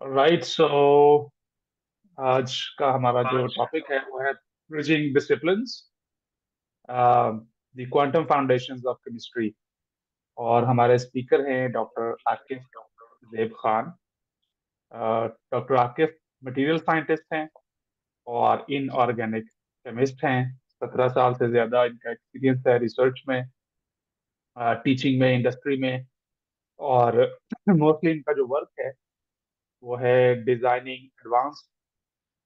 Right so आज का हमारा जो टॉपिक है वो है bridging disciplines, the quantum foundations of chemistry. और हमारे स्पीकर हैं doctor Akif Zeb Khan. Doctor Akif material scientist हैं और इनऑर्गेनिक केमिस्ट हैं। 17 साल से ज्यादा इनका एक्सपीरियंस है रिसर्च में, टीचिंग में, इंडस्ट्री में। और मोस्टली इनका जो वर्क है वो है designing advance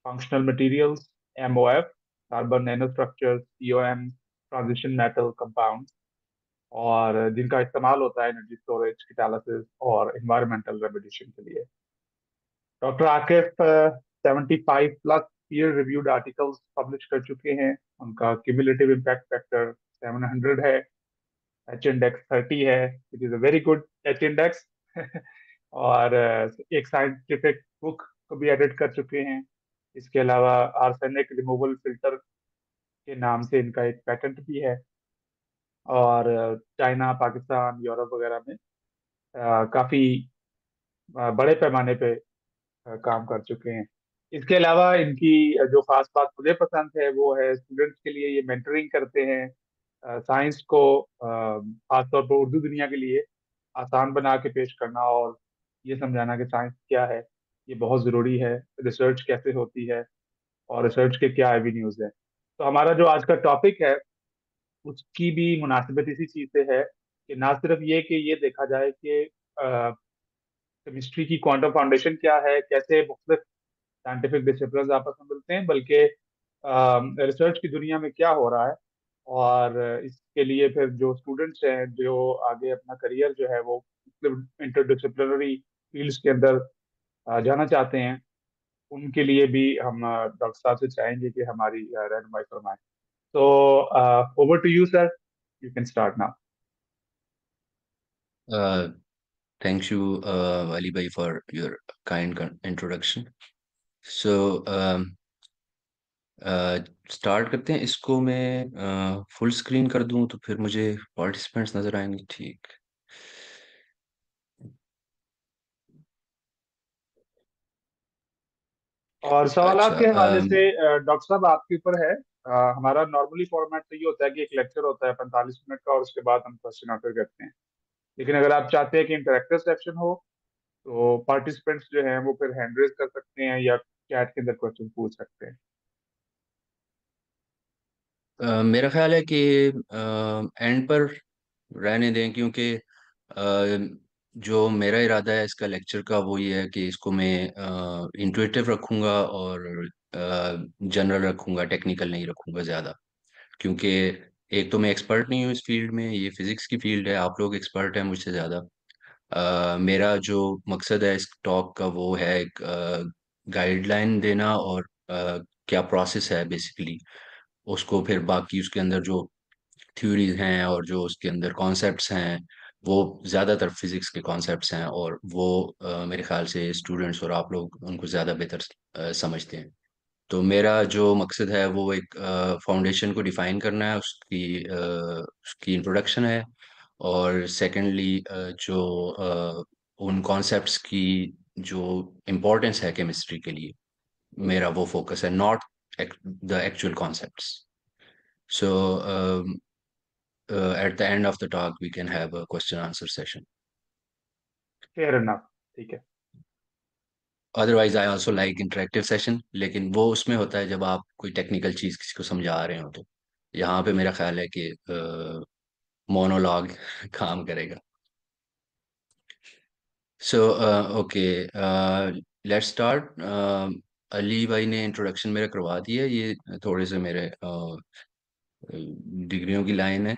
functional materials, MOF, carbon nano structures, COM, transition metal compound, और जिनका इस्तेमाल होता है एनर्जी स्टोरेज, कैटालिसिस और इन्वायरमेंटल रेमेडिएशन के लिए। Doctor Akif 75 plus peer reviewed articles publish कर चुके हैं। उनका क्यूमुलेटिव इम्पैक्ट फैक्टर 700 है। एच इंडेक्स 30 है, it is a very good H index. और एक साइंटिफिक बुक को भी एडिट कर चुके हैं। इसके अलावा आर्सेनिक रिमूवल फिल्टर के नाम से इनका एक पेटेंट भी है। और चाइना, पाकिस्तान, यूरोप वगैरह में काफी बड़े पैमाने पे काम कर चुके हैं। इसके अलावा इनकी जो खास बात मुझे पसंद है वो है स्टूडेंट्स के लिए ये मेंटरिंग करते हैं। साइंस को खासतौर पर उर्दू दुनिया के लिए आसान बना के पेश करना और ये समझाना कि साइंस क्या है, ये बहुत ज़रूरी है। रिसर्च कैसे होती है और रिसर्च के क्या एवेन्यूज है। तो हमारा जो आज का टॉपिक है उसकी भी मुनासिबत इसी चीज से है कि ना सिर्फ ये कि ये देखा जाए कि केमिस्ट्री की क्वांटम फाउंडेशन क्या है, कैसे मुख्तलिफ साइंटिफिक डिसिप्लिन आपस में मिलते हैं, बल्कि रिसर्च की दुनिया में क्या हो रहा है। और इसके लिए फिर जो स्टूडेंट्स हैं जो आगे अपना करियर जो है वो इंटरडिसिप्लिनरी फील्ड्स के अंदर जाना चाहते हैं, उनके लिए भी हम डॉक्टर साहब से चाहेंगे कि हमारी रहनुमाई फरमाएं। तो over to you sir, you can start now. Thank you, Ali Bhai, for your kind introduction. So, start करते हैं। इसको मैं फुल स्क्रीन कर दूं तो फिर मुझे पार्टिसिपेंट्स नजर आएंगे। ठीक। और सवालात अच्छा। के हवाले से डॉक्टर साहब आपके ऊपर है। हमारा नॉर्मली फॉर्मेट तो ये होता है कि एक लेक्चर होता है 45 मिनट का और उसके बाद हम क्वेश्चन आंसर करते हैं। लेकिन अगर आप चाहते हैं कि इंटरेक्टिव सेक्शन हो तो पार्टिसिपेंट्स जो हैं वो फिर हैंड रेज कर सकते हैं या चैट के अंदर क्वेश्चन पूछ सकते हैं। मेरा ख्याल है कि एंड पर रहने दें, क्योंकि जो मेरा इरादा है इसका लेक्चर का वो ये है कि इसको मैं इंट्यूटिव रखूंगा और जनरल रखूंगा, टेक्निकल नहीं रखूंगा ज़्यादा। क्योंकि एक तो मैं एक्सपर्ट नहीं हूँ इस फील्ड में, ये फिजिक्स की फील्ड है, आप लोग एक्सपर्ट हैं मुझसे ज़्यादा। मेरा जो मकसद है इस टॉक का वो है एक गाइडलाइन देना और क्या प्रोसेस है बेसिकली, उसको फिर बाकी उसके अंदर जो थ्योरीज हैं और जो उसके अंदर कॉन्सेप्ट्स हैं वो ज़्यादातर फिजिक्स के कॉन्सेप्ट्स हैं, और वो मेरे ख्याल से स्टूडेंट्स और आप लोग उनको ज़्यादा बेहतर समझते हैं। तो मेरा जो मकसद है वो एक फाउंडेशन को डिफाइन करना है, उसकी इंट्रोडक्शन है। और सेकेंडली जो उन कॉन्सेप्ट्स की जो इम्पोर्टेंस है केमिस्ट्री के लिए, मेरा वो फोकस है, not the actual concepts. So at the end of the talk we can have a question answer session. Fair enough, ठीक है। Otherwise I also like interactive session, लेकिन वो उसमें होता है जब आप कोई टेक्निकल चीज किसी को समझा रहे हो। तो यहाँ पे मेरा ख्याल है कि मोनोलॉग काम करेगा। So okay, let's start. Ali भाई ने इंट्रोडक्शन मेरा करवा दिया। ये थोड़े से मेरे डिग्रियों की लाइन है।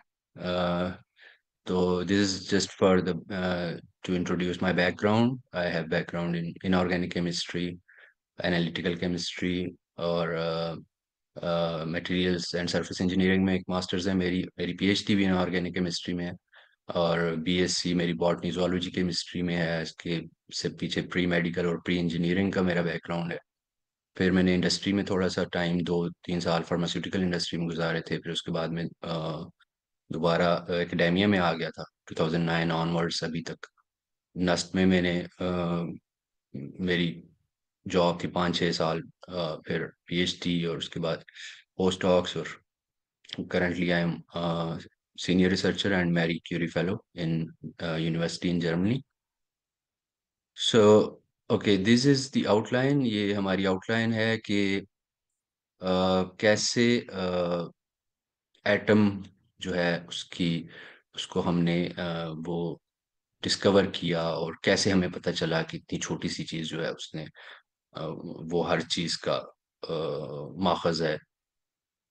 तो this is just for the to introduce my background. I have background in inorganic chemistry, analytical chemistry, और मटेरियल्स एंड सरफेस इंजीनियरिंग में एक मास्टर्स है मेरी। मेरी पीएचडी भी इनऑर्गेनिक केमिस्ट्री में है, और बीएससी मेरी बॉटनी जूलॉजी केमिस्ट्री में है। इसके से पीछे प्री मेडिकल और प्री इंजीनियरिंग का मेरा बैकग्राउंड है। फिर मैंने इंडस्ट्री में थोड़ा सा टाइम, 2-3 साल फार्मास्यूटिकल इंडस्ट्री में गुजारे थे। फिर उसके बाद में दोबारा एकेडेमिया में आ गया था 2009 ऑनवर्ड्स अभी तक। नस्ट में मैंने मेरी जॉब थी 5-6 साल, फिर पीएचडी और उसके बाद पोस्ट डॉक्स, और currently I am senior researcher and Marie Curie fellow in university in Germany. So okay, this is the outline. ये हमारी outline है कि कैसे एटम जो है उसकी उसको हमने वो डिस्कवर किया, और कैसे हमें पता चला कि इतनी छोटी सी चीज जो है उसने वो हर चीज का माखज है।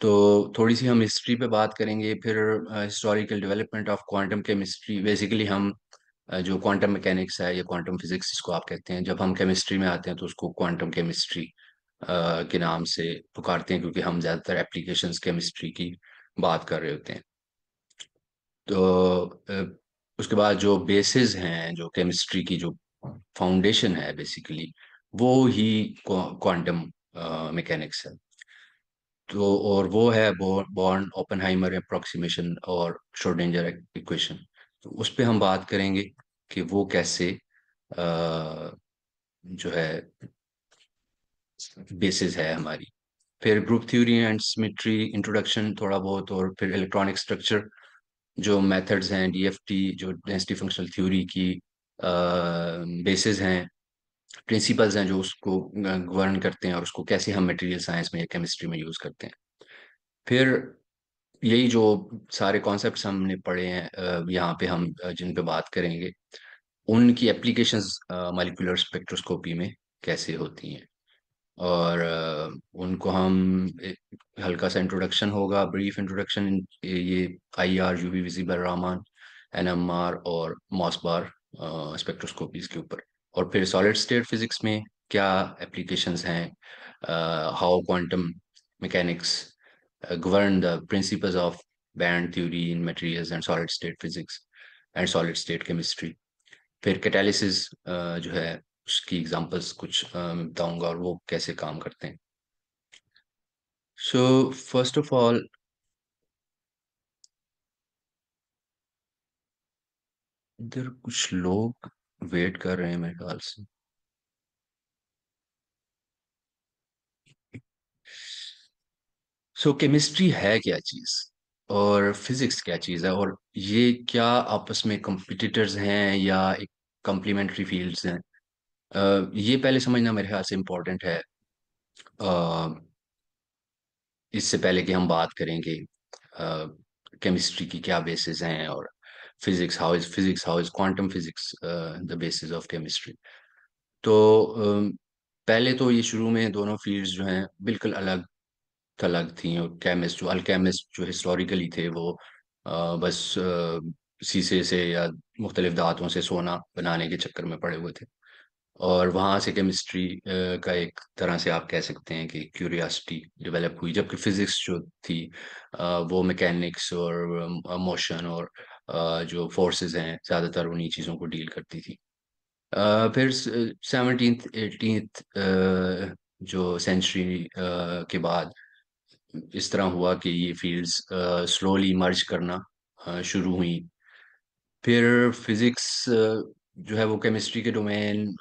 तो थोड़ी सी हम हिस्ट्री पे बात करेंगे, फिर historical development of quantum chemistry. Basically हम जो क्वांटम मैकेनिक्स है या क्वांटम फिजिक्स जिसको आप कहते हैं, जब हम केमिस्ट्री में आते हैं तो उसको क्वांटम केमिस्ट्री के नाम से पुकारते हैं, क्योंकि हम ज़्यादातर एप्लीकेशंस केमिस्ट्री की बात कर रहे होते हैं। तो उसके बाद जो बेसिस हैं, जो केमिस्ट्री की जो फाउंडेशन है बेसिकली, वो ही क्वांटम मैकेनिक्स है। तो और वो है बॉर्न ओपेनहाइमर अप्रोक्सीमेशन और श्रोडिंगर इक्वेशन। तो उस पे हम बात करेंगे कि वो कैसे जो है बेसिस है हमारी। फिर group theory and symmetry introduction थोड़ा बहुत, और फिर इलेक्ट्रॉनिक स्ट्रक्चर, जो मेथड्स हैं डीएफटी, जो डेंसिटी फंक्शनल थ्योरी की बेसिस हैं, प्रिंसिपल्स हैं जो उसको गवर्न करते हैं, और उसको कैसे हम मटेरियल साइंस में या केमिस्ट्री में यूज करते हैं। फिर यही जो सारे कॉन्सेप्ट्स हमने पढ़े हैं, यहाँ पे हम जिन पे बात करेंगे, उनकी एप्लीकेशंस मॉलिक्यूलर स्पेक्ट्रोस्कोपी में कैसे होती हैं। और उनको हम हल्का सा इंट्रोडक्शन होगा, ब्रीफ इंट्रोडक्शन, ये आईआर, यूवी विजिबल रामान, एनएमआर और मॉस बार स्पेक्ट्रोस्कोपीज के ऊपर। और फिर सॉलिड स्टेट फिजिक्स में क्या एप्लीकेशंस हैं, how quantum mechanics govern the principles of band theory in materials and solid state physics and solid state chemistry। फिर कैटालिसिस जो है उसकी एग्जांपल्स कुछ मैं बताऊंगा, और वो कैसे काम करते हैं। सो फर्स्ट ऑफ ऑल, इधर कुछ लोग वेट कर रहे हैं मेरे ख्याल से। सो केमिस्ट्री है क्या चीज, और फिजिक्स क्या चीज है, और ये क्या आपस में कंपिटिटर्स हैं या एक कॉम्प्लीमेंट्री फील्ड्स हैं, ये पहले समझना मेरे ख्याल से इम्पोर्टेंट है। इससे पहले कि हम बात करेंगे केमिस्ट्री की क्या बेसिस हैं, और physics how is quantum physics the basis of chemistry. तो पहले तो ये शुरू में दोनों फील्ड्स जो हैं बिल्कुल अलग थलग थी, और केमिस्ट जो अल्केमिस्ट जो हिस्टोरिकली थे वो बस शीशे से या मुख्तलिफ धातुओं से सोना बनाने के चक्कर में पड़े हुए थे। और वहां से केमिस्ट्री का एक तरह से आप कह सकते हैं कि क्यूरियोसिटी डेवलप हुई, जबकि फिजिक्स जो थी वो मैकेनिक्स और मोशन और जो फोर्सेस हैं ज़्यादातर उन्हीं चीज़ों को डील करती थी। फिर 17th 18th जो सेंचुरी के बाद इस तरह हुआ कि ये फील्ड्स स्लोली मर्ज करना शुरू हुई। फिर फिजिक्स जो है वो केमिस्ट्री के डोमेन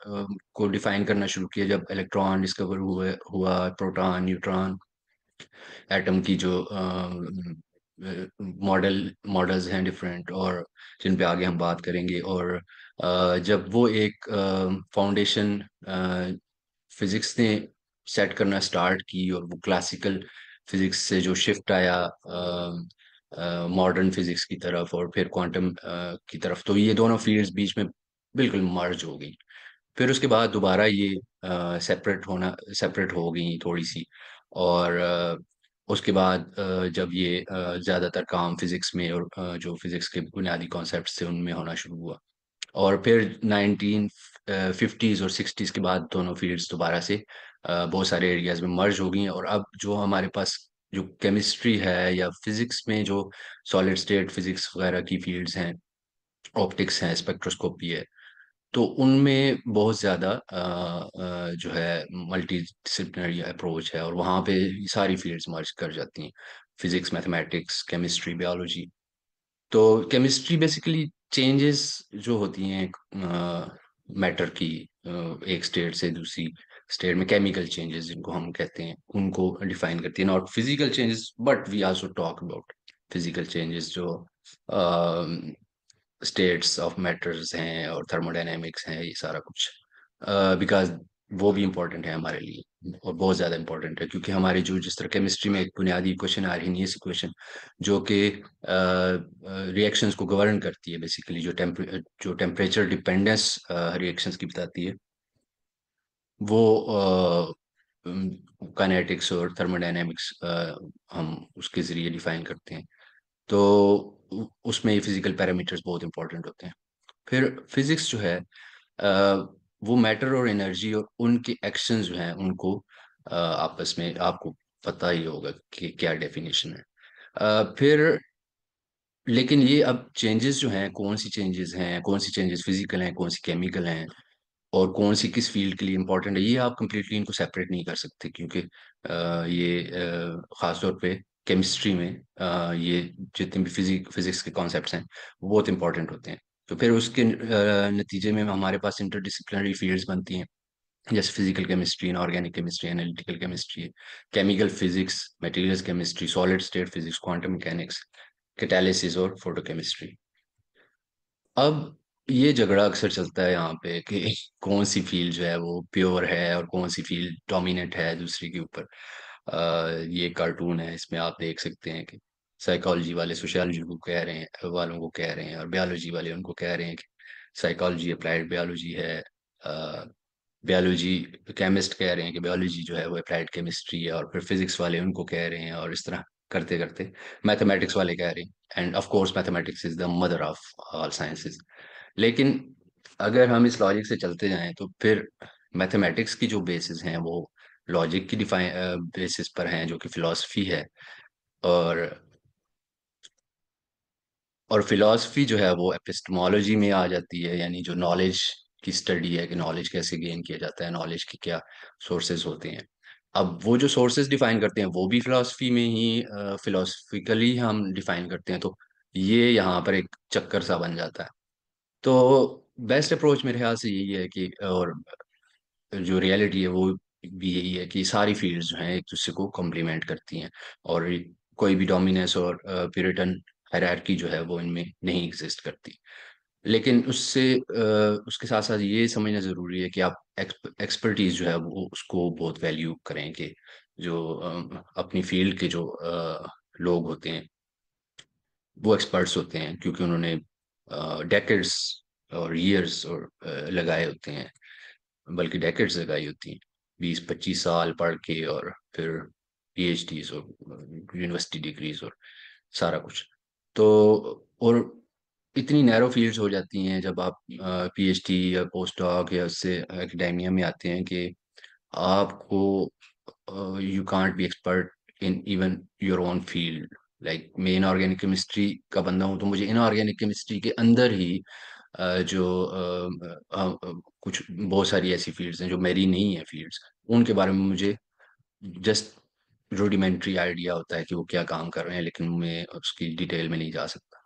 को डिफाइन करना शुरू किया जब इलेक्ट्रॉन डिस्कवर हुआ, प्रोटॉन, न्यूट्रॉन, एटम की जो मॉडल्स हैं डिफरेंट, और जिन पे आगे हम बात करेंगे। और जब वो एक फाउंडेशन फिजिक्स ने सेट करना स्टार्ट की, और वो क्लासिकल फिजिक्स से जो शिफ्ट आया मॉडर्न फिजिक्स की तरफ और फिर क्वांटम की तरफ, तो ये दोनों फील्ड्स बीच में बिल्कुल मर्ज हो गई। फिर उसके बाद दोबारा ये सेपरेट हो गई थोड़ी सी। और उसके बाद जब ये ज़्यादातर काम फिजिक्स में और जो फिजिक्स के बुनियादी कॉन्सेप्ट्स थे उनमें होना शुरू हुआ। और फिर 1950s और 60s के बाद दोनों फील्ड्स दोबारा से बहुत सारे एरियाज में मर्ज हो गई हैं। और अब जो हमारे पास जो केमिस्ट्री है या फिजिक्स में जो सॉलिड स्टेट फिजिक्स वगैरह की फील्ड्स हैं, ऑप्टिक्स हैं, स्पेक्ट्रोस्कोपी है, तो उनमें बहुत ज़्यादा जो है मल्टी डिसिप्लिनरी अप्रोच है, और वहाँ पे सारी फील्ड्स मर्ज कर जाती हैं, फिजिक्स, मैथमेटिक्स, केमिस्ट्री, बायोलॉजी। तो केमिस्ट्री बेसिकली चेंजेस जो होती हैं मैटर की एक स्टेट से दूसरी स्टेट में केमिकल चेंजेस जिनको हम कहते हैं उनको डिफाइन करती है, not physical changes, but we also talk about physical changes जो स्टेट्स ऑफ मैटर्स हैं और थर्मोडायनेमिक्स हैं, ये सारा कुछ, बिकॉज वो भी इम्पोर्टेंट है हमारे लिए और बहुत ज़्यादा इम्पोर्टेंट है, क्योंकि हमारी जो जिस तरह केमिस्ट्री में एक बुनियादी इक्वेशन आ रही है, इक्वेशन जो कि रिएक्शंस को गवर्न करती है, बेसिकली जो टेम्परेचर डिपेंडेंस रिएक्शंस की बताती है, वो काइनेटिक्स और थर्मोडायनेमिक्स हम उसके ज़रिए डिफाइन करते हैं। तो उसमें ये फिजिकल पैरामीटर्स बहुत इंपॉर्टेंट होते हैं। फिर फिजिक्स जो है वो मैटर और एनर्जी और उनके एक्शंस जो हैं उनको आपस में आपको पता ही होगा कि क्या डेफिनेशन है। फिर लेकिन ये अब चेंजेस जो हैं, कौन सी चेंजेस फिजिकल हैं, कौन सी केमिकल हैं, और कौन सी किस फील्ड के लिए इंपॉर्टेंट है, ये आप कंप्लीटली इनको सेपरेट नहीं कर सकते, क्योंकि ये खासतौर पे केमिस्ट्री में ये जितने भी फिजिक्स के कॉन्सेप्ट्स हैं वो बहुत इंपॉर्टेंट होते हैं। तो फिर उसके नतीजे में हमारे पास इंटरडिसिप्लिनरी फील्ड्स बनती हैं, जैसे physical chemistry, inorganic chemistry, analytical chemistry, chemical physics, materials chemistry, solid state physics, quantum mechanics, catalysis और फोटोकेमिस्ट्री। अब ये झगड़ा अक्सर चलता है यहाँ पे कि कौन सी फील्ड जो है वो प्योर है और कौन सी फील्ड डोमिनेट है दूसरी के ऊपर। ये कार्टून है, इसमें आप देख सकते हैं कि साइकोलॉजी वाले सोशियोलॉजी को कह रहे हैं, वालों को कह रहे हैं, और बायोलॉजी वाले उनको कह रहे हैं कि साइकोलॉजी अप्लाइड बायोलॉजी है। बायोलॉजी केमिस्ट कह रहे हैं कि बायोलॉजी जो है वो अप्लाइड केमिस्ट्री है, और फिर फिजिक्स वाले उनको कह रहे हैं, और इस तरह करते करते मैथमेटिक्स वाले कह रहे हैं, end of course mathematics is the mother of all sciences. लेकिन अगर हम इस लॉजिक से चलते जाएं तो फिर मैथमेटिक्स की जो बेसिस हैं वो लॉजिक की डिफाइन बेसिस पर हैं, जो कि फिलॉसफी है। और फिलॉसफी जो है वो एपिस्टेमोलॉजी में आ जाती है, यानी जो नॉलेज की स्टडी है कि नॉलेज कैसे गेन किया जाता है, नॉलेज के क्या सोर्सेज होते हैं। अब वो जो सोर्सेज डिफाइन करते हैं वो भी फिलॉसफी में ही फिलोसफिकली हम डिफाइन करते हैं, तो ये यहाँ पर एक चक्कर सा बन जाता है। तो बेस्ट अप्रोच मेरे ख्याल से यही है कि, और जो रियलिटी है वो भी यही है कि सारी फील्ड्स जो हैं एक दूसरे को कॉम्प्लीमेंट करती हैं, और कोई भी डोमिनेंस और प्यूरिटन हायरार्की जो है वो इनमें नहीं एग्जिस्ट करती। लेकिन उसके साथ साथ ये समझना ज़रूरी है कि आप एक्सपर्टीज जो है वो उसको बहुत वैल्यू करें, कि जो अपनी फील्ड के जो लोग होते हैं वो एक्सपर्ट्स होते हैं, क्योंकि उन्होंने डेकेड्स और ईयर्स और लगाए होते हैं, बल्कि डेकेड्स लगाई होती हैं, 20-25 साल पढ़ के, और फिर पीएचडीज और यूनिवर्सिटी डिग्रीज और सारा कुछ। तो और इतनी नैरो फील्ड्स हो जाती हैं जब आप पीएचडी या पोस्ट डॉक या उससे एकेडेमिया में आते हैं, कि आपको you can't be expert in even your own field. Like मैं इनऑर्गेनिक केमिस्ट्री का बंदा हूँ, तो मुझे इनऑर्गेनिक केमिस्ट्री के अंदर ही कुछ बहुत सारी ऐसी फील्ड्स हैं जो मेरी नहीं है फील्ड्स, उनके बारे में मुझे जस्ट रूडिमेंट्री आइडिया होता है कि वो क्या काम कर रहे हैं, लेकिन मैं उसकी डिटेल में नहीं जा सकता।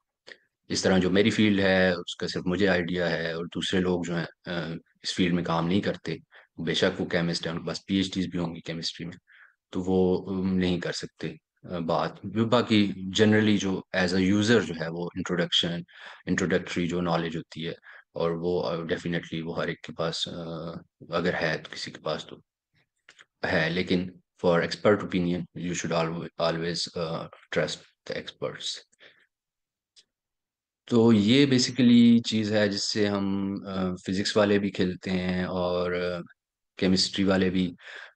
इस तरह जो मेरी फील्ड है उसका सिर्फ मुझे आइडिया है, और दूसरे लोग जो हैं इस फील्ड में काम नहीं करते, बेशक वो केमिस्ट है, उनके पास पीएचडीज भी होंगी केमिस्ट्री में, तो वो नहीं कर सकते बाकी जनरली जो एज अ यूजर जो है वो इंट्रोडक्टरी जो नॉलेज होती है, और वो डेफिनेटली वो हर एक के पास अगर है तो किसी के पास तो है, लेकिन for expert opinion you should always trust the experts. तो ये बेसिकली चीज़ है जिससे हम फिजिक्स वाले भी खेलते हैं, और केमिस्ट्री वाले भी।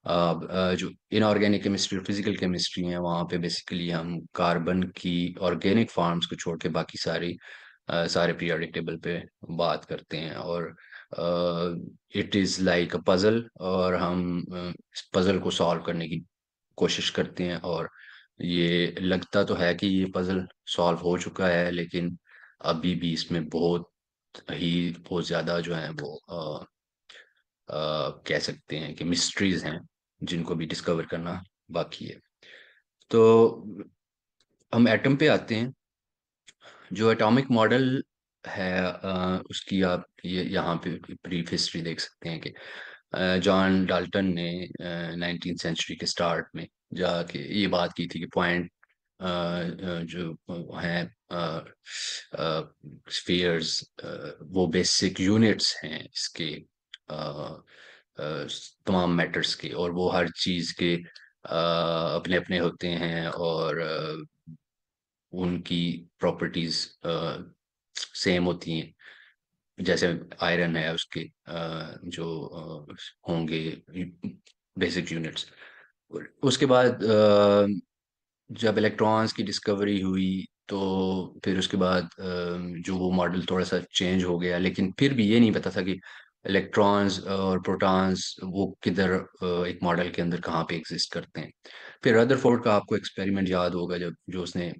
जो इनऑर्गेनिक केमिस्ट्री और फिजिकल केमिस्ट्री है वहाँ पे बेसिकली हम कार्बन की ऑर्गेनिक फॉर्म्स को छोड़ के बाकी सारे पीरियोडिक टेबल पे बात करते हैं, और it is like a puzzle, और हम इस पजल को सॉल्व करने की कोशिश करते हैं, और ये लगता तो है कि ये पजल सॉल्व हो चुका है, लेकिन अभी भी इसमें बहुत ज़्यादा जो है वो कह सकते हैं कि मिस्ट्रीज हैं जिनको भी डिस्कवर करना बाकी है। तो हम एटम पे आते हैं। जो एटॉमिक मॉडल है उसकी आप ये यहाँ पे ब्रीफ हिस्ट्री देख सकते हैं कि जॉन डाल्टन ने 19th सेंचुरी के स्टार्ट में जाके ये बात की थी कि पॉइंट जो हैं स्फीयर्स, वो बेसिक यूनिट्स हैं इसके तमाम मैटर्स के, और वो हर चीज़ के अपने अपने होते हैं, और उनकी प्रॉपर्टीज सेम होती हैं। जैसे आयरन है, उसके जो होंगे बेसिक यूनिट्स। उसके बाद जब इलेक्ट्रॉन्स की डिस्कवरी हुई, तो फिर उसके बाद जो वो मॉडल थोड़ा सा चेंज हो गया, लेकिन फिर भी ये नहीं पता था कि इलेक्ट्रॉन्स और प्रोटॉन्स वो किधर एक मॉडल के अंदर कहाँ पे एग्जिस्ट करते हैं। फिर रदरफोर्ड का आपको एक्सपेरिमेंट याद होगा, जब जो उसने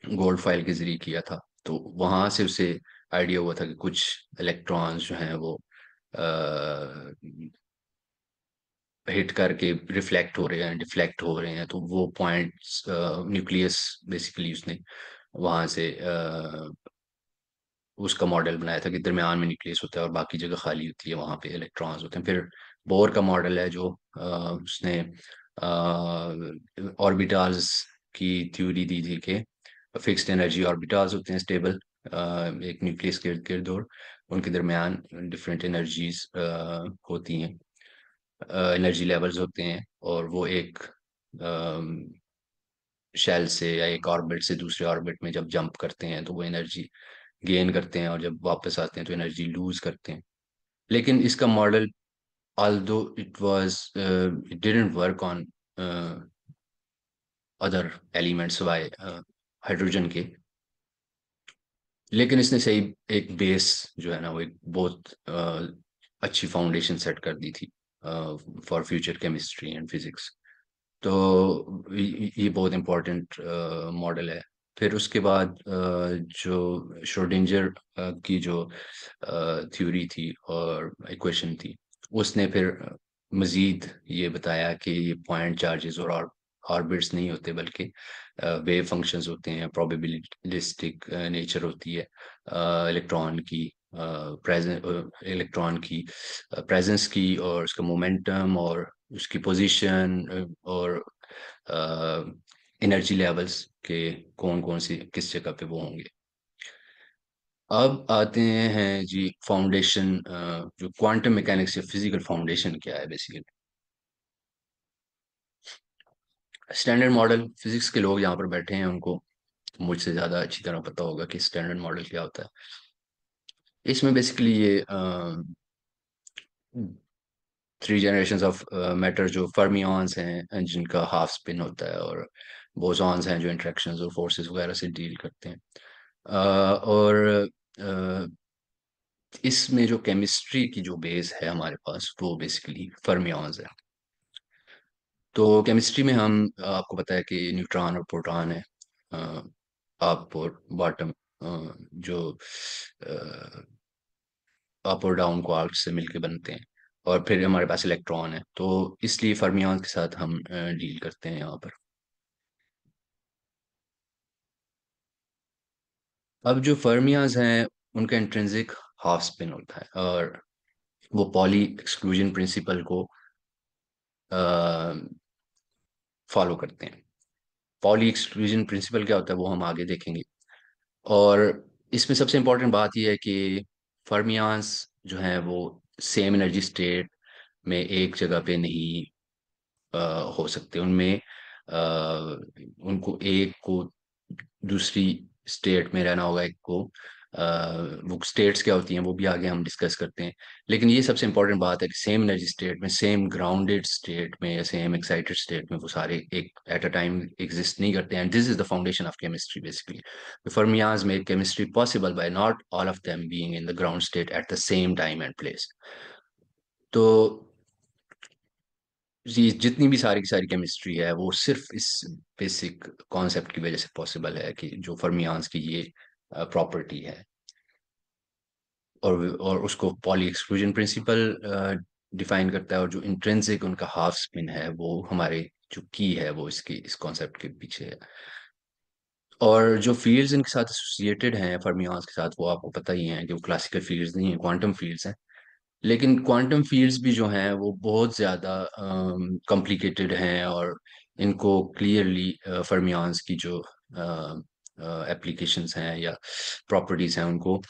गोल्ड फाइल के जरिए किया था, तो वहां से उसे आइडिया हुआ था कि कुछ इलेक्ट्रॉन्स जो हैं वो हिट करके रिफ्लेक्ट हो रहे हैं, डिफ्लेक्ट हो रहे हैं, तो वो पॉइंट्स न्यूक्लियस बेसिकली उसने वहां से उसका मॉडल बनाया था कि दरमियान में न्यूक्लियस होता है और बाकी जगह खाली होती है, वहां पे इलेक्ट्रॉन्स होते हैं। फिर बोर का मॉडल है, जो उसने ऑर्बिटल्स की थ्योरी दी थी कि फिक्स्ड एनर्जी ऑर्बिटल्स होते हैं स्टेबल, एक न्यूक्लियस के इर्द गिर्द, और उनके दरमियान डिफरेंट एनर्जीज होती हैं, एनर्जी लेवल्स होते हैं, और वो एक शेल से या एक ऑर्बिट से दूसरे ऑर्बिट में जब जंप करते हैं तो वो एनर्जी गेन करते हैं, और जब वापस आते हैं तो एनर्जी लूज करते हैं। लेकिन इसका model, although it didn't work on other elements bye hydrogen के, लेकिन इसने सही एक बेस जो है ना, वो एक बहुत अच्छी फाउंडेशन सेट कर दी थी for future chemistry and physics. तो ये बहुत इम्पोर्टेंट मॉडल है। फिर उसके बाद जो श्रोडिंजर की जो थ्योरी थी और इक्वेशन थी, उसने फिर मजीद ये बताया कि ये पॉइंट चार्जेस और ऑर्बिट्स नहीं होते, बल्कि वेव फंक्शंस होते हैं, प्रोबेबिलिस्टिक नेचर होती है इलेक्ट्रॉन की, इलेक्ट्रॉन की प्रेजेंस की, और उसका मोमेंटम, और उसकी पोजीशन, और एनर्जी लेवल्स के कौन कौन सी किस जगह पे वो होंगे। अब आते हैं जी फाउंडेशन, जो क्वांटम मैकेनिक्स या फिजिकल फाउंडेशन क्या है बेसिकली। स्टैंडर्ड मॉडल, फिजिक्स के लोग यहाँ पर बैठे हैं, उनको मुझसे ज़्यादा अच्छी तरह पता होगा कि स्टैंडर्ड मॉडल क्या होता है। इसमें बेसिकली ये थ्री जनरेशंस ऑफ मैटर, जो फर्मियंस हैं जिनका हाफ स्पिन होता है, और बोसॉन्स हैं जो इंटरेक्शंस और फोर्सेस वगैरह से डील करते हैं। और इसमें जो केमिस्ट्री की जो बेस है हमारे पास, वो बेसिकली फर्मियंस है। तो केमिस्ट्री में हम, आपको पता है कि न्यूट्रॉन और प्रोटॉन है, अप और बॉटम, जो अप और डाउन क्वार्क्स से मिलके बनते हैं, और फिर हमारे पास इलेक्ट्रॉन है, तो इसलिए फर्मियंस के साथ हम डील करते हैं यहाँ पर। अब जो फर्मियाज हैं, उनका इंट्रिंसिक हाफ स्पिन होता है, और वो पॉली एक्सक्लूजन प्रिंसिपल को फॉलो करते हैं। पॉली एक्सक्लूजन प्रिंसिपल क्या होता है वो हम आगे देखेंगे। और इसमें सबसे इम्पोर्टेंट बात यह है कि फर्मियाज जो हैं वो सेम एनर्जी स्टेट में एक जगह पे नहीं हो सकते। उनमें उनको एक को दूसरी स्टेट में रहना होगा, एक को वो स्टेट्स क्या होती हैं वो भी आगे हम डिस्कस करते हैं। लेकिन ये सबसे इंपॉर्टेंट बात है कि सेम एनर्जी स्टेट में, सेम ग्राउंडेड स्टेट में, या सेम एक्साइटेड स्टेट में वो सारे एक एट अ टाइम एग्जिस्ट नहीं करते हैं। And this is the foundation of chemistry basically. Fermions make chemistry possible by not all of them being in the ground state at the same time and place. तो ये जितनी भी सारी की सारी केमिस्ट्री है, वो सिर्फ इस बेसिक कॉन्सेप्ट की वजह से पॉसिबल है कि जो फर्मियान्स की ये प्रॉपर्टी है। और उसको पॉली एक्सक्लूजन प्रिंसिपल डिफाइन करता है, और जो इंट्रिंसिक उनका हाफ स्पिन है, वो हमारे जो की है वो इसकी इस कॉन्सेप्ट के पीछे है। और जो फील्ड्स इनके साथ एसोसिएटेड हैं फर्मियान्स के साथ, वो आपको पता ही है कि वो क्लासिकल फील्ड्स नहीं है, क्वांटम फील्ड्स हैं। लेकिन क्वांटम फील्ड्स भी जो हैं वो बहुत ज़्यादा कॉम्प्लिकेटेड हैं, और इनको क्लियरली फर्मियान्स की जो एप्लीकेशंस हैं या प्रॉपर्टीज हैं उनको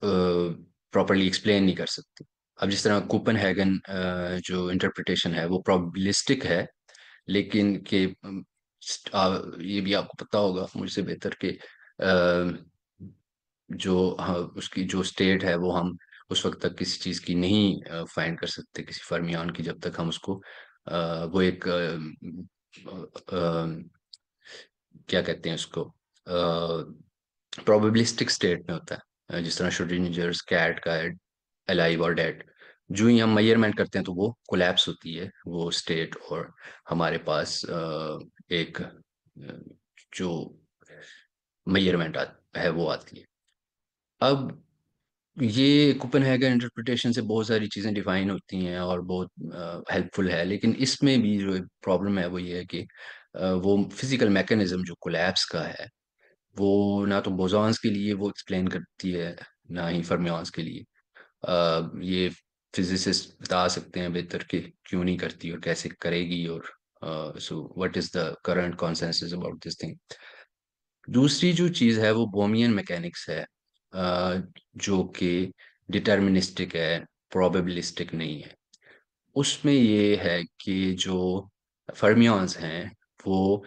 प्रॉपरली एक्सप्लेन नहीं कर सकती। अब जिस तरह कोपेनहेगन जो इंटरप्रिटेशन है वो प्रोबेबिलिस्टिक है, लेकिन ये भी आपको पता होगा मुझसे बेहतर कि जो हाँ, उसकी जो स्टेट है वो हम उस वक्त तक किसी चीज़ की नहीं फाइंड कर सकते, किसी फर्मियान की, जब तक हम उसको वो एक क्या कहते हैं उसको, प्रोबेबिलिस्टिक स्टेट में होता है। जिस तरह श्रोडिंजर्स कैट का है अलाइव और डेड, जो ही हम मेजरमेंट करते हैं तो वो कोलैप्स होती है वो स्टेट, और हमारे पास एक जो मेजरमेंट है वो आती है। अब ये कोपेनहेगन इंटरप्रिटेशन से बहुत सारी चीज़ें डिफाइन होती हैं और बहुत हेल्पफुल है, लेकिन इसमें भी जो प्रॉब्लम है वो ये है कि वो फिजिकल मैकेनिज्म जो कोलैप्स का है वो ना तो बोसॉन्स के लिए वो एक्सप्लेन करती है, ना ही फर्मियान्स के लिए। ये फिजिसिस्ट बता सकते हैं बेहतर कि क्यों नहीं करती और कैसे करेगी, और so what is the current consensus about this thing. दूसरी जो चीज़ है वो बोमियन मैकेनिक्स है, जो कि डिटर्मिनिस्टिक है, प्रोबेबिलिस्टिक नहीं है। उसमें ये है कि जो फर्मियंस हैं वो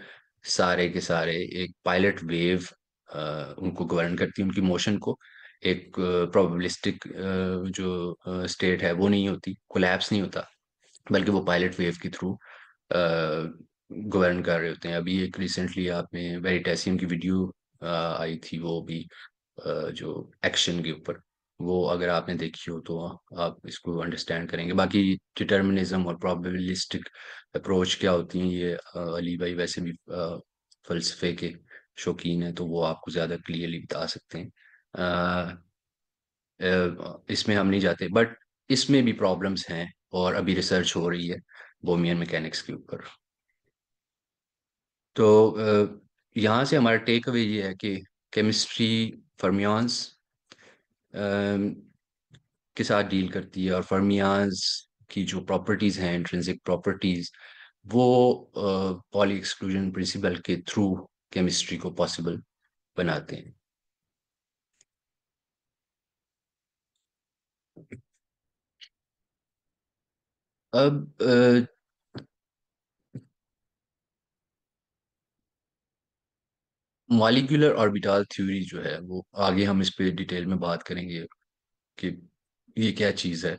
सारे के सारे एक पायलट वेव उनको गवर्न करती है, उनकी मोशन को। एक प्रोबेबिलिस्टिक जो स्टेट है वो नहीं होती, कोलैप्स नहीं होता, बल्कि वो पायलट वेव के थ्रू गवर्न कर रहे होते हैं। अभी एक रिसेंटली आपने वेरिटेसियम की वीडियो आई थी, वो भी जो एक्शन के ऊपर, वो अगर आपने देखी हो तो आप इसको अंडरस्टैंड करेंगे। बाकी डिटर्मिनिज्म और प्रोबेबिलिस्टिक अप्रोच क्या होती हैं, ये अली भाई वैसे भी फलसफे के शौकीन है, तो वो आपको ज़्यादा क्लियरली बता सकते हैं। इसमें हम नहीं जाते, बट इसमें भी प्रॉब्लम्स हैं और अभी रिसर्च हो रही है बोमियन मैकेनिक्स के ऊपर। तो यहाँ से हमारा टेक अवे ये है कि केमिस्ट्री फर्मियान्स के साथ डील करती है, और फर्मियान्स की जो प्रॉपर्टीज हैं, इंट्रिंसिक प्रॉपर्टीज, वो पॉली एक्सक्लूजन प्रिंसिपल के थ्रू केमिस्ट्री को पॉसिबल बनाते हैं। अब मॉलिक्यूलर ऑर्बिटल थ्योरी जो है वो आगे हम इस पे डिटेल में बात करेंगे कि ये क्या चीज़ है।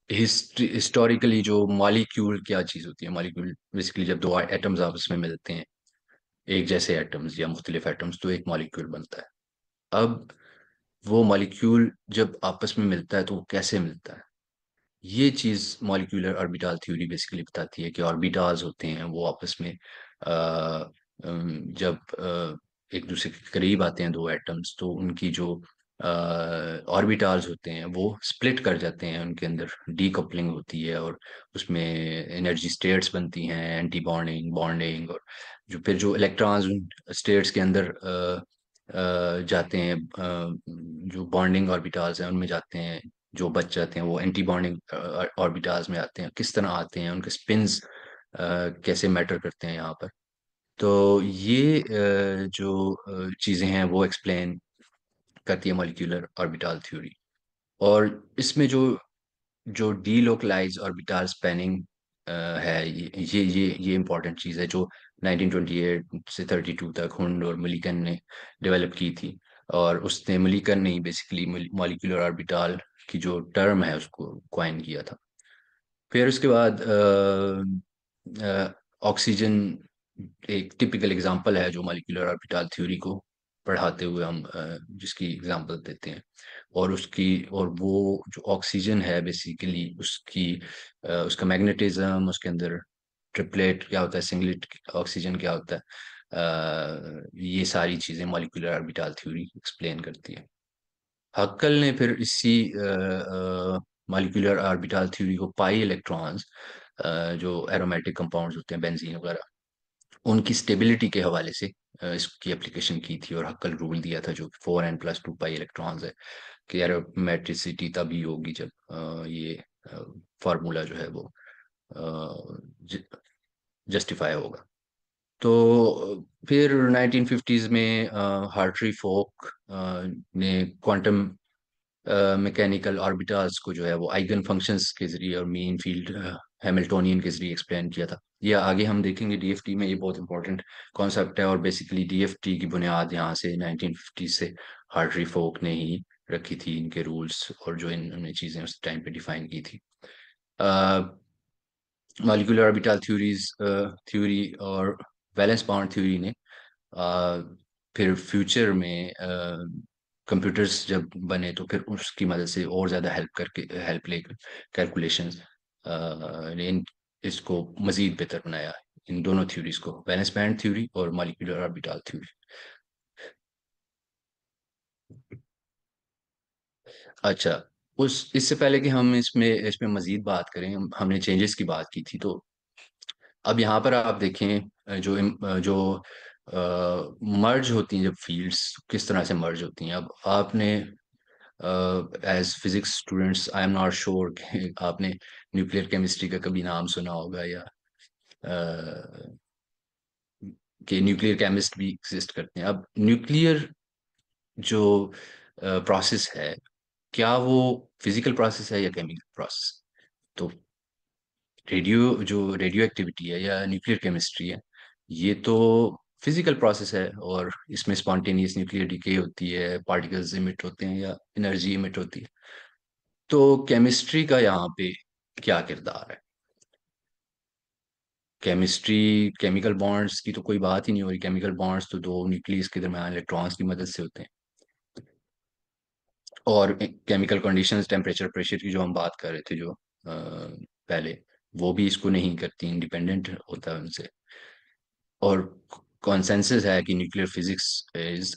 हिस्टोरिकली जो मॉलिक्यूल क्या चीज़ होती है, मॉलिक्यूल बेसिकली जब दो एटम्स आपस में मिलते हैं, एक जैसे एटम्स या मुख्तलिफ एटम्स, तो एक मॉलिक्यूल बनता है। अब वो मॉलिक्यूल जब आपस में मिलता है तो वो कैसे मिलता है, ये चीज मॉलिक्यूलर ऑर्बिटल थ्योरी बेसिकली बताती है कि ऑर्बिटल्स होते हैं वो आपस में जब एक दूसरे के करीब आते हैं दो एटम्स, तो उनकी जो ऑर्बिटल्स होते हैं वो स्प्लिट कर जाते हैं, उनके अंदर डीकपलिंग होती है, और उसमें एनर्जी स्टेट्स बनती हैं, एंटी बॉन्डिंग, बॉन्डिंग, और जो इलेक्ट्रॉन्स उन स्टेट्स के अंदर जाते हैं, जो बॉन्डिंग ऑर्बिटल्स हैं उनमें जाते हैं, जो बच जाते हैं वो एंटी बॉन्डिंग ऑर्बिटल्स में आते हैं। किस तरह आते हैं, उनके स्पिन्स कैसे मैटर करते हैं यहाँ पर। तो ये जो चीज़ें हैं वो एक्सप्लेन करती है मॉलिक्यूलर ऑर्बिटल थ्योरी। और इसमें जो जो डीलोकलाइज ऑर्बिटल स्पैनिंग है, ये इम्पोर्टेंट चीज़ है जो 1928 से 32 तक हुंड और मलिकन ने डेवलप की थी। और उसने मलिकन ने ही बेसिकली मॉलिक्यूलर ऑर्बिटल की जो टर्म है उसको क्वाइन किया था। फिर उसके बाद ऑक्सीजन एक टिपिकल एग्जांपल है जो मॉलिक्यूलर ऑर्बिटल थ्योरी को पढ़ाते हुए हम जिसकी एग्जांपल देते हैं। और वो जो ऑक्सीजन है बेसिकली उसका मैग्नेटिज्म, उसके अंदर ट्रिपलेट क्या होता है, सिंगलेट ऑक्सीजन क्या होता है, ये सारी चीजें मॉलिक्यूलर ऑर्बिटल थ्योरी एक्सप्लेन करती है। हक्कल ने फिर इसी मॉलिक्यूलर ऑर्बिटल थ्योरी को पाई इलेक्ट्रॉन्स, जो एरोमेटिक कंपाउंड्स होते हैं बेंजीन वगैरह, उनकी स्टेबिलिटी के हवाले से इसकी एप्लीकेशन की थी और हक्कल रूल दिया था जो 4n+2 पाई इलेक्ट्रॉन्स है कि एरोमेट्रिसिटी तभी होगी जब ये फार्मूला जो है वो जस्टिफाई होगा। तो फिर 1950s में हार्ट्री फोक ने क्वांटम मैकेनिकल ऑर्बिटल्स को जो है वो आइगन फंक्शंस के जरिए और मीन फील्ड हैमिल्टोनियन के जरिए एक्सप्लेन किया था। ये आगे हम देखेंगे डीएफटी में, ये बहुत इंपॉर्टेंट कॉन्सेप्ट है और बेसिकली डीएफटी की बुनियाद यहाँ से 1950 से हार्ट्री फोक ने ही रखी थी, इनके रूल्स और जो इन्होंने चीज़ें उस टाइम पे डिफाइन की थी। मॉलिक्यूलर ऑर्बिटल थ्योरी और वैलेंस बाउंड थ्योरी ने फिर फ्यूचर में कंप्यूटर्स जब बने तो फिर उसकी मदद से और ज़्यादा हेल्प लेकर कैलकुलेशंस ने इसको मज़ीद बेहतर बनाया, इन दोनों थ्योरीज को, वैलेंस बैंड थ्योरी और मॉलिक्यूलर ऑर्बिटल थ्योरी। अच्छा, उस इससे पहले कि हम इसमें मज़ीद बात करें, हमने चेंजेस की बात की थी, तो अब यहाँ पर आप देखें जो मर्ज होती हैं, जब फील्ड्स किस तरह से मर्ज होती हैं। अब आपने as physics students, I am not sure कि आपने न्यूक्लियर केमिस्ट्री का कभी नाम सुना होगा, या कि न्यूक्लियर केमिस्ट भी एग्जिस्ट करते हैं। अब न्यूक्लियर जो प्रोसेस है, क्या वो फिजिकल प्रोसेस है या केमिकल प्रोसेस? तो रेडियो एक्टिविटी है या न्यूक्लियर केमिस्ट्री है, ये तो फिजिकल प्रोसेस है और इसमें स्पॉन्टेनियस न्यूक्लियर डिके होती है, पार्टिकल्स इमिट होते हैं या एनर्जी इमिट होती है। तो केमिस्ट्री का यहाँ पे क्या किरदार है? केमिस्ट्री, केमिकल बॉन्ड्स की तो कोई बात ही नहीं हो रही। केमिकल बॉन्ड्स तो दो न्यूक्लियस के दरम्यान इलेक्ट्रॉन्स की मदद से होते हैं। और केमिकल कंडीशंस, टेम्परेचर, प्रेशर की जो हम बात कर रहे थे जो पहले, वो भी इसको नहीं करती, इंडिपेंडेंट होता है उनसे। और कॉन्सेंसस है कि nuclear physics is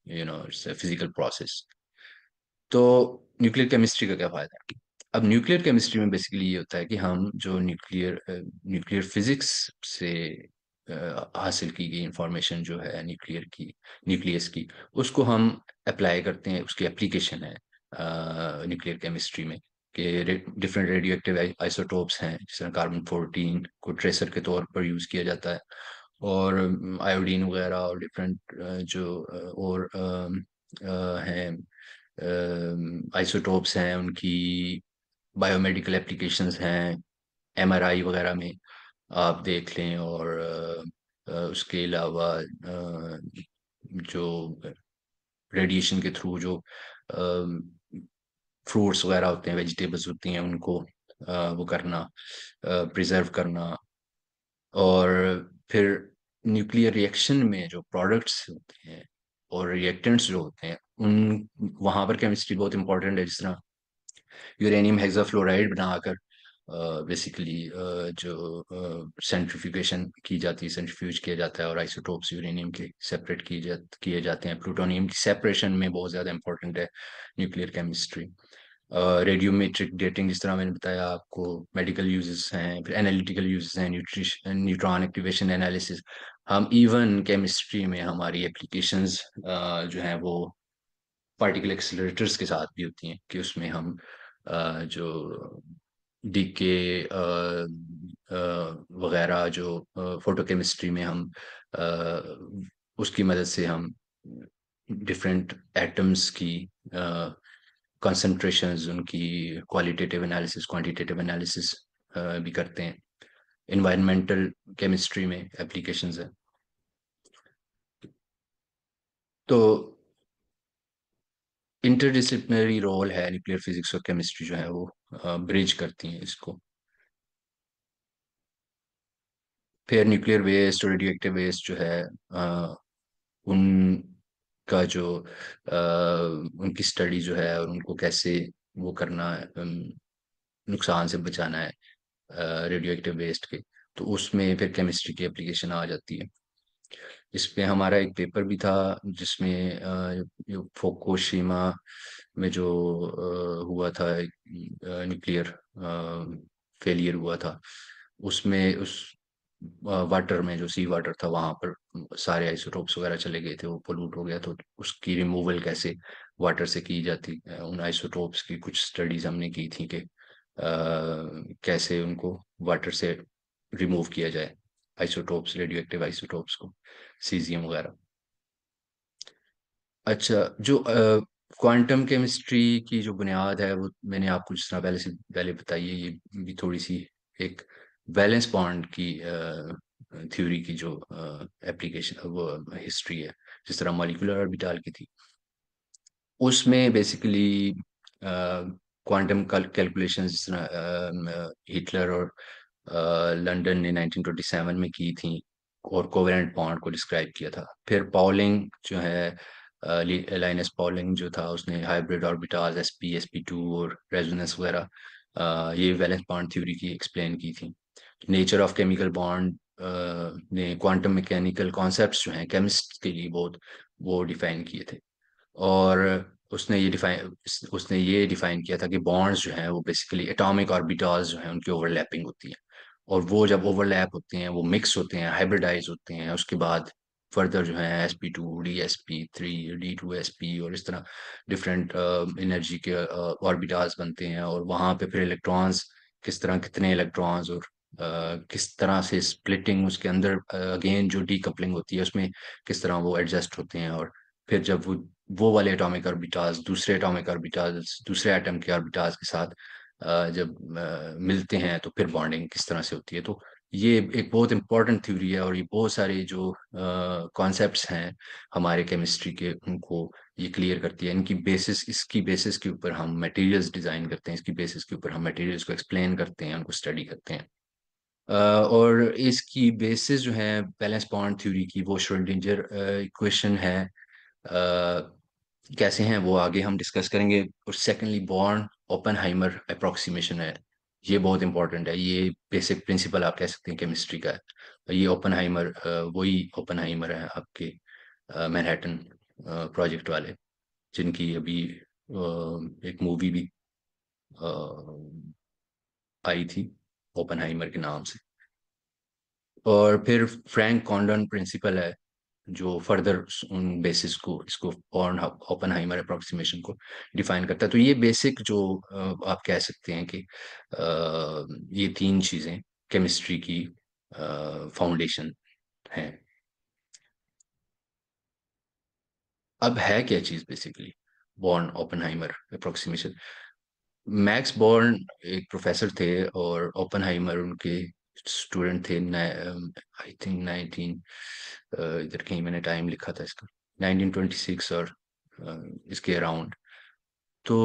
it's a physical process. तो न्यूक्लियर केमिस्ट्री का क्या फायदा है? अब न्यूक्लियर केमिस्ट्री में बेसिकली ये होता है कि हम जो न्यूक्लियर फिजिक्स से हासिल की गई इंफॉर्मेशन जो है न्यूक्लियस की, उसको हम अप्लाई करते हैं, उसकी एप्लीकेशन है न्यूक्लियर केमिस्ट्री में, कि डिफरेंट रेडियो एक्टिव आइसोटोप्स हैं, जैसे कार्बन 14 को ट्रेसर के तौर पर यूज़ किया जाता है, और आयोडीन वगैरह और डिफरेंट जो और हैं आइसोटोप्स हैं, उनकी बायोमेडिकल एप्लीकेशंस हैं, एमआरआई वगैरह में आप देख लें। और उसके अलावा जो रेडिएशन के थ्रू जो फ्रूट्स वगैरह होते हैं, वेजिटेबल्स होती हैं, उनको वो करना, प्रिजर्व करना। और फिर न्यूक्लियर रिएक्शन में जो प्रोडक्ट्स होते हैं और रिएक्टेंट्स जो होते हैं, उन वहाँ पर केमिस्ट्री बहुत इंपॉर्टेंट है। जिस तरह यूरेनियम हेक्साफ्लोराइड बनाकर बेसिकली जो सेंट्रीफ्यूगेशन की जाती है, सेंट्रीफ्यूज किया जाता है और आइसोटोप्स यूरेनियम के सेपरेट किए जाते हैं। प्लूटोनियम की सेपरेशन में बहुत ज़्यादा इंपॉर्टेंट है न्यूक्लियर केमिस्ट्री। रेडियोमेट्रिक डेटिंग, जिस तरह मैंने बताया आपको, मेडिकल यूजेस हैं, फिर एनालिटिकल यूजेस हैं, न्यूट्रॉन एक्टिवेशन एनालिसिस। हम इवन केमिस्ट्री में हमारी एप्लीकेशंस जो हैं वो पार्टिकल एक्सीलरेटर्स के साथ भी होती हैं, कि उसमें हम जो डीके वगैरह जो फोटोकेमिस्ट्री में हम उसकी मदद से हम डिफरेंट एटम्स की कॉन्सेंट्रेशंस, उनकी क्वालिटेटिव एनालिसिस, क्वांटिटेटिव एनालिसिस भी करते हैं। इन्वायरमेंटल केमिस्ट्री में एप्लीकेशंस है। तो इंटरडिसिप्लिनरी रोल है न्यूक्लियर फिजिक्स और केमिस्ट्री जो है वो ब्रिज करती हैं इसको। फिर न्यूक्लियर वेस्ट और रेडियो एक्टिव वेस्ट जो है उनका जो उनकी स्टडी जो है और उनको कैसे वो करना है, नुकसान से बचाना है रेडियो एक्टिव वेस्ट के, तो उसमें फिर केमिस्ट्री की एप्लीकेशन आ जाती है। इस पे हमारा एक पेपर भी था जिसमें जो फोकुशिमा में जो हुआ था न्यूक्लियर फेलियर हुआ था, उसमें उस वाटर में, जो सी वाटर था वहां पर सारे आइसोटोप्स वगैरह चले गए थे, वो पोल्यूट हो गया, तो उसकी रिमूवल कैसे वाटर से की जाती, उन आइसोटोप्स की कुछ स्टडीज हमने की थी कि कैसे उनको वाटर से रिमूव किया जाए, आइसोटोप्स, रेडियो एक्टिव आइसोटोप्स को, सीजियम वगैरह। अच्छा, जो क्वांटम केमिस्ट्री की जो बुनियाद है वो मैंने आपको जिस तरह पहले से पहले बताई है, ये भी थोड़ी सी एक वैलेंस बॉन्ड की थ्योरी की जो एप्लीकेशन वो हिस्ट्री है, जिस तरह मॉलिक्यूलर ऑर्बिटल की थी, उसमें बेसिकली क्वांटम कैलकुलेशंस जिस तरह हिटलर और लंदन ने 1927 में की थी, और कोवेलेंट बॉन्ड को डिस्क्राइब किया था। फिर पॉलिंग जो है, लाइनस पॉलिंग जो था, उसने हाइब्रिड ऑर्बिटल्स sp sp2 और रेजोनेंस वगैरह, ये वैलेंस बॉन्ड थ्योरी की एक्सप्लेन की थी। नेचर ऑफ केमिकल बॉन्ड ने क्वांटम मैकेनिकल कॉन्सेप्ट्स जो हैं केमिस्ट के लिए बहुत वो डिफाइन किए थे। और उसने ये डिफाइन किया था कि बॉन्ड्स जो हैं वो बेसिकली एटॉमिक ऑर्बिटल्स जो हैं उनकी ओवरलैपिंग होती है, और वो जब ओवरलैप होते हैं वो मिक्स होते हैं, हाइब्रिडाइज होते हैं, उसके बाद फर्दर जो है sp2 dsp3 d2sp और इस तरह डिफरेंट एनर्जी के ऑर्बिटल्स बनते हैं, और वहाँ पे फिर इलेक्ट्रॉन्स, किस तरह कितने इलेक्ट्रॉन्स और किस तरह से स्प्लिटिंग उसके अंदर, अगेन जो डीकपलिंग होती है उसमें किस तरह वो एडजस्ट होते हैं, और फिर जब वो वाले एटॉमिक ऑर्बिटल्स दूसरे एटॉमिक ऑर्बिटल्स दूसरे एटम के ऑर्बिटल्स के साथ जब मिलते हैं तो फिर बॉन्डिंग किस तरह से होती है। तो ये एक बहुत इंपॉर्टेंट थ्योरी है, और ये बहुत सारे जो कॉन्सेप्ट्स हैं हमारे केमिस्ट्री के, उनको ये क्लियर करती है। इसकी बेसिस के ऊपर हम मटेरियल्स डिजाइन करते हैं, इसकी बेसिस के ऊपर हम मटेरियल्स को एक्सप्लेन करते हैं, उनको स्टडी करते हैं। और इसकी बेसिस जो है बैलेंस बॉन्ड थ्योरी की, वो श्रोडिंगर इक्वेशन है। कैसे हैं वो आगे हम डिस्कस करेंगे। और सेकेंडली बॉर्न ओपेनहाइमर अप्रोक्सीमेशन है, ये बहुत इंपॉर्टेंट है, ये बेसिक प्रिंसिपल आप कह सकते हैं केमिस्ट्री का है। ये ओपेनहाइमर, वही ओपेनहाइमर है आपके मैनहट्टन प्रोजेक्ट वाले, जिनकी अभी एक मूवी भी आई थी ओपेनहाइमर के नाम से। और फिर फ्रैंक कॉन्डन प्रिंसिपल है, जो फर्दर उन बेसिस को, इसको बॉर्न ओपेनहाइमर अप्रोक्सीमेशन को डिफाइन करता है। तो ये बेसिक जो आप कह सकते हैं कि ये तीन चीजें केमिस्ट्री की फाउंडेशन हैं। अब है क्या चीज basically born Oppenheimer approximation. Max born एक प्रोफेसर थे, और ओपेनहाइमर उनके स्टूडेंट थे। आई थिंक 19, इधर कहीं मैंने टाइम लिखा था इसका, 1926 और इसके अराउंड। तो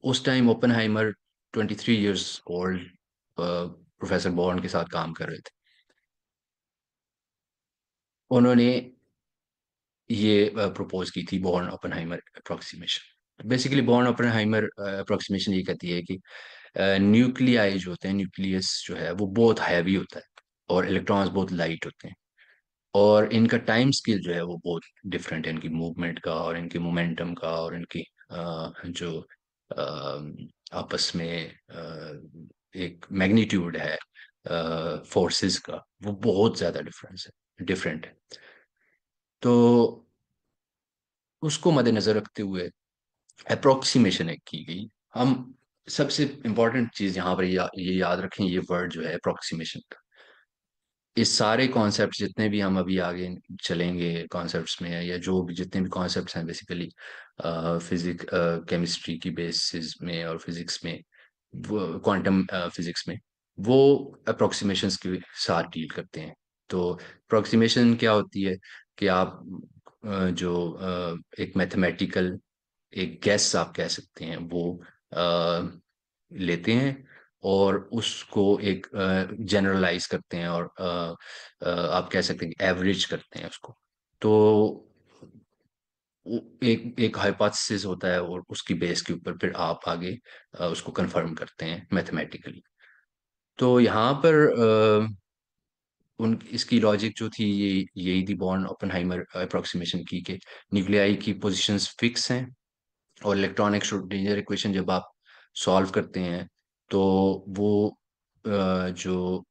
उस time Oppenheimer 23 years old professor born के साथ काम कर रहे थे। उन्होंने ये प्रपोज की थी born Oppenheimer approximation. Basically born Oppenheimer approximation ये कहती है कि न्यूक्लियाई जो होते हैं, न्यूक्लियस जो है वो बहुत हैवी होता है, और इलेक्ट्रॉन्स बहुत लाइट होते हैं, और इनका टाइम स्केल जो है वो बहुत डिफरेंट है, इनकी मूवमेंट का और इनकी मोमेंटम का और इनकी जो आपस में एक मैग्नीट्यूड है फोर्सेस का, वो बहुत ज्यादा डिफरेंट है। तो उसको मद्देनजर रखते हुए अप्रोक्सीमेशन एक की गई। हम सबसे इम्पोर्टेंट चीज यहाँ पर ये याद रखें, ये वर्ड जो है अप्रोक्सीमेशन, इस सारे कॉन्सेप्ट जितने भी हम अभी आगे चलेंगे कॉन्सेप्ट्स में, या जो भी जितने भी कॉन्सेप्ट्स हैं बेसिकली केमिस्ट्री की बेसिस में और फिजिक्स में, वो क्वांटम फिजिक्स में, वो अप्रोक्सीमेशंस के साथ डील करते हैं। तो अप्रोक्सीमेशन क्या होती है कि आप जो एक मैथमेटिकल एक गैस आप कह सकते हैं वो लेते हैं, और उसको एक जनरलाइज करते हैं, और आप कह सकते हैं एवरेज करते हैं उसको। तो एक एक हाइपोथेसिस होता है, और उसकी बेस के ऊपर फिर आप आगे उसको कंफर्म करते हैं मैथमेटिकली। तो यहाँ पर उन इसकी लॉजिक जो थी ये यही थी बॉर्न ओपेनहाइमर अप्रोक्सीमेशन की, कि न्यूक्लियाई की पोजीशंस फिक्स हैं, और इलेक्ट्रॉनिक श्रोडिंगर इक्वेशन जब आप सॉल्व करते हैं तो वो जो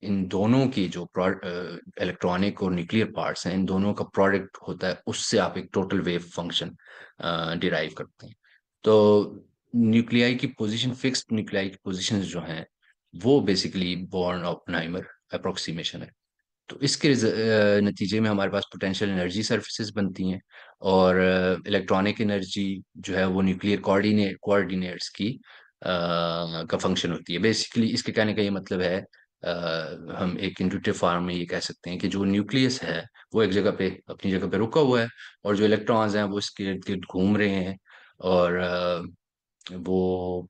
इन दोनों की जो इलेक्ट्रॉनिक और न्यूक्लियर पार्ट्स हैं, इन दोनों का प्रोडक्ट होता है, उससे आप एक टोटल वेव फंक्शन डिराइव करते हैं। तो न्यूक्लियाई की पोजीशन, फिक्स्ड न्यूक्लियाई की पोजीशन जो हैं, वो बेसिकली बॉर्न ऑपनहाइमर अप्रोक्सीमेशन है। तो इसके नतीजे में हमारे पास पोटेंशियल एनर्जी सर्फेसेस बनती हैं, और इलेक्ट्रॉनिक एनर्जी जो है वो न्यूक्लियर कोऑर्डिनेट्स की का फंक्शन होती है। बेसिकली इसके कहने का ये मतलब है, हम एक इंट्यूटिव फॉर्म में ये कह सकते हैं कि जो न्यूक्लियस है वो एक जगह पे अपनी जगह पे रुका हुआ है, और जो इलेक्ट्रॉन्स हैं वो इसके इर्द गिर्द घूम रहे हैं, और वो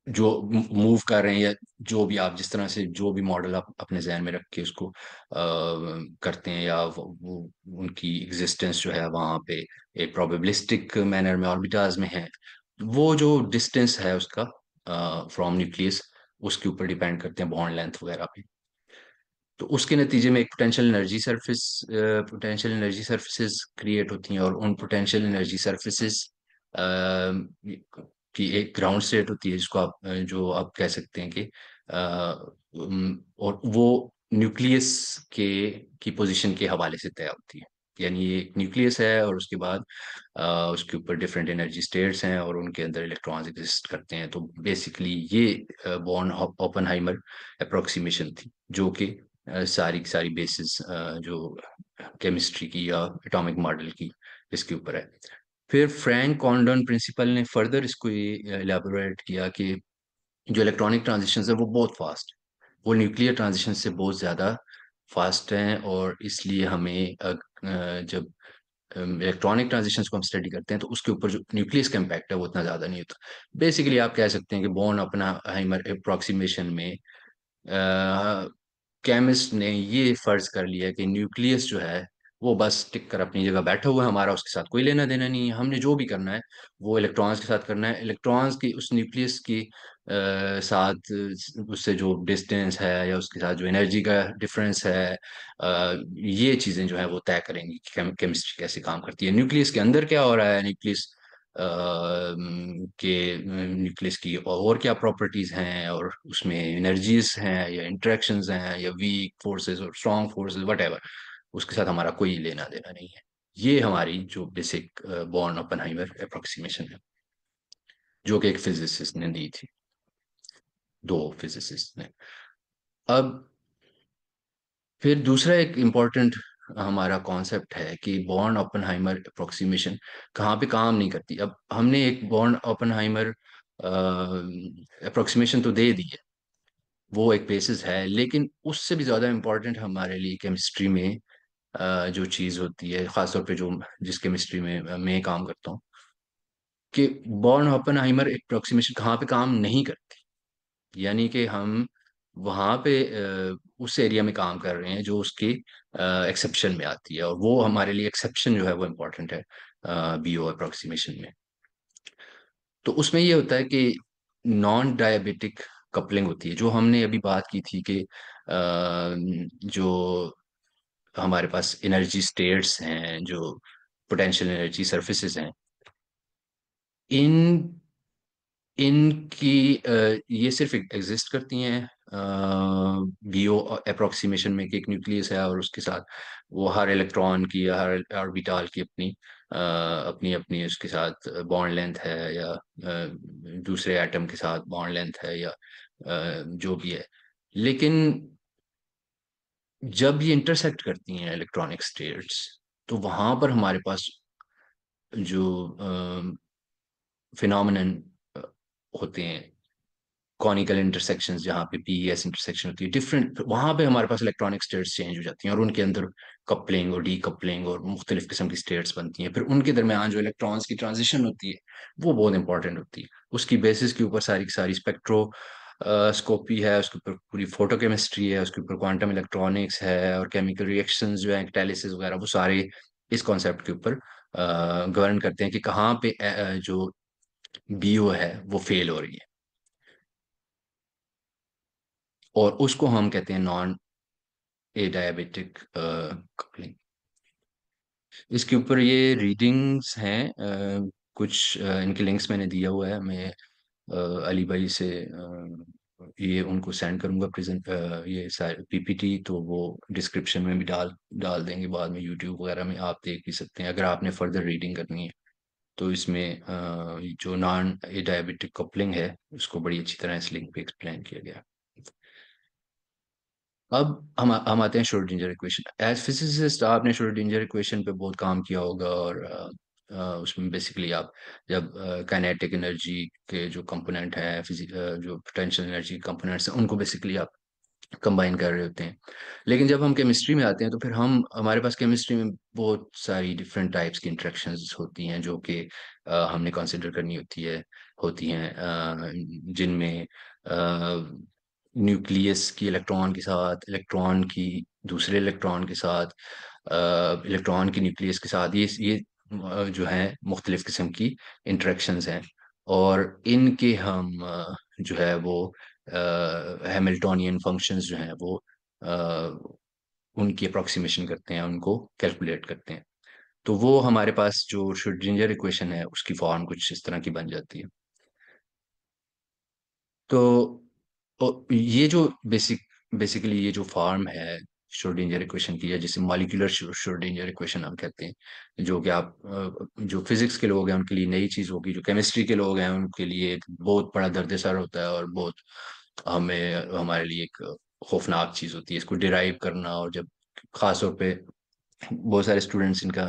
जो मूव कर रहे हैं, या जो भी आप जिस तरह से जो भी मॉडल आप अपने जहन में रख के उसको करते हैं, या वो उनकी एग्जिस्टेंस जो है वहाँ पे एक प्रोबेबिलिस्टिक मैनर में ऑर्बिटाज में है, वो जो डिस्टेंस है उसका फ्रॉम न्यूक्लियस, उसके ऊपर डिपेंड करते हैं बॉन्ड लेंथ वगैरह पे। तो उसके नतीजे में एक पोटेंशियल एनर्जी सर्फेसिस क्रिएट होती हैं, और उन पोटेंशियल एनर्जी सर्फेसिस की एक ग्राउंड स्टेट होती है, जिसको आप जो आप कह सकते हैं कि और वो न्यूक्लियस के की पोजीशन के हवाले से तय होती है। यानी ये एक न्यूक्लियस है, और उसके बाद उसके ऊपर डिफरेंट एनर्जी स्टेट्स हैं, और उनके अंदर इलेक्ट्रॉन्स एग्जिस्ट करते हैं। तो बेसिकली ये बॉर्न ओपनहाइमर अप्रोक्सीमेशन थी, जो कि सारी की सारी बेसिस जो केमिस्ट्री की या एटॉमिक मॉडल की, इसके ऊपर है। फिर फ्रैंक कॉन्डन प्रिंसिपल ने फर्दर इसको ये इलेबोरेट किया कि जो इलेक्ट्रॉनिक ट्रांजिशंस है वो बहुत फास्ट, वो न्यूक्लियर ट्रांजिशन से बहुत ज़्यादा फास्ट हैं, और इसलिए हमें जब इलेक्ट्रॉनिक ट्रांजिशंस को हम स्टडी करते हैं तो उसके ऊपर जो न्यूक्लियस का इम्पैक्ट है वो इतना ज़्यादा नहीं होता। बेसिकली आप कह सकते हैं कि बॉर्न अपना हाइमर अप्रोक्सीमेशन में केमिस्ट ने ये फर्ज कर लिया कि न्यूक्लियस जो है वो बस टिक कर अपनी जगह बैठा हुआ है, हमारा उसके साथ कोई लेना देना नहीं है, हमने जो भी करना है वो इलेक्ट्रॉन्स के साथ करना है। इलेक्ट्रॉन्स की उस न्यूक्लियस की साथ उससे जो डिस्टेंस है या उसके साथ जो एनर्जी का डिफरेंस है, ये चीज़ें जो है वो तय करेंगी कि केमिस्ट्री कैसे काम करती है, न्यूक्लियस के अंदर क्या हो रहा है, न्यूक्लियस की और क्या प्रॉपर्टीज हैं, और उसमें एनर्जीज हैं या इंटरेक्शंस हैं या वीक फोर्सेस और स्ट्रॉन्ग फोर्सेस वट, उसके साथ हमारा कोई लेना देना नहीं है। ये हमारी जो बेसिक बॉर्न ओपेनहाइमर अप्रोक्सीमेशन है, जो कि एक फिजिसिस्ट ने दी थी, दो फिजिसिस्ट ने। अब फिर दूसरा एक इम्पॉर्टेंट हमारा कॉन्सेप्ट है कि बॉर्न ओपेनहाइमर अप्रोक्सीमेशन कहाँ पे काम नहीं करती। अब हमने एक बॉर्न ओपेनहाइमर अप्रोक्सीमेशन तो दे दी है, वो एक बेसिस है, लेकिन उससे भी ज़्यादा इम्पोर्टेंट हमारे लिए केमिस्ट्री में जो चीज़ होती है, ख़ासतौर पे जो जिस केमिस्ट्री में मैं काम करता हूँ, कि बॉर्न ओपेनहाइमर अप्रोक्सीमेशन कहाँ पे काम नहीं करती। यानी कि हम वहाँ पे उस एरिया में काम कर रहे हैं जो उसके एक्सेप्शन में आती है, और वो हमारे लिए एक्सेप्शन जो है वो इम्पोर्टेंट है बीओ अप्रोक्सीमेशन में। तो उसमें ये होता है कि नॉन डायबिटिक कपलिंग होती है, जो हमने अभी बात की थी कि जो हमारे पास एनर्जी स्टेट्स हैं, जो पोटेंशियल एनर्जी सर्फेसेस हैं, इन इनकी ये सिर्फ एग्जिस्ट करती हैं बीओ अप्रोक्सीमेशन में, कि एक न्यूक्लियस है और उसके साथ वो हर इलेक्ट्रॉन की या हर ऑर्बिटल की अपनी अपनी उसके साथ बॉन्ड लेंथ है, या दूसरे एटम के साथ बॉन्ड लेंथ है, या जो भी है। लेकिन जब ये इंटरसेक्ट करती हैं इलेक्ट्रॉनिक स्टेट्स, तो वहां पर हमारे पास जो फिनोमिनन होते हैं, कॉनिकल इंटरसेक्शंस, जहाँ पे पीईएस इंटरसेक्शन होती है डिफरेंट, वहां पे हमारे पास इलेक्ट्रॉनिक स्टेट्स चेंज हो जाती हैं, और उनके अंदर कपलिंग और डीकपलिंग और मुख्तलिफ किस्म की स्टेट्स बनती हैं। फिर उनके दरमियान जो इलेक्ट्रॉन्स की ट्रांजिशन होती है वो बहुत इंपॉर्टेंट होती है। उसकी बेसिस के ऊपर सारी की सारी स्पेक्ट्रो स्कोपी है, उसके ऊपर पूरी फोटोकेमिस्ट्री है, उसके ऊपर क्वांटम इलेक्ट्रॉनिक्स है, और केमिकल रिएक्शंस जो है, कैटालिसिस वगैरह, वो सारे इस कॉन्सेप्ट के ऊपर गवर्न करते हैं कि कहाँ पे जो बीओ है वो फेल हो रही है, और उसको हम कहते हैं नॉन ए डायबिटिक कपलिंग। इसके ऊपर ये रीडिंग्स हैं, कुछ इनके लिंक्स मैंने दिया हुआ है, मैं अली भाई से ये उनको सेंड करूंगा प्रेजेंट, ये पीपीटी, तो वो डिस्क्रिप्शन में भी डाल डाल देंगे बाद में, यूट्यूब वगैरह में आप देख भी सकते हैं अगर आपने फर्दर रीडिंग करनी है। तो इसमें जो नॉन डायबिटिक कपलिंग है उसको बड़ी अच्छी तरह इस लिंक पे एक्सप्लेन किया गया है। अब हम आते हैं श्रोडिंगर इक्वेशन। एज फिजिसिस्ट आपने श्रोडिंगर इक्वेशन पे बहुत काम किया होगा, और उसमें बेसिकली आप जब काइनेटिक एनर्जी के जो कंपोनेंट हैं, जो पोटेंशियल एनर्जी कंपोनेंट्स हैं, उनको बेसिकली आप कंबाइन कर रहे होते हैं। लेकिन जब हम केमिस्ट्री में आते हैं तो फिर हम हमारे पास केमिस्ट्री में बहुत सारी डिफरेंट टाइप्स की इंटरेक्शंस होती हैं जो कि हमने कंसिडर करनी होती हैं, जिनमें न्यूक्लियस की इलेक्ट्रॉन के साथ, इलेक्ट्रॉन की दूसरे इलेक्ट्रॉन के साथ, इलेक्ट्रॉन की न्यूक्लियस के साथ, ये जो है मुख्तलिफ किस्म की इंटरेक्शंस हैं। और इनके हम जो है वो हैमिल्टोनियन फंक्शंस जो हैं वो उनकी अप्रोक्सीमेशन करते हैं, उनको कैलकुलेट करते हैं। तो वो हमारे पास जो श्रोडिंगर इक्वेशन है उसकी फॉर्म कुछ इस तरह की बन जाती है। तो ये जो बेसिकली ये जो फॉर्म है श्रोडिंगर इक्वेशन की है, जिसे मॉलिक्यूलर श्रोडिंगर इक्वेशन हम कहते हैं, जो कि आप जो फिजिक्स के लोग हैं उनके लिए नई चीज होगी, जो केमिस्ट्री के लोग हैं उनके लिए एक बहुत बड़ा दर्द-ए-सर होता है, और बहुत हमें हमारे लिए एक खौफनाक चीज होती है इसको डिराइव करना। और जब खास तौर पे बहुत सारे स्टूडेंट्स इनका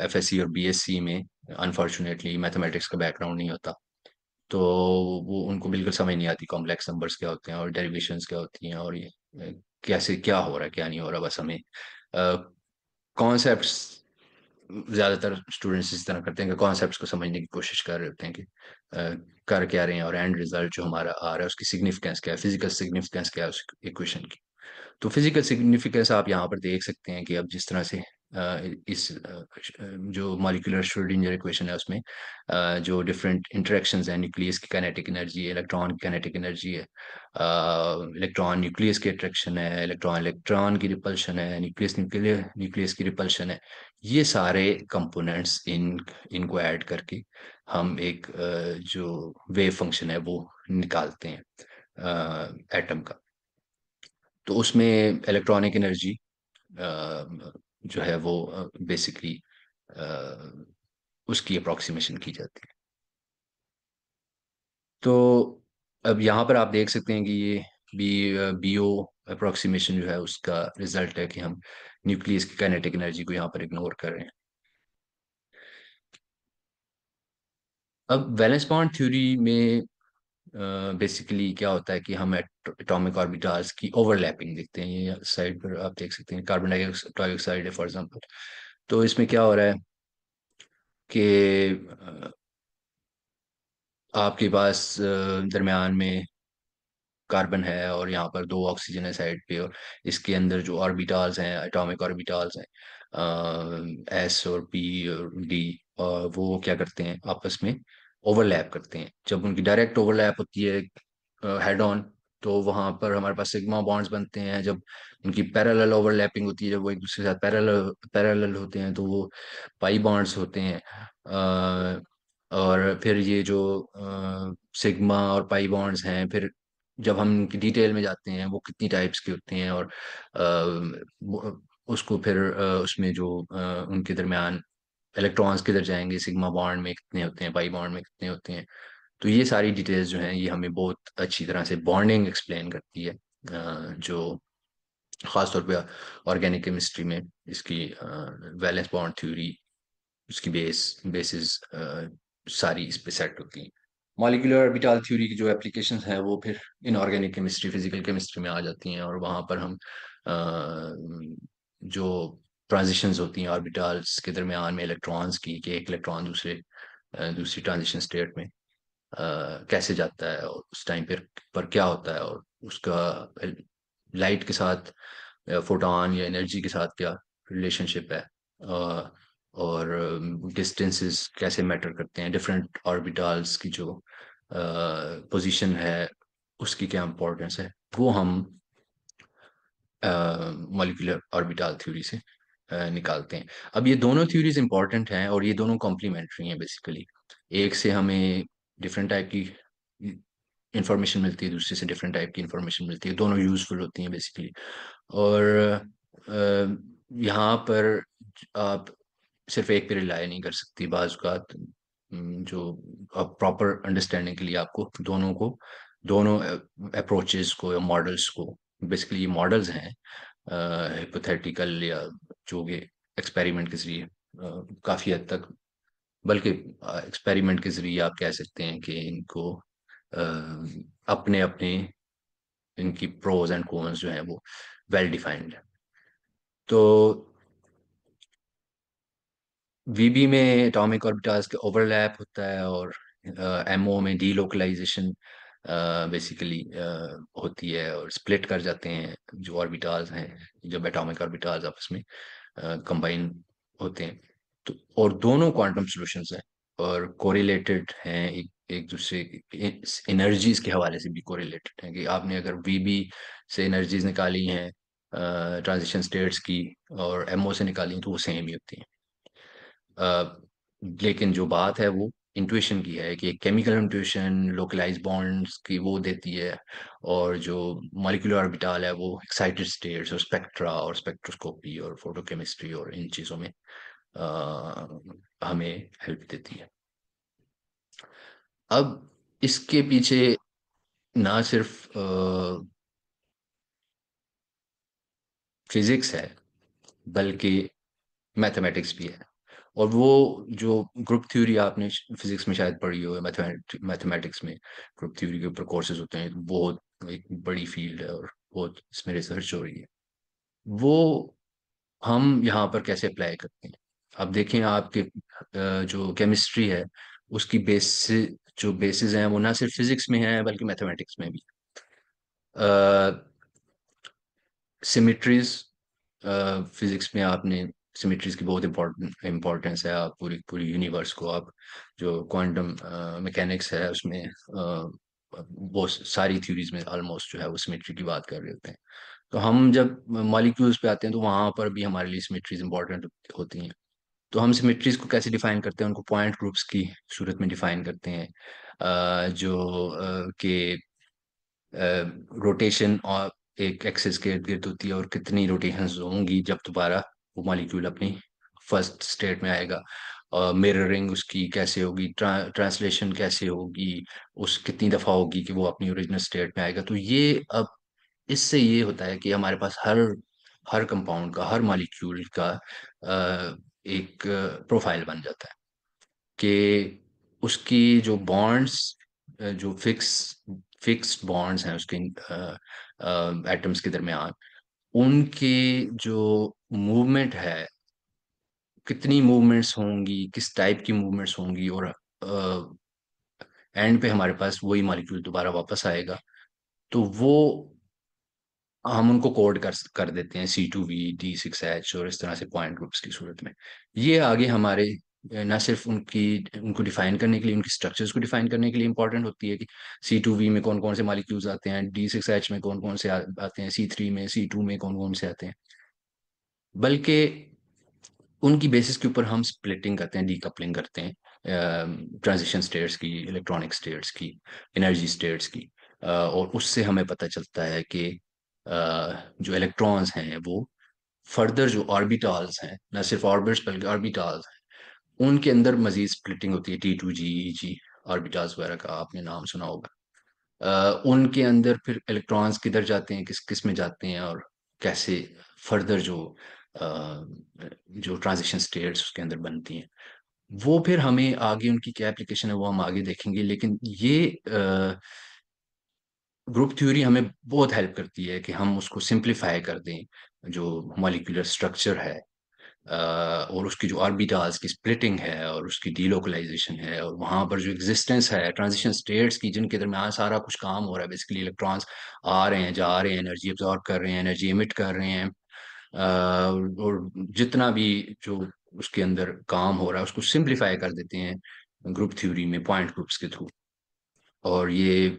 एफएससी और बीएससी में अनफॉर्चुनेटली मैथमेटिक्स का बैकग्राउंड नहीं होता, तो वो उनको बिल्कुल समझ नहीं आती कॉम्प्लेक्स नंबर्स क्या होते हैं और डेरिवेशंस क्या होती हैं, और ये कैसे क्या हो रहा है क्या नहीं हो रहा। बस हमें कॉन्सेप्ट्स, ज़्यादातर स्टूडेंट्स इस तरह करते हैं कि कॉन्सेप्ट्स को समझने की कोशिश कर रहे होते हैं कि कर क्या रहे हैं, और एंड रिजल्ट जो हमारा आ रहा है उसकी सिग्निफिकेंस क्या है, फिजिकल सिग्निफिकेंस क्या है उस इक्वेशन की। तो फिजिकल सिग्निफिकेंस आप यहाँ पर देख सकते हैं कि अब जिस तरह से जो मॉलिक्यूलर श्रोडिंगर इक्वेशन है उसमें जो डिफरेंट इंटरेक्शंस हैं, न्यूक्लियस की काइनेटिक एनर्जी है, इलेक्ट्रॉन की काइनेटिक एनर्जी है, इलेक्ट्रॉन न्यूक्लियस की अट्रैक्शन है, इलेक्ट्रॉन इलेक्ट्रॉन की रिपल्शन है, न्यूक्लियस न्यूक्लियस की रिपल्शन है। ये सारे कंपोनेंट्स इनको ऐड करके हम एक जो वेव फंक्शन है वो निकालते हैं एटम का। तो उसमें इलेक्ट्रॉनिक एनर्जी जो है वो बेसिकली उसकी अप्रोक्सीमेशन की जाती है। तो अब यहाँ पर आप देख सकते हैं कि ये बीओ अप्रोक्सीमेशन जो है उसका रिजल्ट है कि हम न्यूक्लियस की काइनेटिक एनर्जी को यहाँ पर इग्नोर कर रहे हैं। अब वैलेंस बॉन्ड थ्योरी में बेसिकली क्या होता है कि हम एटॉमिक ऑर्बिटल्स की ओवरलैपिंग देखते हैं। ये साइड पर आप देख सकते हैं कार्बन डाइऑक्साइड है फॉर एग्जांपल। तो इसमें क्या हो रहा है कि आपके पास दरमियान में कार्बन है और यहाँ पर दो ऑक्सीजन है साइड पे, और इसके अंदर जो ऑर्बिटल्स हैं, एटॉमिक ऑर्बिटल्स हैं, एस और पी और डी, वो क्या करते हैं आपस में ओवरलैप करते हैं। जब उनकी डायरेक्ट ओवरलैप होती है हेड ऑन, तो वहां पर हमारे पास सिग्मा बॉन्ड्स बनते हैं। जब उनकी पैरेलल ओवरलैपिंग होती है, जब वो एक दूसरे के साथ पैरेलल पैरेलल होते हैं, तो वो पाई बॉन्ड्स होते हैं। और फिर ये जो सिग्मा और पाई बॉन्ड्स हैं, फिर जब हम इनकी डिटेल में जाते हैं वो कितनी टाइप्स के होते हैं, और उसको फिर उसमें जो उनके दरमियान इलेक्ट्रॉन्स किधर जाएंगे, सिग्मा बॉन्ड में कितने होते हैं, पाई बॉन्ड में कितने होते हैं। तो ये सारी डिटेल्स जो हैं ये हमें बहुत अच्छी तरह से बॉन्डिंग एक्सप्लेन करती है, जो खासतौर पे ऑर्गेनिक केमिस्ट्री में इसकी वैलेंस बॉन्ड थ्योरी, उसकी बेसिस सारी इस पे सेट होती हैं। मॉलिक्यूलर ऑर्बिटल थ्योरी की जो एप्लीकेशंस हैं वो फिर इनऑर्गेनिक केमिस्ट्री, फिजिकल केमिस्ट्री में आ जाती हैं, और वहाँ पर हम जो ट्रांजिशंस होती हैं ऑर्बिटल्स के दरमियान में इलेक्ट्रॉन्स की, कि एक इलेक्ट्रॉन दूसरी ट्रांजिशन स्टेट में कैसे जाता है, और उस टाइम पर क्या होता है, और उसका लाइट के साथ, फोटॉन या एनर्जी के साथ क्या रिलेशनशिप है, और डिस्टेंसेस कैसे मैटर करते हैं, डिफरेंट ऑर्बिटल्स की जो पोजीशन है उसकी क्या इम्पोर्टेंस है, वो हम मॉलिक्यूलर ऑर्बिटल थ्योरी से निकालते हैं। अब ये दोनों थ्योरीज इंपॉर्टेंट हैं और ये दोनों कॉम्प्लीमेंट्री हैं बेसिकली। एक से हमें डिफरेंट टाइप की इंफॉर्मेशन मिलती है, दूसरे से डिफरेंट टाइप की इंफॉर्मेशन मिलती है, दोनों यूजफुल होती हैं बेसिकली। और यहाँ पर आप सिर्फ एक पे रिलाय नहीं कर सकती, बाज़ औक़ात जो अब प्रॉपर अंडरस्टैंडिंग के लिए आपको दोनों अप्रोचेस को या मॉडल्स को, बेसिकली ये मॉडल्स हैं हिपोथेटिकल या जो भी एक्सपेरिमेंट के ज़रिए काफ़ी हद तक, बल्कि एक्सपेरिमेंट के ज़रिए आप कह सकते हैं कि इनको अपने अपने इनकी प्रोज एंड कॉन्स जो हैं वो वेल डिफाइंड है। तो वीबी में एटॉमिक ऑर्बिटल्स के ओवरलैप होता है, और एमओ में डीलोकलाइजेशन बेसिकली होती है, और स्प्लिट कर जाते हैं जो ऑर्बिटल्स हैं, जब एटॉमिक ऑर्बिटल्स आपस में कंबाइन होते हैं। तो और दोनों क्वांटम सॉल्यूशंस हैं और कोरिलेटेड हैं, एक दूसरे एनर्जीज के हवाले से भी कोरिलेटेड हैं, कि आपने अगर वीबी से एनर्जीज निकाली हैं ट्रांजिशन स्टेट्स की, और एमओ से निकाली हैं, तो वो सेम ही होती हैं। अ, लेकिन जो बात है वो इंट्यूशन की है, कि केमिकल इंट्यूशन लोकलाइज बॉन्ड्स की वो देती है, और जो मॉलिक्यूलर ऑर्बिटल है वो एक्साइटेड स्टेट्स और स्पेक्ट्रा और स्पेक्ट्रोस्कोपी और फोटोकेमिस्ट्री और इन चीज़ों में हमें हेल्प देती है। अब इसके पीछे ना सिर्फ फिजिक्स है, बल्कि मैथमेटिक्स भी है। और वो जो ग्रुप थ्योरी आपने फिजिक्स में शायद पढ़ी हो, मैथमेटिक्स में ग्रुप थ्योरी के ऊपर कोर्सेज होते हैं, बहुत एक बड़ी फील्ड है और बहुत इसमें रिसर्च हो रही है। वो हम यहाँ पर कैसे अप्लाई करते हैं? अब देखें आपके जो केमिस्ट्री है उसकी जो बेसिस हैं वो ना सिर्फ फिजिक्स में है बल्कि मैथमेटिक्स में भी। सिमिट्रीज फिजिक्स में आपने सिमिट्रीज की बहुत इम्पोर्टेंस है। आप पूरी पूरी यूनिवर्स को आप जो क्वांटम मैकेनिक्स है उसमें वो सारी थ्योरीज में ऑलमोस्ट जो है वो सिमिट्री की बात कर रहे होते हैं। तो हम जब मॉलिक्यूल्स पे आते हैं तो वहां पर भी हमारे लिए सिमिट्रीज इंपॉर्टेंट होती हैं। तो हम सिमिट्रीज को कैसे डिफाइन करते हैं? उनको पॉइंट ग्रुप्स की सूरत में डिफाइन करते हैं, जो कि रोटेशन और एक एक्सिस के इर्द गिर्द होती है, और कितनी रोटेशंस होंगी जब दोबारा वो मॉलिक्यूल अपनी फर्स्ट स्टेट में आएगा। मिररिंग उसकी कैसे होगी, ट्रांसलेशन कैसे होगी, उस कितनी दफ़ा होगी कि वो अपनी ओरिजिनल स्टेट में आएगा। तो ये अब इससे ये होता है कि हमारे पास हर हर कंपाउंड का, हर मॉलिक्यूल का एक प्रोफाइल बन जाता है, कि उसकी जो बॉन्ड्स, जो फिक्स्ड बॉन्ड्स हैं उसके एटम्स के दरमियान, उनकी जो मूवमेंट है, कितनी मूवमेंट्स होंगी, किस टाइप की मूवमेंट्स होंगी, और एंड पे हमारे पास वही मॉलिक्यूल दोबारा वापस आएगा। तो वो हम उनको कोड कर देते हैं C2V D6H, और इस तरह से पॉइंट ग्रुप्स की सूरत में। ये आगे हमारे ना सिर्फ उनको डिफाइन करने के लिए, उनकी स्ट्रक्चर्स को डिफाइन करने के लिए इंपॉर्टेंट होती है, कि C2V में कौन कौन से मॉलिक्यूल्स आते हैं, D6H में कौन कौन से आते हैं, C3 में, C2 में कौन कौन से आते हैं, बल्कि उनकी बेसिस के ऊपर हम स्प्लिटिंग करते हैं, डीकपलिंग करते हैं ट्रांजिशन स्टेट्स की, इलेक्ट्रॉनिक स्टेट्स की, एनर्जी स्टेट्स की। और उससे हमें पता चलता है कि जो इलेक्ट्रॉन्स हैं वो फर्दर जो ऑर्बिटल्स हैं, न सिर्फ ऑर्बिट्स बल्कि ऑर्बिटल्स हैं, उनके अंदर मजीद स्प्लिटिंग होती है। T2G, ऑर्बिटल्स वगैरह का आपने नाम सुना होगा। उनके अंदर फिर इलेक्ट्रॉन्स किधर जाते हैं, किस किस में जाते हैं, और कैसे फर्दर अ, जो ट्रांजिशन स्टेट्स उसके अंदर बनती हैं, वो फिर हमें आगे उनकी क्या एप्लीकेशन है वो हम आगे देखेंगे। लेकिन ये ग्रुप थ्योरी हमें बहुत हेल्प करती है कि हम उसको सिंप्लीफाई कर दें, जो मॉलिक्यूलर स्ट्रक्चर है, और उसकी जो ऑर्बिटल्स की स्प्लिटिंग है, और उसकी डीलोकलाइजेशन है, और वहां पर जो एग्जिस्टेंस है ट्रांजिशन स्टेट्स की, जिनके दरमियान सारा कुछ काम हो रहा है, बेसिकली इलेक्ट्रॉन्स आ रहे हैं, जा रहे हैं, एनर्जी एब्जॉर्ब कर रहे हैं, एनर्जी एमिट कर रहे हैं, और जितना भी जो उसके अंदर काम हो रहा है उसको सिंप्लीफाई कर देते हैं ग्रुप थ्योरी में पॉइंट ग्रुप्स के थ्रू। और ये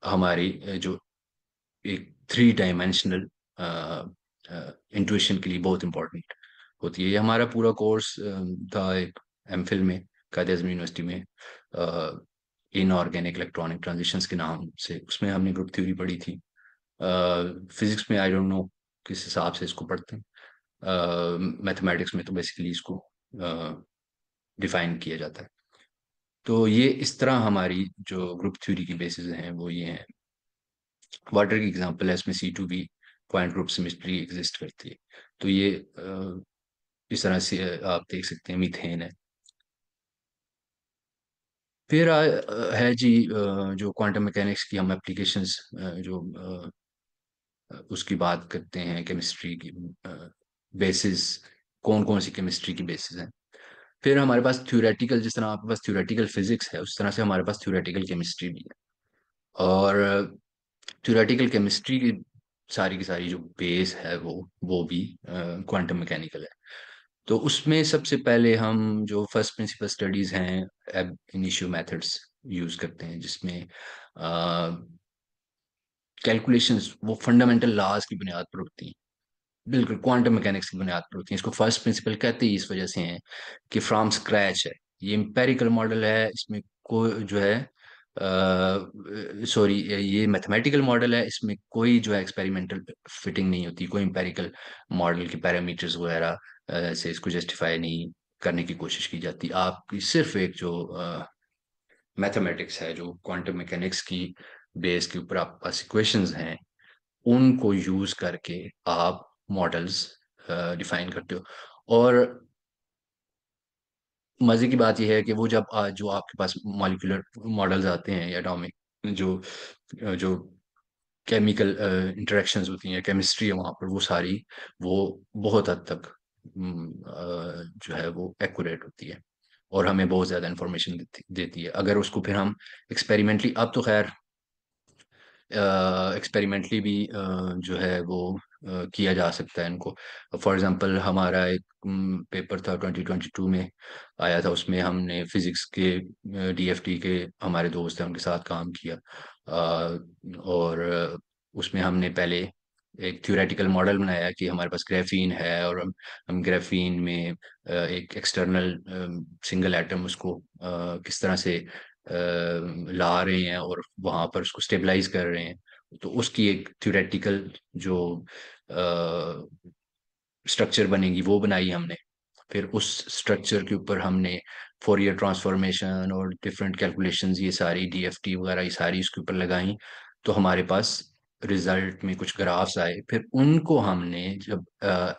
हमारी जो एक थ्री डायमेंशनल इंट्यूशन के लिए बहुत इंपॉर्टेंट होती है। ये हमारा पूरा कोर्स था एक एमफिल में कायद आज़म यूनिवर्सिटी में। इनऑर्गेनिक इलेक्ट्रॉनिक ट्रांजिशंस के नाम से, उसमें हमने ग्रुप थ्योरी पढ़ी थी। फिजिक्स में आई डोंट नो किस हिसाब से इसको पढ़ते हैं, मैथमेटिक्स में तो बेसिकली इसको डिफाइन किया जाता है। तो ये इस तरह हमारी जो ग्रुप थ्योरी की बेसिस हैं वो ये हैं। वाटर की एग्जांपल है, इसमें C2B point group symmetry exist करती है। तो ये इस तरह से आप देख सकते हैं मीथेन है। फिर है जी जो क्वांटम मैकेनिक्स की हम एप्लीकेशंस जो उसकी बात करते हैं, केमिस्ट्री की बेसिस, कौन कौन सी केमिस्ट्री की बेसिस हैं। फिर हमारे पास थ्योरेटिकल, जिस तरह आपके पास थ्योरेटिकल फिजिक्स है उस तरह से हमारे पास थ्योरेटिकल केमिस्ट्री भी है। और थ्योरेटिकल केमिस्ट्री की सारी जो बेस है वो भी क्वांटम मैकेनिकल है। तो उसमें सबसे पहले हम जो फर्स्ट प्रिंसिपल स्टडीज हैं, एब इनिशियो मेथड्स यूज करते हैं, जिसमें कैलकुलेशंस वो फंडामेंटल लॉज की बुनियाद पर होती हैं, बिल्कुल क्वांटम मैकेनिक्स की बुनियाद पर होती हैं। इसको फर्स्ट प्रिंसिपल कहते ही इस वजह से हैं कि फ्रॉम स्क्रैच है। ये एम्पेरिकल मॉडल है, इसमें कोई जो है सॉरी, ये मैथमेटिकल मॉडल है, इसमें कोई जो है एक्सपेरिमेंटल फिटिंग नहीं होती, कोई एम्पेरिकल मॉडल के पैरामीटर्स वगैरह से इसको जस्टिफाई नहीं करने की कोशिश की जाती। आपकी सिर्फ एक जो मैथमेटिक्स है, जो क्वांटम मैकेनिक्स की बेस के ऊपर आपके पास इक्वेशंस हैं, उनको यूज करके आप मॉडल्स डिफाइन करते हो। और मजे की बात यह है कि वो जब जो आपके पास मॉलिक्यूलर मॉडल्स आते हैं या एटॉमिक जो केमिकल इंटरेक्शंस होती हैं, केमिस्ट्री है वहाँ पर, वो सारी वो बहुत हद तक जो है वो एक्यूरेट होती है और हमें बहुत ज़्यादा इंफॉर्मेशन देती है। अगर उसको फिर हम एक्सपेरिमेंटली, अब तो खैर एक्सपेरिमेंटली भी जो है वो किया जा सकता है इनको। फॉर एग्जांपल हमारा एक पेपर था 2022 में आया था, उसमें हमने फिजिक्स के DFT के हमारे दोस्त हैं उनके साथ काम किया। और उसमें हमने पहले एक थ्योरेटिकल मॉडल बनाया कि हमारे पास ग्राफीन है और हम ग्राफीन में एक एक्सटर्नल सिंगल एटम उसको किस तरह से ला रहे हैं और वहां पर उसको स्टेबलाइज कर रहे हैं। तो उसकी एक थ्योरेटिकल जो स्ट्रक्चर बनेगी वो बनाई हमने। फिर उस स्ट्रक्चर के ऊपर हमने फोरियर ट्रांसफॉर्मेशन और डिफरेंट कैलकुलेशंस, ये सारी DFT वगैरह ये सारी इसके ऊपर लगाई। तो हमारे पास रिजल्ट में कुछ ग्राफ्स आए। फिर उनको हमने जब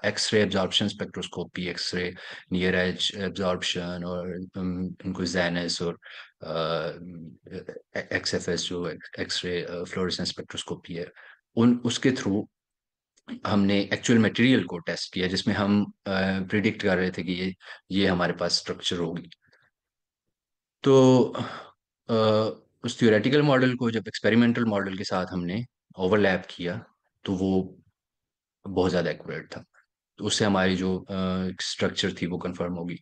x ray absorption spectroscopy, x ray near edge absorption और उनको जेनस और XFS जो एक्सरे फ्लोरेसेंस स्पेक्ट्रोस्कोपी है, उन उसके थ्रू हमने एक्चुअल मटेरियल को टेस्ट किया, जिसमें हम प्रिडिक्ट कर रहे थे कि ये हमारे पास स्ट्रक्चर होगी। तो अ, उस थ्योरेटिकल मॉडल को जब एक्सपेरिमेंटल मॉडल के साथ हमने ओवरलैप किया तो वो बहुत ज़्यादा एक्यूरेट था। तो उससे हमारी जो स्ट्रक्चर थी वो कंफर्म होगी।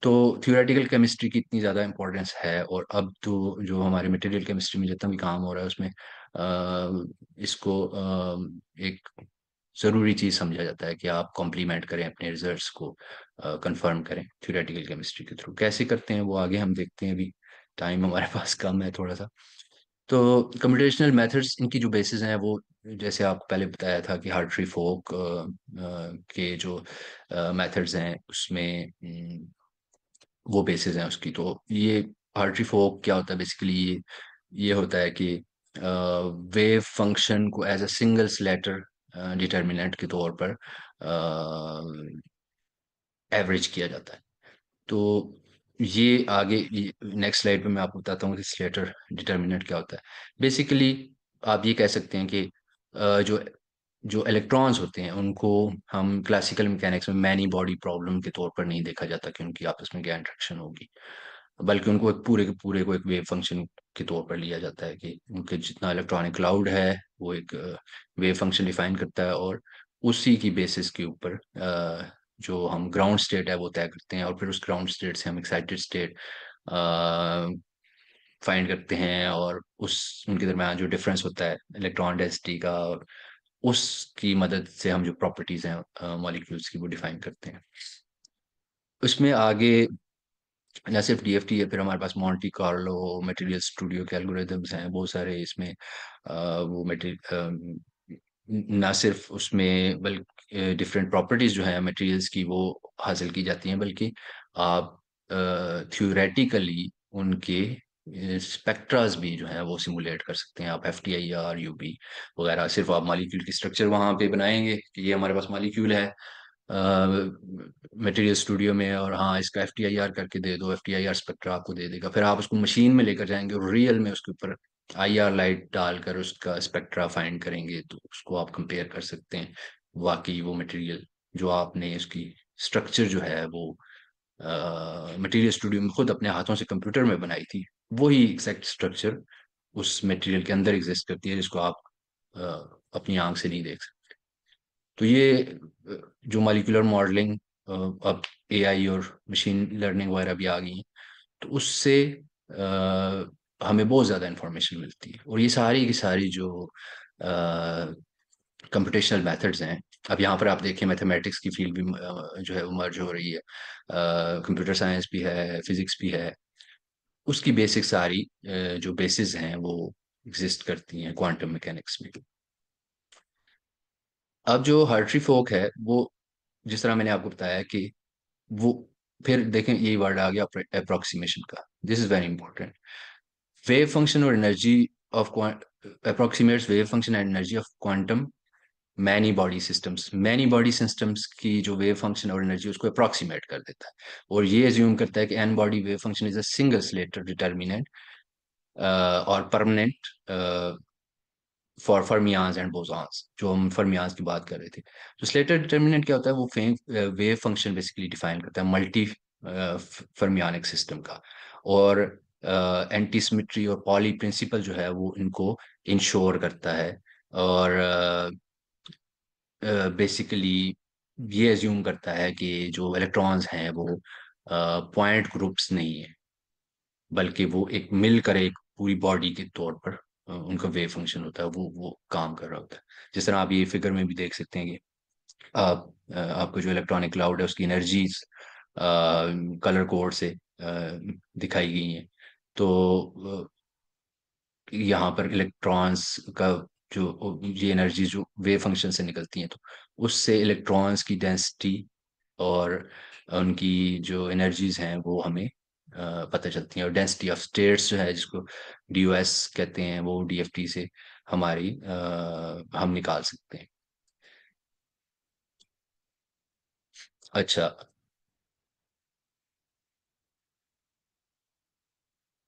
तो थियोरेटिकल केमिस्ट्री की इतनी ज़्यादा इंपॉर्टेंस है, और अब तो जो हमारे मटेरियल केमिस्ट्री में जितना भी काम हो रहा है उसमें इसको एक ज़रूरी चीज़ समझा जाता है कि आप कॉम्प्लीमेंट करें अपने रिजल्ट्स को, कंफर्म करें थियोरेटिकल केमिस्ट्री के थ्रू। कैसे करते हैं वो आगे हम देखते हैं, अभी टाइम हमारे पास कम है थोड़ा सा। तो कंप्यूटेशनल मेथड्स, इनकी जो बेसिस हैं वो, जैसे आपको पहले बताया था कि हार्ट्री फोक के जो मेथड्स हैं उसमें वो बेसिस हैं उसकी। तो ये हार्ट्री फोक क्या होता है बेसिकली, ये होता है कि वेव फंक्शन को as a single Slater determinant के तौर पर एवरेज किया जाता है। तो ये आगे नेक्स्ट स्लाइड पे मैं आपको बताता हूँ कि स्लेटर डिटर्मिनेंट क्या होता है। बेसिकली आप ये कह सकते हैं कि जो जो इलेक्ट्रॉन्स होते हैं उनको हम क्लासिकल मैकेनिक्स में मैनी बॉडी प्रॉब्लम के तौर पर नहीं देखा जाता कि उनकी आपस में क्या इंटरेक्शन होगी, बल्कि उनको एक पूरे के पूरे को एक वेव फंक्शन के तौर पर लिया जाता है कि उनके जितना इलेक्ट्रॉनिक क्लाउड है वो एक वेव फंक्शन डिफाइन करता है, और उसी की बेसिस के ऊपर जो हम ग्राउंड स्टेट है वो तय करते हैं, और फिर उस ग्राउंड स्टेट से हम एक्साइटेड स्टेट फाइंड करते हैं, और उस उनके दरम्यान जो डिफरेंस होता है इलेक्ट्रॉन डेंसिटी का, और उसकी मदद से हम जो प्रॉपर्टीज हैं मॉलिक्यूल्स की वो डिफाइन करते हैं। उसमें आगे न सिर्फ डीएफटी है, फिर हमारे पास मॉन्टी कार्लो, मटेरियल स्टूडियो के एल्गोरिदम्स हैं बहुत सारे इसमें। वो मटेरियल ना सिर्फ उसमें बल्कि डिफरेंट प्रॉपर्टीज जो है मटेरियल्स की वो हासिल की जाती हैं, बल्कि आप थ्योरेटिकली उनके स्पेक्ट्रास भी जो है वो सिमुलेट कर सकते हैं। आप F T I R U V वगैरह, सिर्फ आप मॉलिक्यूल की स्ट्रक्चर वहां पे बनाएंगे कि ये हमारे पास मॉलिक्यूल है मटेरियल स्टूडियो में, और हाँ इसका एफ टी आई आर करके दे दो, F T I are spectra आपको दे देगा। फिर आप उसको मशीन में लेकर जाएंगे और रियल में उसके ऊपर आई आर लाइट डालकर उसका स्पेक्ट्रा फाइंड करेंगे, तो उसको आप कंपेयर कर सकते हैं। वाकई वो मटेरियल जो आपने उसकी स्ट्रक्चर जो है वो मटेरियल स्टूडियो में खुद अपने हाथों से कंप्यूटर में बनाई थी, वही एग्जैक्ट स्ट्रक्चर उस मटेरियल के अंदर एग्जिस्ट करती है, जिसको आप अ, अपनी आंख से नहीं देख सकते। तो ये जो मॉलिक्यूलर मॉडलिंग अब एआई और मशीन लर्निंग वगैरह भी आ गई हैं, तो उससे हमें बहुत ज़्यादा इंफॉर्मेशन मिलती है। और ये सारी की सारी जो कंप्यूटेशनल मेथड्स हैं, अब यहाँ पर आप देखिए मैथमेटिक्स की फील्ड भी जो है वो मर्ज हो रही है, कंप्यूटर साइंस भी है, फिजिक्स भी है। उसकी बेसिक सारी जो बेसिस हैं वो एग्जिस्ट करती हैं क्वांटम मैकेनिक्स में। अब जो हार्ट्री फोक है वो, जिस तरह मैंने आपको बताया कि वो, फिर देखें यही वर्ड आ गया अप्रोक्सीमेशन का, this is very important. Wave function और energy of approximates wave function and energy of quantum many body systems की जो वेव फंक्शन और एनर्जी उसको अप्रोक्सीमेट कर देता है, और ये एज्यूम करता है कि N body wave function is a single Slater determinant और permanent for fermions and bosons, जो हम फर्मियाज की बात कर रहे थे। तो स्लेटर डिटर्मिनेंट क्या होता है, वो वेव फंक्शन बेसिकली डिफाइन करता है मल्टी फर्मियानिक सिस्टम का, और एंटी सिमेट्री और पॉली प्रिंसिपल जो है वो इनको इंश्योर करता है। और बेसिकली ये एज्यूम करता है कि जो इलेक्ट्रॉन्स हैं वो पॉइंट ग्रुप्स नहीं है, बल्कि वो एक मिलकर एक पूरी बॉडी के तौर पर उनका वेव फंक्शन होता है, वो काम कर रहा होता है। जिस तरह आप ये फिगर में भी देख सकते हैं कि आपको जो इलेक्ट्रॉनिक क्लाउड है उसकी एनर्जीज कलर कोड से दिखाई गई हैं। तो यहाँ पर इलेक्ट्रॉन्स का जो ये एनर्जी जो वेव फंक्शन से निकलती हैं, तो उससे इलेक्ट्रॉन्स की डेंसिटी और उनकी जो एनर्जीज हैं वो हमें पता चलती हैं। और डेंसिटी ऑफ स्टेट्स जो है जिसको डीओएस कहते हैं, वो डीएफटी से हमारी हम निकाल सकते हैं। अच्छा,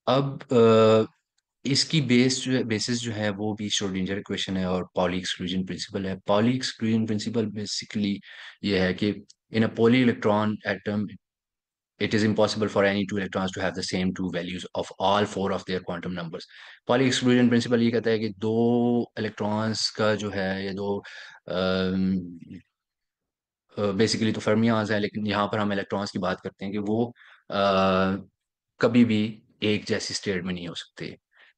अब इसकी बेसिस जो है वो भी श्रोडिंगर इक्वेशन है और पॉली एक्सक्लूजन प्रिंसिपल है। पॉली एक्सक्लूजन प्रिंसिपल बेसिकली ये है कि in a poly electron atom it is impossible for any two electrons to have the same two values of all four of their quantum numbers। Poly exclusion principal ये कहता है कि दो electrons का जो है, ये दो बेसिकली तो फर्मियाज हैं, लेकिन यहाँ पर हम इलेक्ट्रॉन्स की बात करते हैं कि वो कभी भी एक जैसी स्टेट में नहीं हो सकते।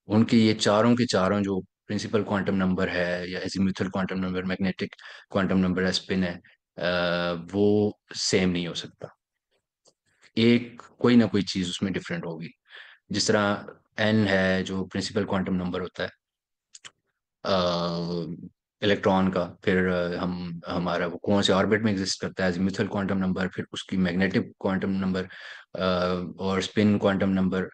उनके ये चारों के चारों जो प्रिंसिपल क्वांटम नंबर है या azimuthal quantum number, magnetic quantum number है, स्पिन है, वो सेम नहीं हो सकता। एक कोई ना कोई चीज उसमें डिफरेंट होगी। जिस तरह एन है जो प्रिंसिपल क्वांटम नंबर होता है इलेक्ट्रॉन का, फिर हम हमारा वो कौन से ऑर्बिट में एग्जिस्ट करता है, अजीमुथल क्वांटम नंबर, फिर उसकी मैग्नेटिक क्वांटम नंबर और spin quantum number.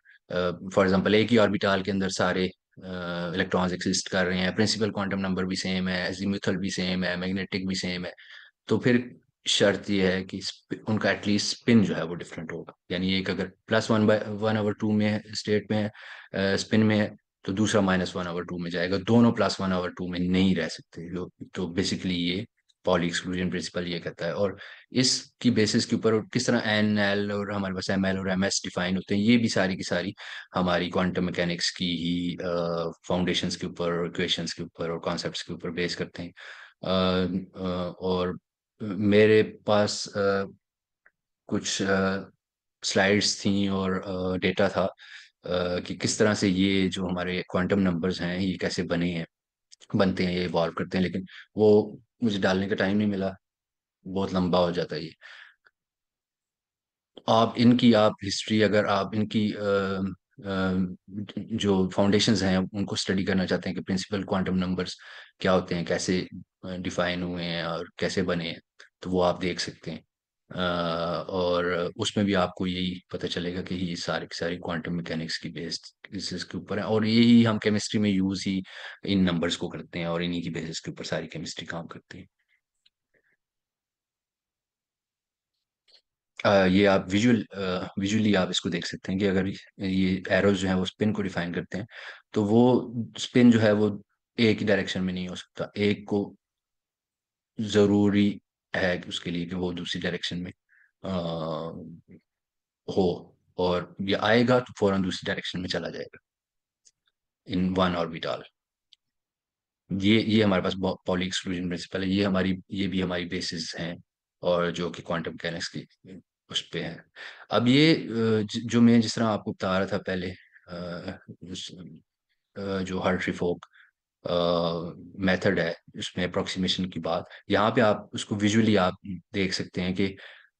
For example एक ही ऑर्बिटाल के अंदर सारे इलेक्ट्रॉन्स एग्जिस्ट कर रहे हैं, प्रिंसिपल क्वांटम नंबर भी सेम है, अजीमुथल भी सेम है, मैग्नेटिक भी सेम है। तो फिर शर्त यह है कि उनका एटलीस्ट स्पिन जो है वो डिफरेंट होगा। यानी एक अगर +1/1/2 में स्टेट में है, स्पिन में है, तो दूसरा -1/2 में जाएगा। दोनों +1/2 में नहीं रह सकते। तो बेसिकली ये पॉली एक्सक्लूजन प्रिंसिपल ये कहता है। और इसकी बेसिस के ऊपर किस तरह एन एल और हमारे पास एम एल और एम एस डिफाइन होते हैं, ये भी सारी की सारी हमारी क्वांटम मैकेनिक्स की ही फाउंडेशंस के ऊपर, इक्वेशंस के ऊपर और कॉन्सेप्ट्स के ऊपर बेस करते हैं। और मेरे पास कुछ स्लाइड्स थी और डेटा था कि किस तरह से ये जो हमारे क्वांटम नंबर्स हैं ये कैसे बनते हैं, ये इवॉल्व करते हैं, लेकिन वो मुझे डालने का टाइम नहीं मिला, बहुत लंबा हो जाता है ये। आप हिस्ट्री, अगर आप इनकी जो फाउंडेशंस हैं उनको स्टडी करना चाहते हैं कि प्रिंसिपल क्वांटम नंबर्स क्या होते हैं, कैसे डिफाइन हुए हैं और कैसे बने हैं, तो वो आप देख सकते हैं। और उसमें भी आपको यही पता चलेगा कि ये सारी की सारी क्वांटम मैकेनिक्स की बेसिस के ऊपर है, और यही हम केमिस्ट्री में यूज ही इन नंबर्स को करते हैं, और इन्हीं की बेसिस के ऊपर सारी केमिस्ट्री काम करती है। ये आप विजुअली आप इसको देख सकते हैं कि अगर ये एरोज जो है वो स्पिन को डिफाइन करते हैं, तो वो स्पिन जो है वो एक ही डायरेक्शन में नहीं हो सकता, एक को जरूरी है कि उसके लिए कि वो दूसरी डायरेक्शन में हो, और ये आएगा तो फौरन दूसरी डायरेक्शन में चला जाएगा इन वन ऑर्बिटल। ये हमारे पास पॉली एक्सक्लूजन प्रिंसिपल है, ये भी हमारी बेसिस हैं, और जो कि क्वांटम मैकेनिक्स की उस पे है। अब ये जो मैं जिस तरह आपको बता रहा था पहले, जो हर्ट्री फोक मेथड है, उसमें अप्रोक्सीमेशन की बात, यहाँ पे आप उसको विजुअली आप देख सकते हैं कि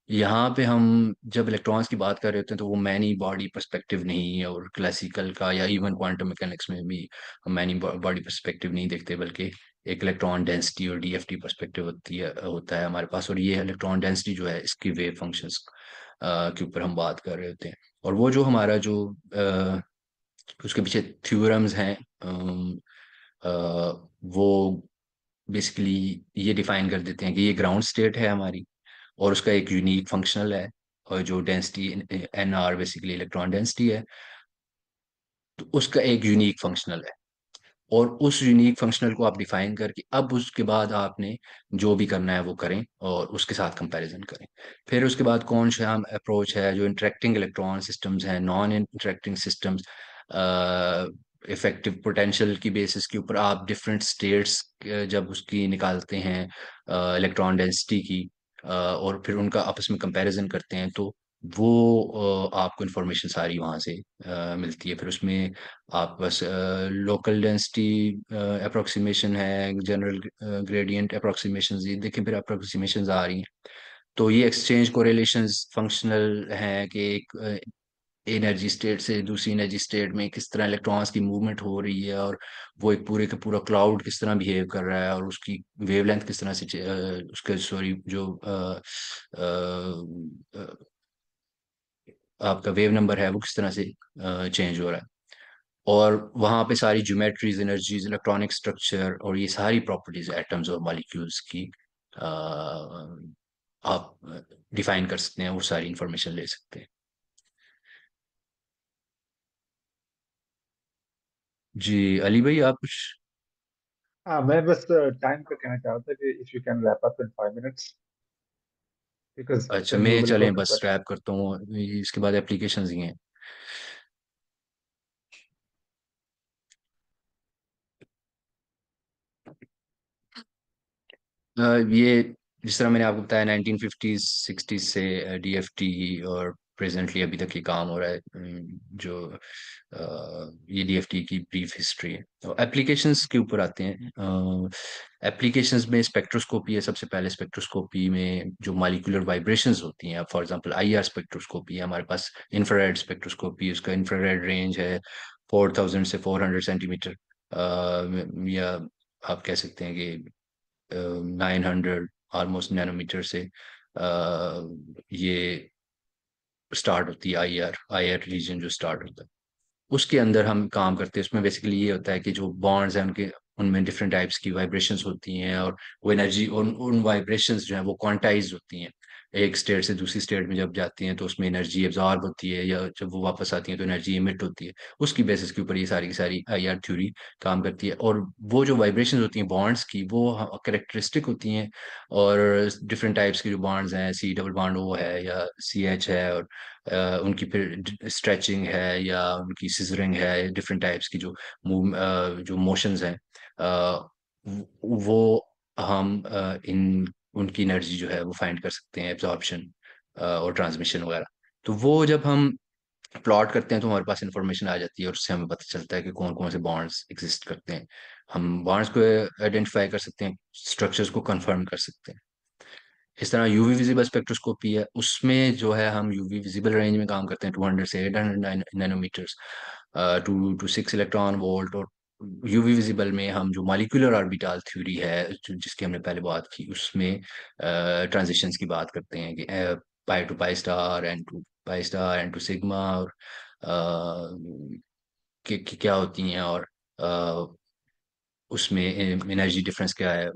यहाँ पे हम जब इलेक्ट्रॉन्स की बात कर रहे होते हैं तो वो मैनी बॉडी पर्सपेक्टिव नहीं है, और क्लासिकल का या इवन क्वांटम मैकेनिक्स में भी हम मैनी बॉडी पर्सपेक्टिव नहीं देखते, बल्कि एक इलेक्ट्रॉन डेंसिटी और डीएफटी पर्सपेक्टिव होता है हमारे पास। और ये इलेक्ट्रॉन डेंसिटी जो है इसकी वेव फंक्शंस के ऊपर हम बात कर रहे होते हैं। और वो जो हमारा जो उसके पीछे थ्योरम्स हैं, वो बेसिकली ये डिफाइन कर देते हैं कि ये ग्राउंड स्टेट है हमारी, और उसका एक यूनिक फंक्शनल है, और जो density n r basically electron density है, तो उसका एक यूनिक फंक्शनल है। और उस यूनिक फंक्शनल को आप डिफाइन करके अब उसके बाद आपने जो भी करना है वो करें, और उसके साथ कंपैरिजन करें। फिर उसके बाद कौन सा अप्रोच है, जो इंटरेक्टिंग इलेक्ट्रॉन सिस्टम्स हैं, non interacting systems, effective potential की बेसिस के ऊपर आप डिफरेंट स्टेट्स जब उसकी निकालते हैं इलेक्ट्रॉन डेंसिटी की, और फिर उनका आपस में कंपैरिजन करते हैं, तो वो आपको इंफॉर्मेशन सारी वहाँ से मिलती है। फिर उसमें आप बस लोकल डेंसिटी अप्रोक्सीमेशन है, जनरल ग्रेडियंट अप्रोक्सीमेशन, ये देखिए फिर अप्रोक्सीमेशन आ रही हैं। तो ये एक्सचेंज कोरिलेशंस फंक्शनल है कि एक एनर्जी स्टेट से दूसरी एनर्जी स्टेट में किस तरह इलेक्ट्रॉन्स की मूवमेंट हो रही है, और वो एक पूरे का पूरा क्लाउड किस तरह बिहेव कर रहा है, और उसकी वेवलेंथ किस तरह से उसके सॉरी जो आपका वेव नंबर है वो किस तरह से चेंज हो रहा है। और वहाँ पे सारी ज्योमेट्रीज, एनर्जीज, इलेक्ट्रॉनिक स्ट्रक्चर और ये सारी प्रॉपर्टीज एटम्स और मॉलिक्यूल्स की अ, आप डिफाइन कर सकते हैं, वो सारी इंफॉर्मेशन ले सकते हैं। जी अली भाई, आप कुछ? हाँ, मैं बस टाइम का कहना चाह रहा था कि if you can wrap up in 5 minutes, because अच्छा, देन वी मैं विल गो चलें टू बस क्वेश्चन। रैप करता हूँ, इसके बाद एप्लीकेशंस ही हैं। ये जिस तरह मैंने आपको बताया 1950s 60s से डीएफटी, और प्रेजेंटली अभी तक ये काम हो रहा है। जो ये डीएफटी की ब्रीफ हिस्ट्री है। तो एप्लीकेशंस के ऊपर आते हैं। एप्लीकेशंस में स्पेक्ट्रोस्कोपी है सबसे पहले। स्पेक्ट्रोस्कोपी में जो मॉलिक्यूलर वाइब्रेशंस होती हैं, फॉर एग्जांपल आईआर स्पेक्ट्रोस्कोपी है हमारे पास, इंफ्रारेड स्पेक्ट्रोस्कोपी, उसका इंफ्रारेड रेंज है 4000 से 400 सेंटीमीटर, या आप कह सकते हैं कि 900 ऑलमोस्ट नैनोमीटर से ये स्टार्ट होती है। आई आर रीजन जो स्टार्ट होता है, उसके अंदर हम काम करते हैं। उसमें बेसिकली ये होता है कि जो बॉन्ड्स हैं उनके, उनमें डिफरेंट टाइप्स की वाइब्रेशंस होती हैं, और वो एनर्जी उन वाइब्रेशंस जो है वो क्वांटाइज होती हैं। एक स्टेट से दूसरी स्टेट में जब जाती हैं तो उसमें एनर्जी एब्जॉर्ब होती है, या जब वो वापस आती है तो एनर्जी इमिट होती है। उसकी बेसिस के ऊपर ये सारी की सारी आईआर थ्योरी काम करती है। और वो जो वाइब्रेशंस होती हैं बॉन्ड्स की, वो करेक्टरिस्टिक होती हैं। और डिफरेंट टाइप्स के जो बॉन्ड्स हैं, सी डबल बॉन्ड ओ है या सी एच है, और उनकी फिर स्ट्रेचिंग है या उनकी सिजरिंग है, डिफरेंट टाइप्स की जो जो मोशंस हैं, अ, वो हम इन उनकी एनर्जी जो है वो फाइंड कर सकते हैं, एब्जॉर्प्शन और ट्रांसमिशन वगैरह। तो वो जब हम प्लॉट करते हैं तो हमारे पास इंफॉर्मेशन आ जाती है, और उससे हमें पता चलता है कि कौन कौन से बॉन्ड्स एग्जिस्ट करते हैं। हम बॉन्ड्स को आइडेंटिफाई कर सकते हैं, स्ट्रक्चर्स को कंफर्म कर सकते हैं। इस तरह यूवी विजिबल स्पेक्ट्रोस्कोपी है, उसमें जो है हम यूवी विजिबल रेंज में काम करते हैं 200 से 800 नैनोमीटर्स, 2 to 6 इलेक्ट्रॉन वोल्ट। और यूवी विजिबल में हम जो मॉलिक्यूलर ऑर्बिटल थ्योरी है जिसकी हमने पहले बात की, उसमें ट्रांजिशंस की बात करते हैं कि pi to pi star, N to pi star, N to sigma, और क्या होती हैं, और उसमें एनर्जी डिफरेंस क्या है।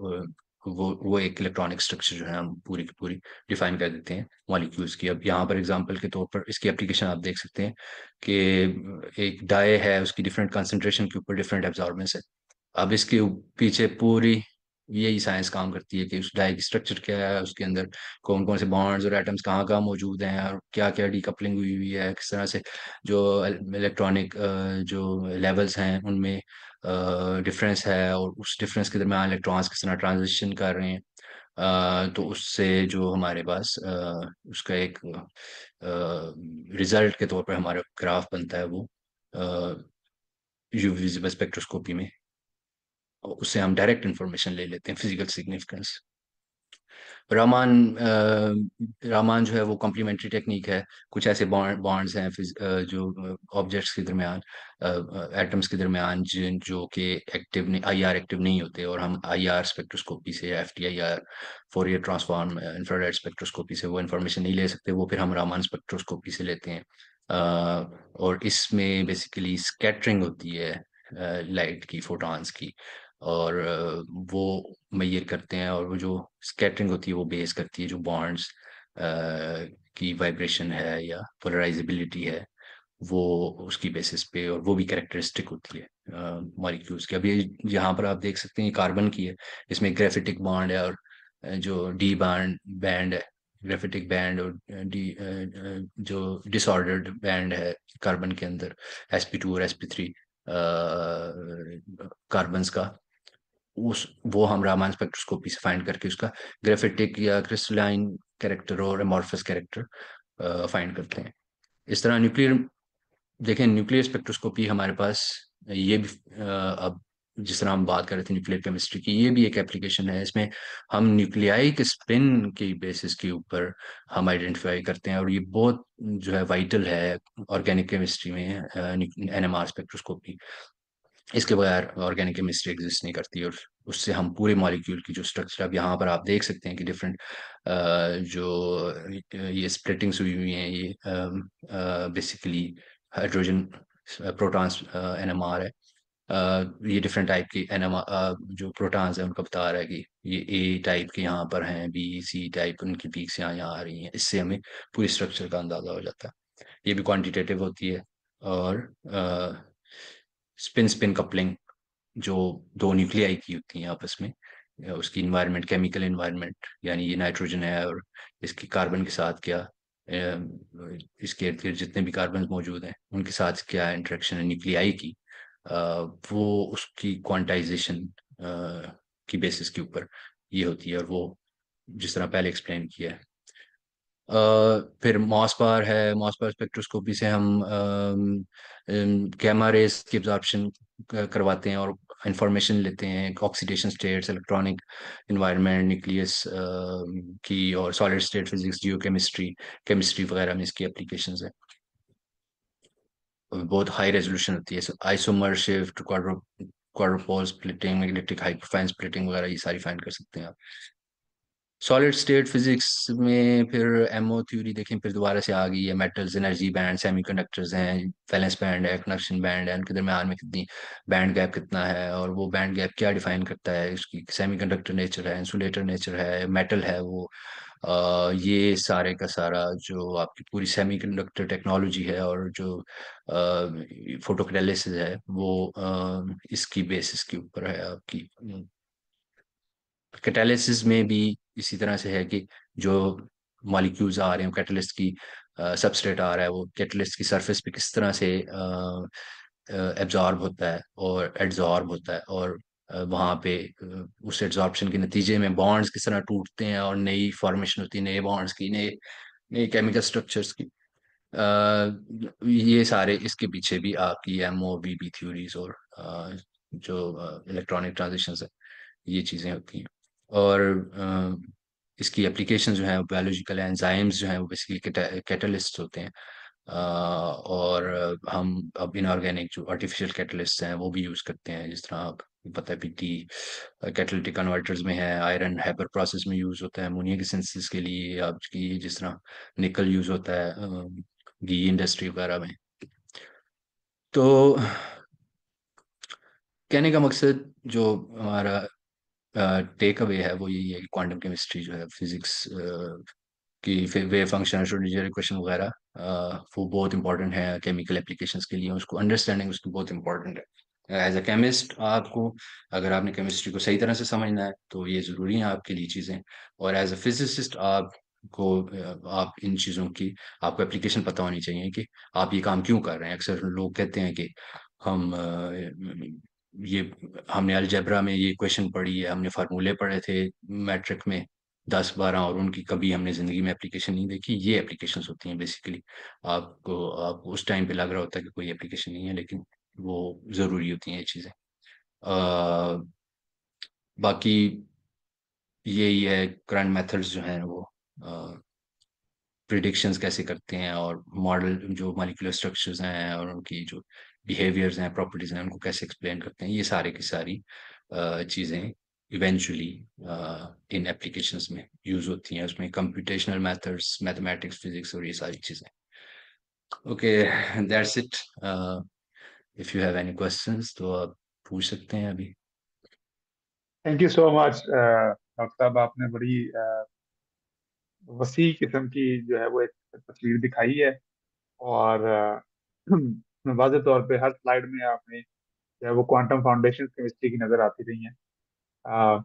वो एक इलेक्ट्रॉनिक स्ट्रक्चर जो है हम पूरी की पूरी डिफाइन कर देते हैं मॉलिक्यूल्स की। अब यहाँ पर एग्जांपल के तौर पर इसकी एप्लीकेशन आप देख सकते हैं कि एक डाई है, उसकी डिफरेंट कंसंट्रेशन के ऊपर डिफरेंट एब्जॉर्बेंस है। अब इसके पीछे पूरी यही साइंस काम करती है कि उस डाई की स्ट्रक्चर क्या है, उसके अंदर कौन कौन से बॉन्ड्स और एटम्स कहाँ कहाँ मौजूद हैं, और क्या क्या डीकपलिंग हुई हुई है, किस तरह से जो इलेक्ट्रॉनिक जो लेवल्स हैं उनमें डिफरेंस है, और उस डिफरेंस के दरम्यान इलेक्ट्रॉन्स किस तरह ट्रांजिशन कर रहे हैं। तो उससे जो हमारे पास उसका एक रिजल्ट के तौर पर हमारा ग्राफ बनता है, वो यूवी विजिबल स्पेक्ट्रोस्कोपी में, और उससे हम डायरेक्ट इंफॉर्मेशन ले लेते हैं फिजिकल सिग्निफिकेंस। रामान रामान जो है वो कॉम्प्लीमेंट्री टेक्निक है। कुछ ऐसे बॉन्ड्स हैं जो ऑब्जेक्ट्स के दरमियान, एटम्स के दरमियान, जिन जो कि एक्टिव नहीं, आईआर एक्टिव नहीं होते, और हम आईआर स्पेक्ट्रोस्कोपी से, FTIR, Fourier transform infrared spectroscopy से वो इन्फॉर्मेशन नहीं ले सकते, वो फिर हम रामान स्पेक्ट्रोस्कोपी से लेते हैं। और इसमें बेसिकली स्कैटरिंग होती है लाइट की, फोटॉन्स की, और वो मेजर करते हैं, और वो जो स्कैटरिंग होती है वो बेस करती है जो बॉन्ड्स की वाइब्रेशन है या पोलराइजेबिलिटी है, वो उसकी बेसिस पे, और वो भी कैरेक्टरिस्टिक होती है मॉलिक्यूल्स की। अभी यहाँ पर आप देख सकते हैं कार्बन की है, इसमें ग्रेफिटिक बॉन्ड है, और जो डी बैंड बैंड है, ग्रेफिटिक बैंड, और जो डिसऑर्डर्ड बैंड है कार्बन के अंदर, sp2 और sp3 कार्बन्स का, उस वो हम रामान स्पेक्ट्रोस्कोपी से फाइंड करके उसका ग्रेफिटिक या क्रिस्टलाइन कैरेक्टर और एमॉर्फस कैरेक्टर फाइंड करते हैं। इस तरह न्यूक्लियर, देखें न्यूक्लियर स्पेक्ट्रोस्कोपी हमारे पास ये भी अब जिस तरह हम बात कर रहे थे न्यूक्लियर केमिस्ट्री की, ये भी एक एप्लीकेशन है। इसमें हम न्यूक्लियाई के स्पिन की बेसिस के ऊपर हम आइडेंटिफाई करते हैं, और ये बहुत जो है वाइटल है ऑर्गेनिक केमिस्ट्री में, एनएमआर स्पेक्ट्रोस्कोपी। इसके बगैर ऑर्गेनिक केमिस्ट्री एग्जिस्ट नहीं करती, और उससे हम पूरे मॉलिक्यूल की जो स्ट्रक्चर, अब यहाँ पर आप देख सकते हैं कि डिफरेंट जो ये स्प्लिटिंग्स हुई हुई हैं, ये बेसिकली हाइड्रोजन प्रोटॉन्स एनएमआर है। ये डिफरेंट टाइप की एनएमआर जो प्रोटॉन्स हैं उनको बता रहा है कि ये ए टाइप के यहाँ पर हैं, बी सी टाइप उनकी पीक्स यहाँ यहाँ आ रही हैं। इससे हमें पूरी स्ट्रक्चर का अंदाजा हो जाता है। ये भी क्वांटिटेटिव होती है। और स्पिन स्पिन कपलिंग जो दो न्यूक्लियाई की होती हैं आपस में, या उसकी इन्वायरमेंट, केमिकल इन्वायरमेंट, यानी ये नाइट्रोजन है और इसकी कार्बन के साथ क्या इसके इर्द गिर्द जितने भी कार्बन मौजूद हैं उनके साथ क्या इंटरेक्शन है न्यूक्लियाई की, अ, वो उसकी क्वांटाइजेशन की बेसिस के ऊपर ये होती है, और वो जिस तरह पहले एक्सप्लेन किया है। फिर मॉस बार है, मॉस बार स्पेक्ट्रोस्कोपी से हम गैमा रेस की एब्जॉर्प्शन करवाते हैं, और इंफॉर्मेशन लेते हैं oxidation states, electronic environment, nucleus की, और solid state physics, geochemistry, chemistry वगैरह में इसकी एप्लीकेशंस है। बहुत हाई रेजोल्यूशन होती है, isomer shift, quadrupole splitting, magnetic hyperfine splitting वगैरह ये सारी फाइंड कर सकते हैं आप। सॉलिड स्टेट फिजिक्स में फिर एमओ थ्योरी देखें, फिर दोबारा से आ गई है। मेटल्स, एनर्जी बैंड, सेमीकंडक्टर्स हैं, वैलेंस बैंड है, कंडक्शन बैंड है, उनके दरमियान में कितनी बैंड गैप कितना है, और वो बैंड गैप क्या डिफाइन करता है, उसकी सेमीकंडक्टर नेचर है, इंसुलेटर नेचर है, मेटल है वो। ये सारे का सारा जो आपकी पूरी सेमीकंडक्टर टेक्नोलॉजी है, और जो फोटोकैटालिसिस है वो इसकी बेसिस के ऊपर है आपकी। कैटालिसिस में भी इसी तरह से है कि जो मॉलिक्यूल्स आ रहे हैं कैटलिस्ट की, सबस्ट्रेट आ रहा है, वो कैटलिस्ट की सरफेस पे किस तरह से एब्जॉर्ब होता है और एड्जॉर्ब होता है, और वहाँ पे उस एड्जॉर्प्शन के नतीजे में बॉन्ड्स किस तरह टूटते हैं, और नई फॉर्मेशन होती है नए बॉन्ड्स की, नए नए केमिकल स्ट्रक्चर्स की। ये सारे इसके पीछे भी आपकी एमओ वीबी थ्योरीज, और जो इलेक्ट्रॉनिक ट्रांजिशंस है, ये चीज़ें होती हैं। और इसकी एप्लीकेशन जो है बायोलॉजिकल एंजाइम्स जो है वो बेसिकली कैटलिस्ट होते हैं। और हम अब इनऑर्गेनिक जो आर्टिफिशियल कैटलिस्ट हैं वो भी यूज़ करते हैं, जिस तरह आपको पता है पीटी कैटलिटिक कन्वर्टर्स में है, आयरन हाइपर प्रोसेस में यूज़ होता है, अमोनिया की सिंथेसिस के लिए आपकी जिस तरह निकल यूज़ होता है घी इंडस्ट्री वगैरह में। तो कहने का मकसद जो हमारा टेक अवे है वो यही है कि क्वांटम केमिस्ट्री जो है फिजिक्स की वेव फंक्शन श्रोडिंगर इक्वेशन वगैरह वो बहुत इंपॉर्टेंट है केमिकल एप्लीकेशंस के लिए, उसको अंडरस्टैंडिंग उसकी बहुत इंपॉर्टेंट है। एज अ केमिस्ट आपको, अगर आपने केमिस्ट्री को सही तरह से समझना है तो ये ज़रूरी है आपके लिए चीज़ें। और एज अ फिजिसिस्ट आपको आप इन चीज़ों की आपको एप्लीकेशन पता होनी चाहिए कि आप ये काम क्यों कर रहे हैं। अक्सर लोग कहते हैं कि हम ये हमने अलजेब्रा में ये क्वेश्चन पढ़ी है, हमने फार्मूले पढ़े थे मैट्रिक में 10-12, और उनकी कभी हमने जिंदगी में एप्लीकेशन नहीं देखी। ये एप्लीकेशंस होती हैं बेसिकली। आपको उस टाइम पे लग रहा होता है कि कोई एप्लीकेशन नहीं है, लेकिन वो ज़रूरी होती हैं ये चीज़ें। बाकी यही है, करंट मेथड्स जो हैं वो प्रिडिक्शंस कैसे करते हैं, और मॉडल जो मॉलिक्यूलर स्ट्रक्चर्स हैं और उनकी जो बिहेवियर्स हैं प्रॉपर्टीज हैं उनको कैसे एक्सप्लेन करते हैं, ये सारे की सारी चीज़ें इवेंचुअली इन एप्लीकेशंस में यूज होती हैं। उसमें कंप्यूटेशनल मेथड्स, मैथमेटिक्स, फिजिक्स और ये सारी चीज़ें। Okay, that's it. If you have any questions तो आप पूछ सकते हैं अभी। Thank you so much doctor sahib, आपने बड़ी वसी किस्म की जो है वो एक तस्वीर दिखाई है। और वाज़ेह तौर पे हर स्लाइड में आपने जो है वो क्वांटम फाउंडेशन केमिस्ट्री की नजर आती रही हैं। अ,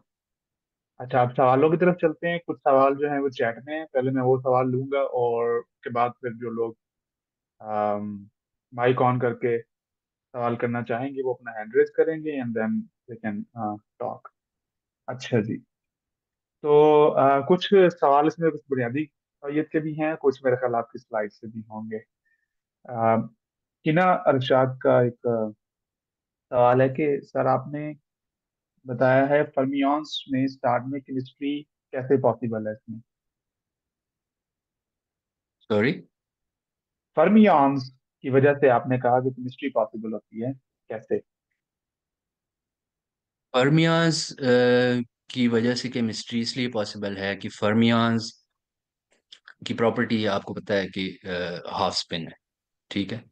अच्छा, आप सवालों की तरफ चलते हैं। कुछ सवाल जो है वो चैट में है, पहले मैं वो सवाल लूंगा और उसके बाद फिर जो लोग माइक ऑन करके सवाल करना चाहेंगे वो अपना हैंड रेज करेंगे and then they can talk. अच्छा जी। तो कुछ सवाल इसमें कुछ बुनियादी नौइयत के भी हैं, कुछ मेरे ख्याल आपकी स्लाइड से भी होंगे। किना अरशाद का एक सवाल है कि सर आपने बताया है फर्मियंस में स्टार्ट में केमिस्ट्री कैसे पॉसिबल है इसमें। सॉरी। फर्मियंस की वजह से आपने कहा कि केमिस्ट्री पॉसिबल होती है, कैसे? फर्मियाज की वजह से केमिस्ट्री इसलिए पॉसिबल है कि फर्मियाज की प्रॉपर्टी आपको पता है कि हाफ स्पिन है, ठीक है।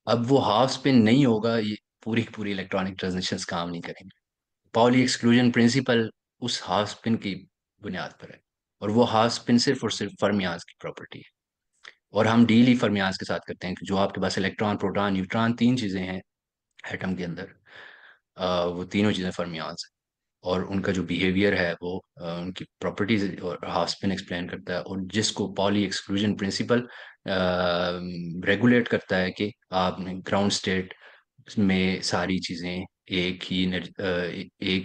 अब वो हाफ स्पिन नहीं होगा, ये पूरी की पूरी इलेक्ट्रॉनिक ट्रांजिशंस काम नहीं करेंगे। पाउली एक्सक्लूजन प्रिंसिपल उस हाफ स्पिन की बुनियाद पर है, और वो हाफ स्पिन सिर्फ और सिर्फ फर्मियाज की प्रॉपर्टी है। और हम डील ही फर्मियाज के साथ करते हैं कि जो आपके पास इलेक्ट्रॉन, प्रोटॉन, न्यूट्रॉन, तीन चीजें हैं एटम के अंदर, वो तीनों चीजें फर्मियाज हैं। और उनका जो बिहेवियर है वो उनकी प्रॉपर्टीज और हाफ स्पिन एक्सप्लेन करता है, और जिसको पॉली एक्सक्लूजन प्रिंसिपल रेगुलेट करता है कि आपने ग्राउंड स्टेट में सारी चीजें एक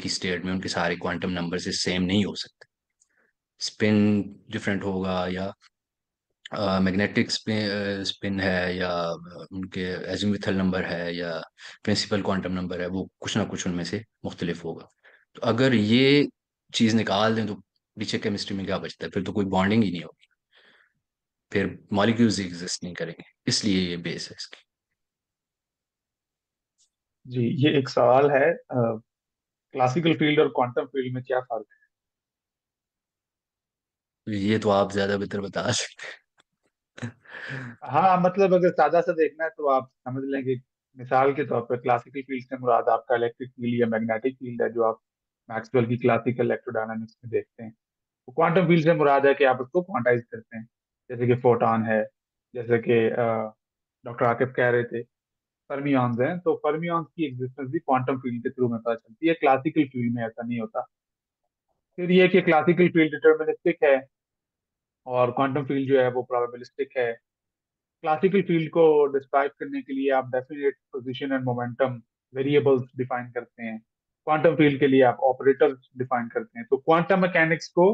ही स्टेट में उनके सारे क्वांटम नंबर से सेम नहीं हो सकते। स्पिन डिफरेंट होगा, या मैग्नेटिक स्पिन है, या उनके एजीमुथल नंबर है, या प्रिंसिपल क्वांटम नंबर है, वो कुछ ना कुछ उनमें से मुख्तलिफ होगा। तो अगर ये चीज निकाल दें तो पीछे केमिस्ट्री में क्या बचता है? फिर तो कोई बॉन्डिंग ही नहीं होगी, फिर मॉलिक्यूल्स एग्जिस्ट नहीं करेंगे। इसलिए ये बेस है इसकी। जी, ये एक सवाल है, क्लासिकल फील्ड और क्वांटम फील्ड में क्या फर्क ये तो आप ज्यादा बेहतर बता सकते हैं। है? हाँ, मतलब अगर सादा सा देखना है तो आप समझ लेंगे। मिसाल के तौर पर क्लासिकल फील्ड से मुराद आपका इलेक्ट्रिक फील्ड या मैग्नेटिक फील्ड है, जो आप मैक्सवेल की क्लासिकल इलेक्ट्रोडायनामिक्स में देखते हैं। तो क्वांटम फील्ड से मुराद है कि आप उसको क्वांटाइज करते हैं, जैसे कि फोटॉन है, जैसे कि डॉक्टर आकिब कह रहे थे फर्मियंस हैं। तो फर्मियंस की एग्जिस्टेंस भी क्वांटम फील्ड के थ्रू में पता चलती है, क्लासिकल फील्ड में ऐसा नहीं होता। फिर ये कि क्लासिकल फील्ड डिटर्मिनिस्टिक है और क्वांटम फील्ड जो है वो प्रोबेबिलिस्टिक है। क्लासिकल फील्ड को डिस्क्राइब करने के लिए आप definite position and momentum variables define करते हैं। क्वांटम फील्ड के लिए आप ऑपरेटर्स डिफाइन करते हैं। तो क्वांटम मैकेनिक्स को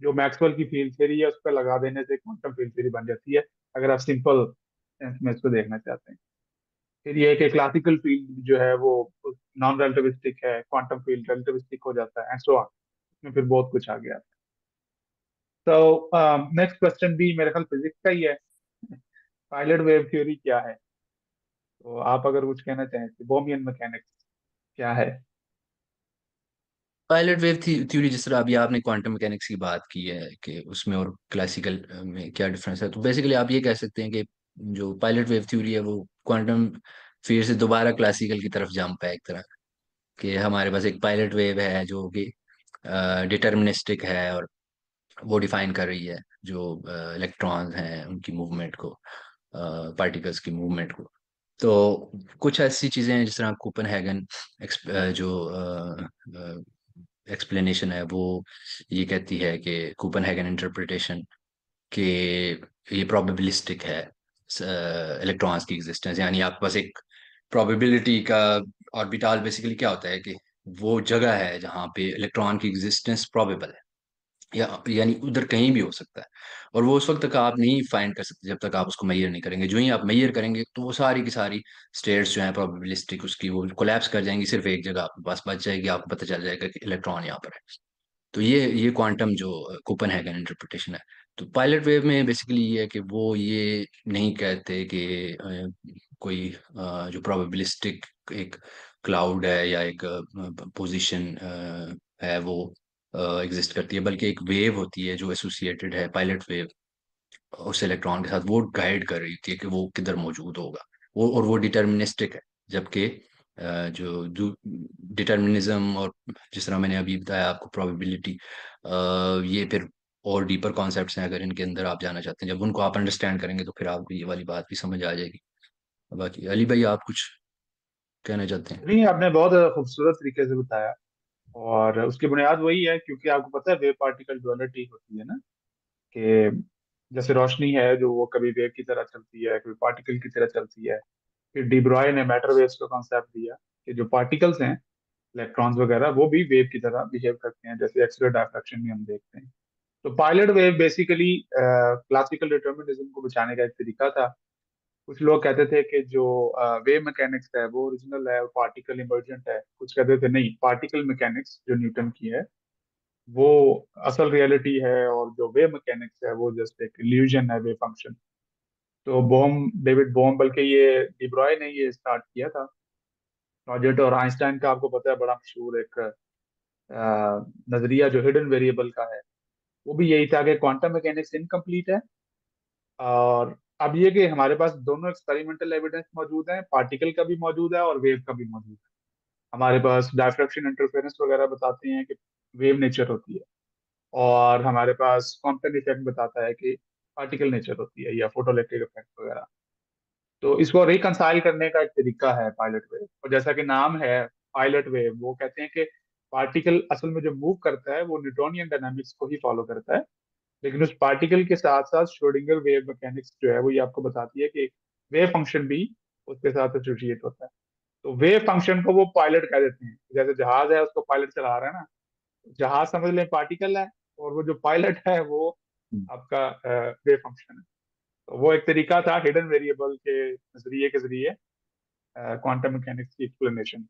जो मैक्सवेल की फील्ड थ्योरी है उस पर लगा देने से क्वांटम फील्ड थ्योरी बन जाती है, अगर आप सिंपल सेंस में इसको देखना चाहते हैं। फिर ये है कि क्लासिकल फील्ड जो है वो नॉन रिलेटिविस्टिक है, क्वांटम फील्ड रिलेटिविस्टिक हो जाता है एंड सो ऑन। इसमें फिर बहुत कुछ आ गया। तो नेक्स्ट क्वेश्चन भी मेरे ख्याल फिजिक्स का ही है। पायलट वेव थ्योरी क्या है? तो आप अगर कुछ कहना चाहें तो बोमियन मैकेनिक्स क्या है? पायलट वेव थ्योरी, जिस तरह अभी आपने क्वांटम मैकेनिक्स की बात की है कि उसमें और क्लासिकल में क्या डिफरेंस है, तो बेसिकली आप ये कह सकते हैं कि जो पायलट वेव थ्योरी है वो क्वांटम फिर से दोबारा क्लासिकल की तरफ जंप है एक तरह, कि हमारे पास एक पायलट वेव है जो कि डिटर्मिनिस्टिक है, और वो डिफाइन कर रही है जो इलेक्ट्रॉन्स हैं उनकी मूवमेंट को, पार्टिकल्स की मूवमेंट को। तो कुछ ऐसी चीजें हैं जिस तरह कोपेनहेगन जो एक्सप्लेनेशन है वो ये कहती है कि कोपेनहेगन इंटरप्रिटेशन कि ये प्रोबेबिलिस्टिक है इलेक्ट्रॉन्स की एग्जिस्टेंस, यानी आपके पास एक प्रोबेबिलिटी का ऑर्बिटल बेसिकली क्या होता है कि वो जगह है जहाँ पे इलेक्ट्रॉन की एग्जिस्टेंस प्रोबेबल है, या यानी उधर कहीं भी हो सकता है। और वो उस वक्त तक आप नहीं फाइंड कर सकते जब तक आप उसको मेजर नहीं करेंगे। जो ही आप मेजर करेंगे तो वो सारी की सारी स्टेट्स जो है प्रोबेबिलिस्टिक उसकी वो कोलैप्स कर जाएंगी, सिर्फ एक जगह आपके पास बच जाएगी, आपको पता चल जाएगा कि इलेक्ट्रॉन यहाँ पर है। तो ये क्वांटम जो कोपेनहेगन इंटरप्रिटेशन है। तो पायलट वेव में बेसिकली ये है कि वो ये नहीं कहते कि कोई जो प्रोबेबिलिस्टिक एक क्लाउड है या एक पोजीशन है वो एग्जिस्ट करती है, बल्कि एक वेव होती है जो एसोसिएटेड है पायलट वेव उस इलेक्ट्रॉन के साथ, वो गाइड कर रही होती है कि वो किधर मौजूद होगा। वो और वो डिटर्मिनिस्टिक है। जबकि जो डिटर्मिनिज्म और जिस तरह मैंने अभी बताया आपको प्रोबेबिलिटी, ये फिर और डीपर कॉन्सेप्ट्स हैं, अगर इनके अंदर आप जाना चाहते हैं, जब उनको आप अंडरस्टैंड करेंगे तो फिर आपको ये वाली बात भी समझ आ जाएगी। बाकी अली भाई आप कुछ कहना चाहते हैं? नहीं, आपने बहुत खूबसूरत तरीके से बताया। और उसकी बुनियाद वही है, क्योंकि आपको पता है वेव पार्टिकल डुअलिटी होती है ना, कि जैसे रोशनी है जो वो कभी वेव की तरह चलती है, कभी पार्टिकल की तरह चलती है। फिर डी ब्रॉय ने मैटर वेव्स का कॉन्सेप्ट दिया कि जो पार्टिकल्स हैं, इलेक्ट्रॉन्स वगैरह, वो भी वेव की तरह बिहेव करते हैं, जैसे एक्सरे डायफ्रैक्शन में हम देखते हैं। तो pilot wave basically classical determinism को बचाने का एक तरीका था। कुछ लोग कहते थे कि जो वेव मैकेनिक्स है वो ओरिजिनल है और पार्टिकल इमर्जेंट है। कुछ कहते थे नहीं, पार्टिकल मैकेनिक्स जो न्यूटन की है वो असल रियलिटी है, और जो वेव मैकेनिक्स है वो जस्ट एक इल्यूजन है, वेव फंक्शन। तो डेविड बोम, बल्कि ये डिब्रॉय ने ये स्टार्ट किया था प्रोजेक्ट। और आइंस्टाइन का आपको पता है बड़ा मशहूर एक नजरिया जो हिडन वेरिएबल का है, वो भी यही था कि क्वांटम मैकेनिक्स इनकम्प्लीट है। और अब ये कि हमारे पास दोनों एक्सपेरिमेंटल एविडेंस मौजूद है, पार्टिकल का भी मौजूद है और वेव का भी मौजूद है। हमारे पास डायफ्रैक्शन इंटरफेरेंस वगैरह बताते हैं कि वेव नेचर होती है, और हमारे पास क्वांटम इफेक्ट बताता है कि पार्टिकल नेचर होती है, या फोटोइलेक्ट्रिक इफेक्ट वगैरह। तो इसको रिकंसाइल करने का एक तरीका है पायलट वेव। और जैसा कि नाम है पायलट वेव, वो कहते हैं कि पार्टिकल असल में जो मूव करता है वो न्यूटोनियन डायनामिक्स को ही फॉलो करता है, लेकिन उस पार्टिकल के साथ साथ श्रोडिंगर वेव मैकेनिक्स जो है वो ये आपको बताती है कि वेव फंक्शन भी उसके साथ एसोसिएट होता है। तो वेव फंक्शन को वो पायलट कह देते हैं। जैसे जहाज है उसको पायलट चला रहा है ना, जहाज समझ लें पार्टिकल है, और वो जो पायलट है वो आपका वेव फंक्शन है। तो वो एक तरीका था हिडन वेरिएबल के नजरिए के जरिए क्वांटम मैकेनिक्स की एक्सप्लेनेशन।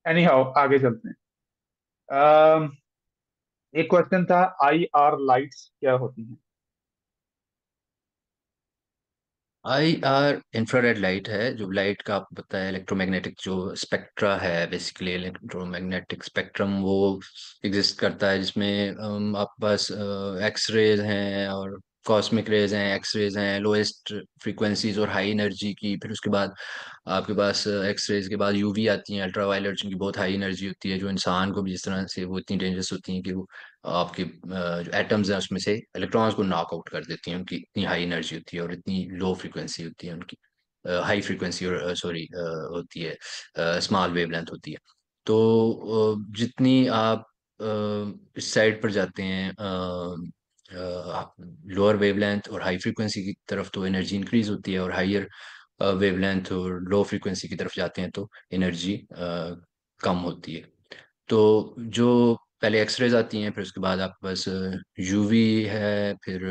एनी हाउ, आगे चलते हैं। अम, एक क्वेश्चन था, आई आर लाइट्स क्या होती हैं? आई आर इंफ्रारेड लाइट है, जो लाइट का आपको पता है इलेक्ट्रोमैग्नेटिक जो स्पेक्ट्रा है, बेसिकली इलेक्ट्रोमैग्नेटिक स्पेक्ट्रम वो एग्जिस्ट करता है, जिसमें आपके पास एक्स रेज हैं और कॉस्मिक रेज हैं, एक्स रेज हैं लोएस्ट फ्रीक्वेंसीज और हाई एनर्जी की। फिर उसके बाद आपके पास एक्स रेज के बाद यूवी आती हैं, अल्ट्रावायलेट, जिनकी बहुत हाई एनर्जी होती है, जो इंसान को भी जिस तरह से वो इतनी डेंजरस होती हैं कि वो आपके जो एटम्स हैं उसमें से इलेक्ट्रॉन्स को नॉकआउट कर देती हैं। उनकी इतनी हाई एनर्जी होती है और इतनी लो फ्रीक्वेंसी होती है उनकी, हाई फ्रीक्वेंसी और सॉरी होती है, स्मॉल वेवलेंथ होती है। तो जितनी आप इस साइड पर जाते हैं लोअर वेवलेंथ और हाई फ्रीक्वेंसी की तरफ, तो एनर्जी इंक्रीज होती है, और हाइयर वेवलेंथ और लो फ्रीक्वेंसी की तरफ जाते हैं तो एनर्जी कम होती है। तो जो पहले एक्सरेज आती हैं, फिर उसके बाद आपके पास यूवी है, फिर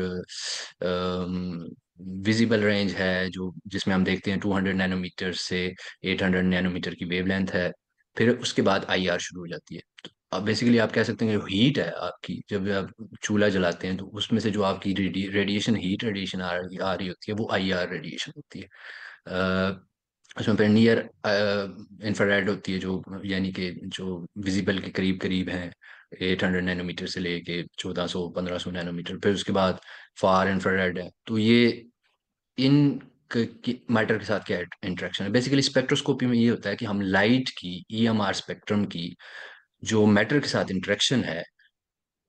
विजिबल रेंज है जो जिसमें हम देखते हैं 200 नैनोमीटर से 800 नैनोमीटर की वेवलेंथ है। फिर उसके बाद आईआर शुरू हो जाती है। अब बेसिकली आप कह सकते हैं कि हीट है आपकी, जब आप चूल्हा जलाते हैं तो उसमें से जो आपकी रेडिएशन, हीट रेडिएशन आ रही होती है, वो आई आर रेडिएशन होती है। उसमें फिर नियर इंफ्रारेड होती है, जो यानी कि जो विजिबल के करीब करीब हैं, 800 नैनोमीटर से लेके 1400 1500 नैनोमीटर। फिर उसके बाद फार इंफ्रारेड है। तो ये इन मैटर के साथ क्या इंटरेक्शन है? बेसिकली स्पेक्ट्रोस्कोपी में ये होता है कि हम लाइट की, ईएमआर स्पेक्ट्रम की जो मैटर के साथ इंटरेक्शन है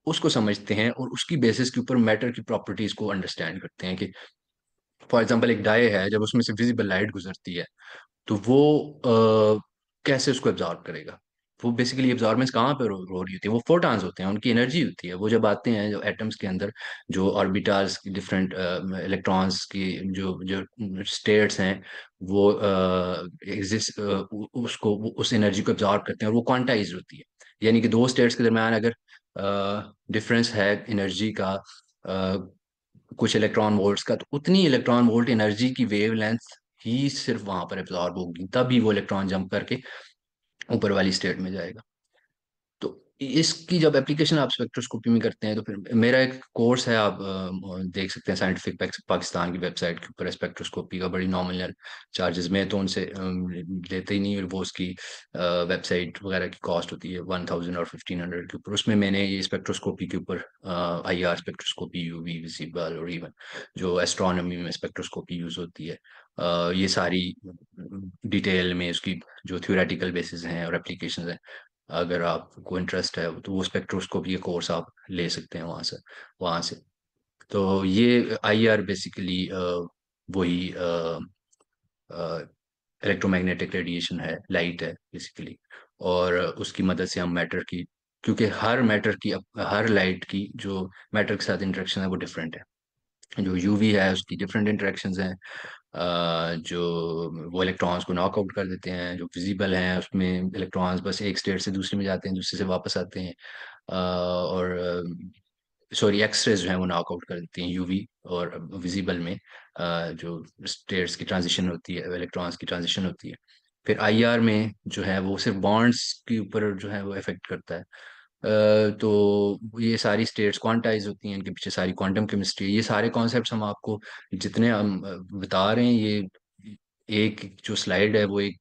उसको समझते हैं, और उसकी बेसिस के ऊपर मैटर की प्रॉपर्टीज को अंडरस्टैंड करते हैं। कि फॉर एग्जांपल एक डाई है, जब उसमें से विजिबल लाइट गुजरती है तो वो कैसे उसको एब्जॉर्ब करेगा? वो बेसिकली एब्जॉर्बेंस कहाँ पे हो रही होती है? वो फोटॉन्स होते हैं, उनकी एनर्जी होती है। वो जब आते हैं जो एटम्स के अंदर, जो ऑर्बिटल्स की डिफरेंट इलेक्ट्रॉन्स की जो जो स्टेट्स हैं, वो एग्जिस्ट, उसको उस एनर्जी को एब्जॉर्ब करते हैं, और वो क्वांटाइज होती है। यानी कि दो स्टेट्स के दरम्यान अगर डिफरेंस है एनर्जी का, कुछ इलेक्ट्रॉन वोल्ट्स का, तो उतनी इलेक्ट्रॉन वोल्ट एनर्जी की वेवलेंथ ही सिर्फ वहां पर एब्जॉर्ब होगी, तभी वो इलेक्ट्रॉन जंप करके ऊपर वाली स्टेट में जाएगा। तो इसकी जब एप्लीकेशन आप स्पेक्ट्रोस्कोपी में करते हैं, तो फिर मेरा एक कोर्स है, आप देख सकते हैं साइंटिफिक पाकिस्तान की वेबसाइट के ऊपर, स्पेक्ट्रोस्कोपी का बड़ी नॉमिनल चार्जेस में, तो उनसे लेते ही नहीं। वो उसकी वेबसाइट वगैरह की कॉस्ट होती है 1000 और 1500 के ऊपर। उसमें मैंने ये स्पेक्ट्रोस्कोपी के ऊपर I R spectroscopy, UV visible, और इवन जो एस्ट्रोनॉमी में स्पेक्ट्रोस्कोपी यूज होती है, ये सारी डिटेल में उसकी जो थ्योरेटिकल बेसिस हैं और एप्लीकेशंस हैं, अगर आपको इंटरेस्ट है तो वो स्पेक्ट्रोस्कोपी का कोर्स आप ले सकते हैं वहाँ से। तो ये आई आर बेसिकली वही इलेक्ट्रोमैग्नेटिक रेडिएशन है, लाइट है बेसिकली। और उसकी मदद से हम मैटर की, क्योंकि हर मैटर की, हर लाइट की जो मैटर के साथ इंटरेक्शन है वो डिफरेंट है। जो यूवी है उसकी डिफरेंट इंटरेक्शंस हैं। जो वो इलेक्ट्रॉन्स को नॉकआउट कर देते हैं। जो विजिबल हैं उसमें इलेक्ट्रॉन्स बस एक स्टेट से दूसरे में जाते हैं, दूसरे से वापस आते हैं। और सॉरी, एक्सरेज जो है वो नॉकआउट कर देती हैं यूवी। और विजिबल में जो स्टेट्स की ट्रांजिशन होती है, इलेक्ट्रॉन्स की ट्रांजिशन होती है। फिर आईआर में जो है वो सिर्फ बॉन्ड्स के ऊपर जो है वो इफेक्ट करता है। तो ये सारी स्टेट्स क्वांटाइज होती हैं, इनके पीछे सारी क्वांटम केमिस्ट्री। ये सारे कॉन्सेप्ट्स हम आपको जितने हम बता रहे हैं, ये एक जो स्लाइड है वो एक,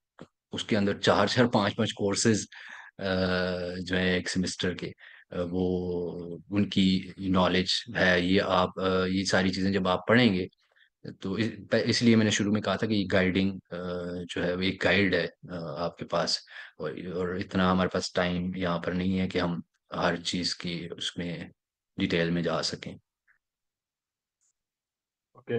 उसके अंदर चार चार पांच पांच कोर्सेज जो है एक सेमेस्टर के, वो उनकी नॉलेज है। ये आप ये सारी चीजें जब आप पढ़ेंगे, तो इसलिए मैंने शुरू में कहा था कि गाइडिंग जो है वो एक गाइड है आपके पास। और इतना हमारे पास टाइम यहाँ पर नहीं है कि हम हर चीज की उसमें डिटेल में जा सकें। ओके,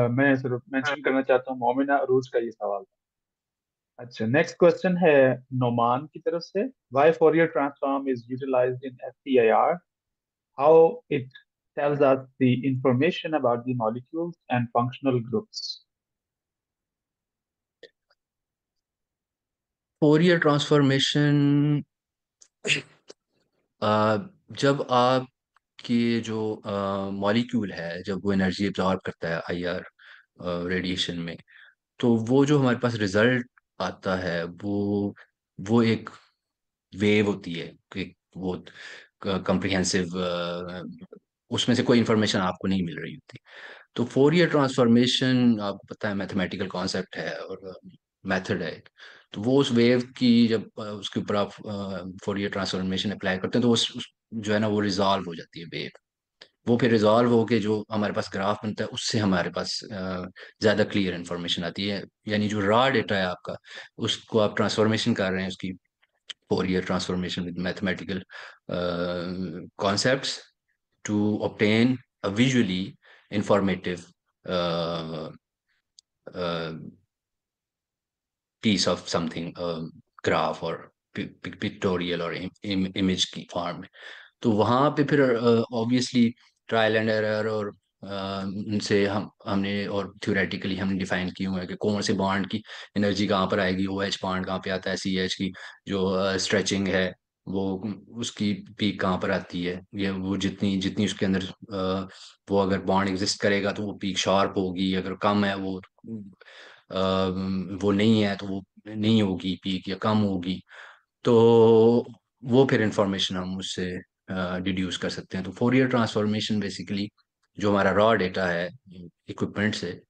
मैं सिर्फ मेंशन करना चाहता हूँ, मोमिना अरूज का ये सवाल था। अच्छा, नेक्स्ट क्वेश्चन है नोमान की तरफ से। Why Fourier transform is utilized in FTIR, how it tells us the information about the molecules and functional groups. Fourier transformation, जब आपकी जो मॉलिक्यूल है, जब वो एनर्जी एब्जॉर्ब करता है आईआर रेडिएशन में, तो वो जो हमारे पास रिजल्ट आता है, वो एक वेव होती है कि वो कंप्रिहेंसिव, उसमें से कोई इंफॉर्मेशन आपको नहीं मिल रही होती। तो फोरियर ट्रांसफॉर्मेशन आपको पता है मैथमेटिकल कॉन्सेप्ट है और मेथड है। तो वो उस वेव की जब उसके ऊपर आप फोरियर ट्रांसफॉर्मेशन अप्लाई करते हैं, तो जो है ना वो रिजॉल्व हो जाती है वेव। वो फिर रिजॉल्व होके जो हमारे पास ग्राफ बनता है, उससे हमारे पास ज्यादा क्लियर इंफॉर्मेशन आती है। यानी जो रॉ डेटा है आपका, उसको आप ट्रांसफॉर्मेशन कर रहे हैं, उसकी Fourier transformation with mathematical concepts to obtain a visually informative uh, uh, piece of something, graph और पिक्टोरियल और इमेज की फॉर्म में। तो वहां पे फिर ऑब्वियसली ट्रायल एंड एरर, और उनसे हमने और थ्योरेटिकली हमने डिफाइन की हुआ है कि कौन से बॉन्ड की एनर्जी कहाँ पर आएगी, ओ एच बॉन्ड कहाँ पे आता है, सी एच की जो स्ट्रेचिंग है वो, उसकी पीक कहाँ पर आती है। ये वो जितनी जितनी उसके अंदर वो अगर बॉन्ड एग्जिस्ट करेगा तो वो पीक शार्प होगी, अगर कम है वो नहीं है तो वो नहीं होगी पीक, या कम होगी। तो वो फिर इंफॉर्मेशन हम उससे डिड्यूस कर सकते हैं। तो फोरियर ट्रांसफॉर्मेशन बेसिकली जो हमारा रॉ डेटा है इक्विपमेंट से,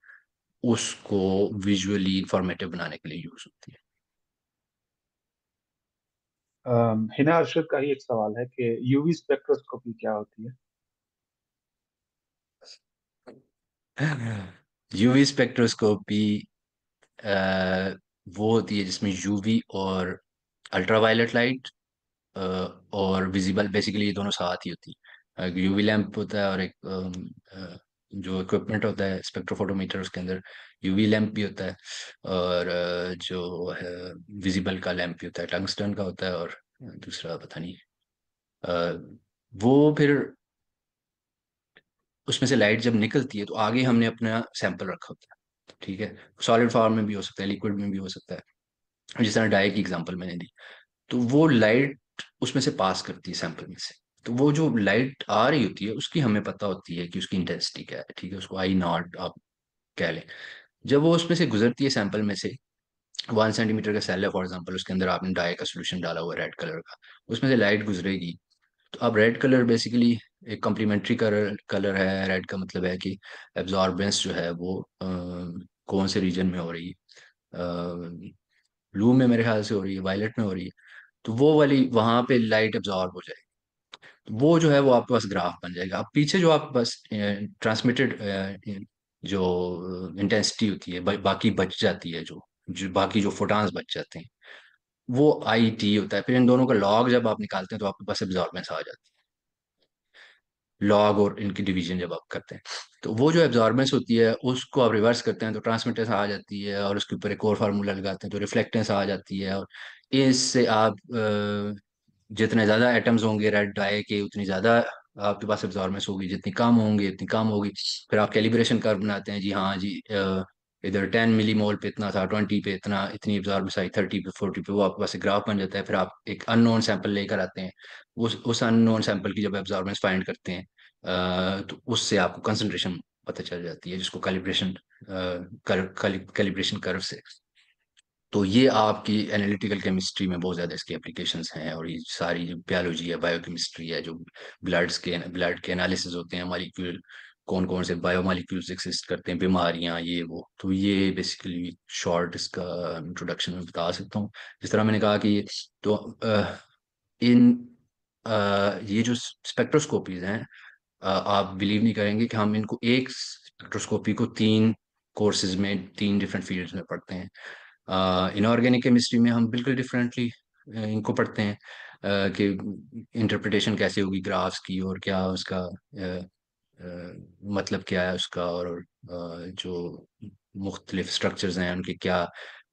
उसको विजुअली इंफॉर्मेटिव बनाने के लिए यूज होती हिना अरशद का ही एक सवाल है कि यूवी स्पेक्ट्रोस्कोपी क्या होती है? है। यूवी स्पेक्ट्रोस्कोपी वो होती है जिसमें यूवी और अल्ट्रावायलेट लाइट और विजिबल, बेसिकली ये दोनों साथ ही होती है। एक यूवी लैंप होता है और एक जो इक्विपमेंट होता है स्पेक्ट्रोफोटोमीटर, उसके अंदर यूवी लैंप भी होता है, और जो है विजिबल का लैंप भी होता है, टंगस्टन का होता है, और दूसरा पता नहीं। अ, वो फिर उसमें से लाइट जब निकलती है तो आगे हमने अपना सैंपल रखा होता है, ठीक है। सॉलिड फॉर्म में भी हो सकता है, लिक्विड में भी हो सकता है, जिस तरह डाई की एग्जांपल मैंने दी। तो वो लाइट उसमें से पास करती है सैंपल में से। तो वो जो लाइट आ रही होती है उसकी हमें पता होती है कि उसकी इंटेंसिटी क्या है, ठीक है, उसको आई नॉट आप कह लें। जब वो उसमें से गुजरती है सैंपल में से, 1 सेंटीमीटर का सेल है फॉर एग्जाम्पल, उसके अंदर आपने डाई का सोल्यूशन डाला हुआ है रेड कलर का, उसमें से लाइट गुजरेगी। तो अब रेड कलर बेसिकली एक कॉम्प्लीमेंट्री कलर कलर है। रेड का मतलब है कि एब्जॉर्बेंस जो है वो कौन से रीजन में हो रही है। ब्लू में मेरे ख्याल से हो रही है, वायलेट में हो रही है। तो वो वाली वहां पे लाइट एब्जॉर्ब हो जाएगी। तो वो जो है वो आपके पास ग्राफ बन जाएगा। अब पीछे जो आपके पास ट्रांसमिटेड जो इंटेंसिटी होती है, बाकी बच जाती है, जो बाकी जो फोटॉन्स बच जाते हैं, वो आई टी होता है। फिर इन दोनों का लॉग जब आप निकालते हैं तो आपके पास एब्जॉर्बेंस आ जाती है। लॉग और इनकी डिवीजन जब आप करते हैं तो वो जो एब्जॉर्बेंस होती है उसको आप रिवर्स करते हैं तो ट्रांसमिटेंस आ जाती है, और उसके ऊपर एक और फार्मूला लगाते हैं तो रिफ्लेक्टेंस आ जाती है। और इससे आप जितने ज्यादा एटम्स होंगे रेड डाई के, उतनी ज्यादा आपके पास एब्जॉर्बेंस होगी, जितनी कम होंगे उतनी कम होगी। फिर आप कैलिब्रेशन कर्व बनाते हैं, जी हाँ जी, इधर 10 मिली मोल पे इतना था, 20 पे इतना, इतनी एब्जॉर्बेंस आई, 30 पे 40 पे, वो आपके पास एक ग्राफ बन जाता है। फिर आप एक अननोन सैंपल लेकर आते हैं, उस अननोन सैंपल की जब एब्जॉर्बेंस फाइंड करते हैं तो उससे आपको कंसंट्रेशन पता चल जाती है, जिसको कैलिब्रेशन कैलिब्रेशन कर्व से। तो ये आपकी एनालिटिकल केमिस्ट्री में बहुत ज़्यादा इसकी एप्लीकेशंस हैं। और ये सारी जो बायोलॉजी है, बायोकेमिस्ट्री है, जो ब्लड के एनालिसिस होते हैं, मॉलिक्यूल कौन कौन से बायोमॉलिक्यूल्स एक्सिस्ट करते हैं, बीमारियां, ये वो, तो ये बेसिकली शॉर्ट इसका इंट्रोडक्शन में बता सकता हूँ। जिस तरह मैंने कहा कि तो इन ये जो स्पेक्ट्रोस्कोपीज हैं, आप बिलीव नहीं करेंगे कि हम इनको एक स्पेक्ट्रोस्कोपी को 3 कोर्सेज में 3 डिफरेंट फील्ड्स में पढ़ते हैं। इनऑर्गेनिक केमिस्ट्री में हम बिल्कुल डिफरेंटली इनको पढ़ते हैं, कि इंटरप्रिटेशन कैसे होगी ग्राफ्स की, और क्या उसका मतलब क्या है उसका, और जो मुख्तलिफ स्ट्रक्चर्स हैं उनके क्या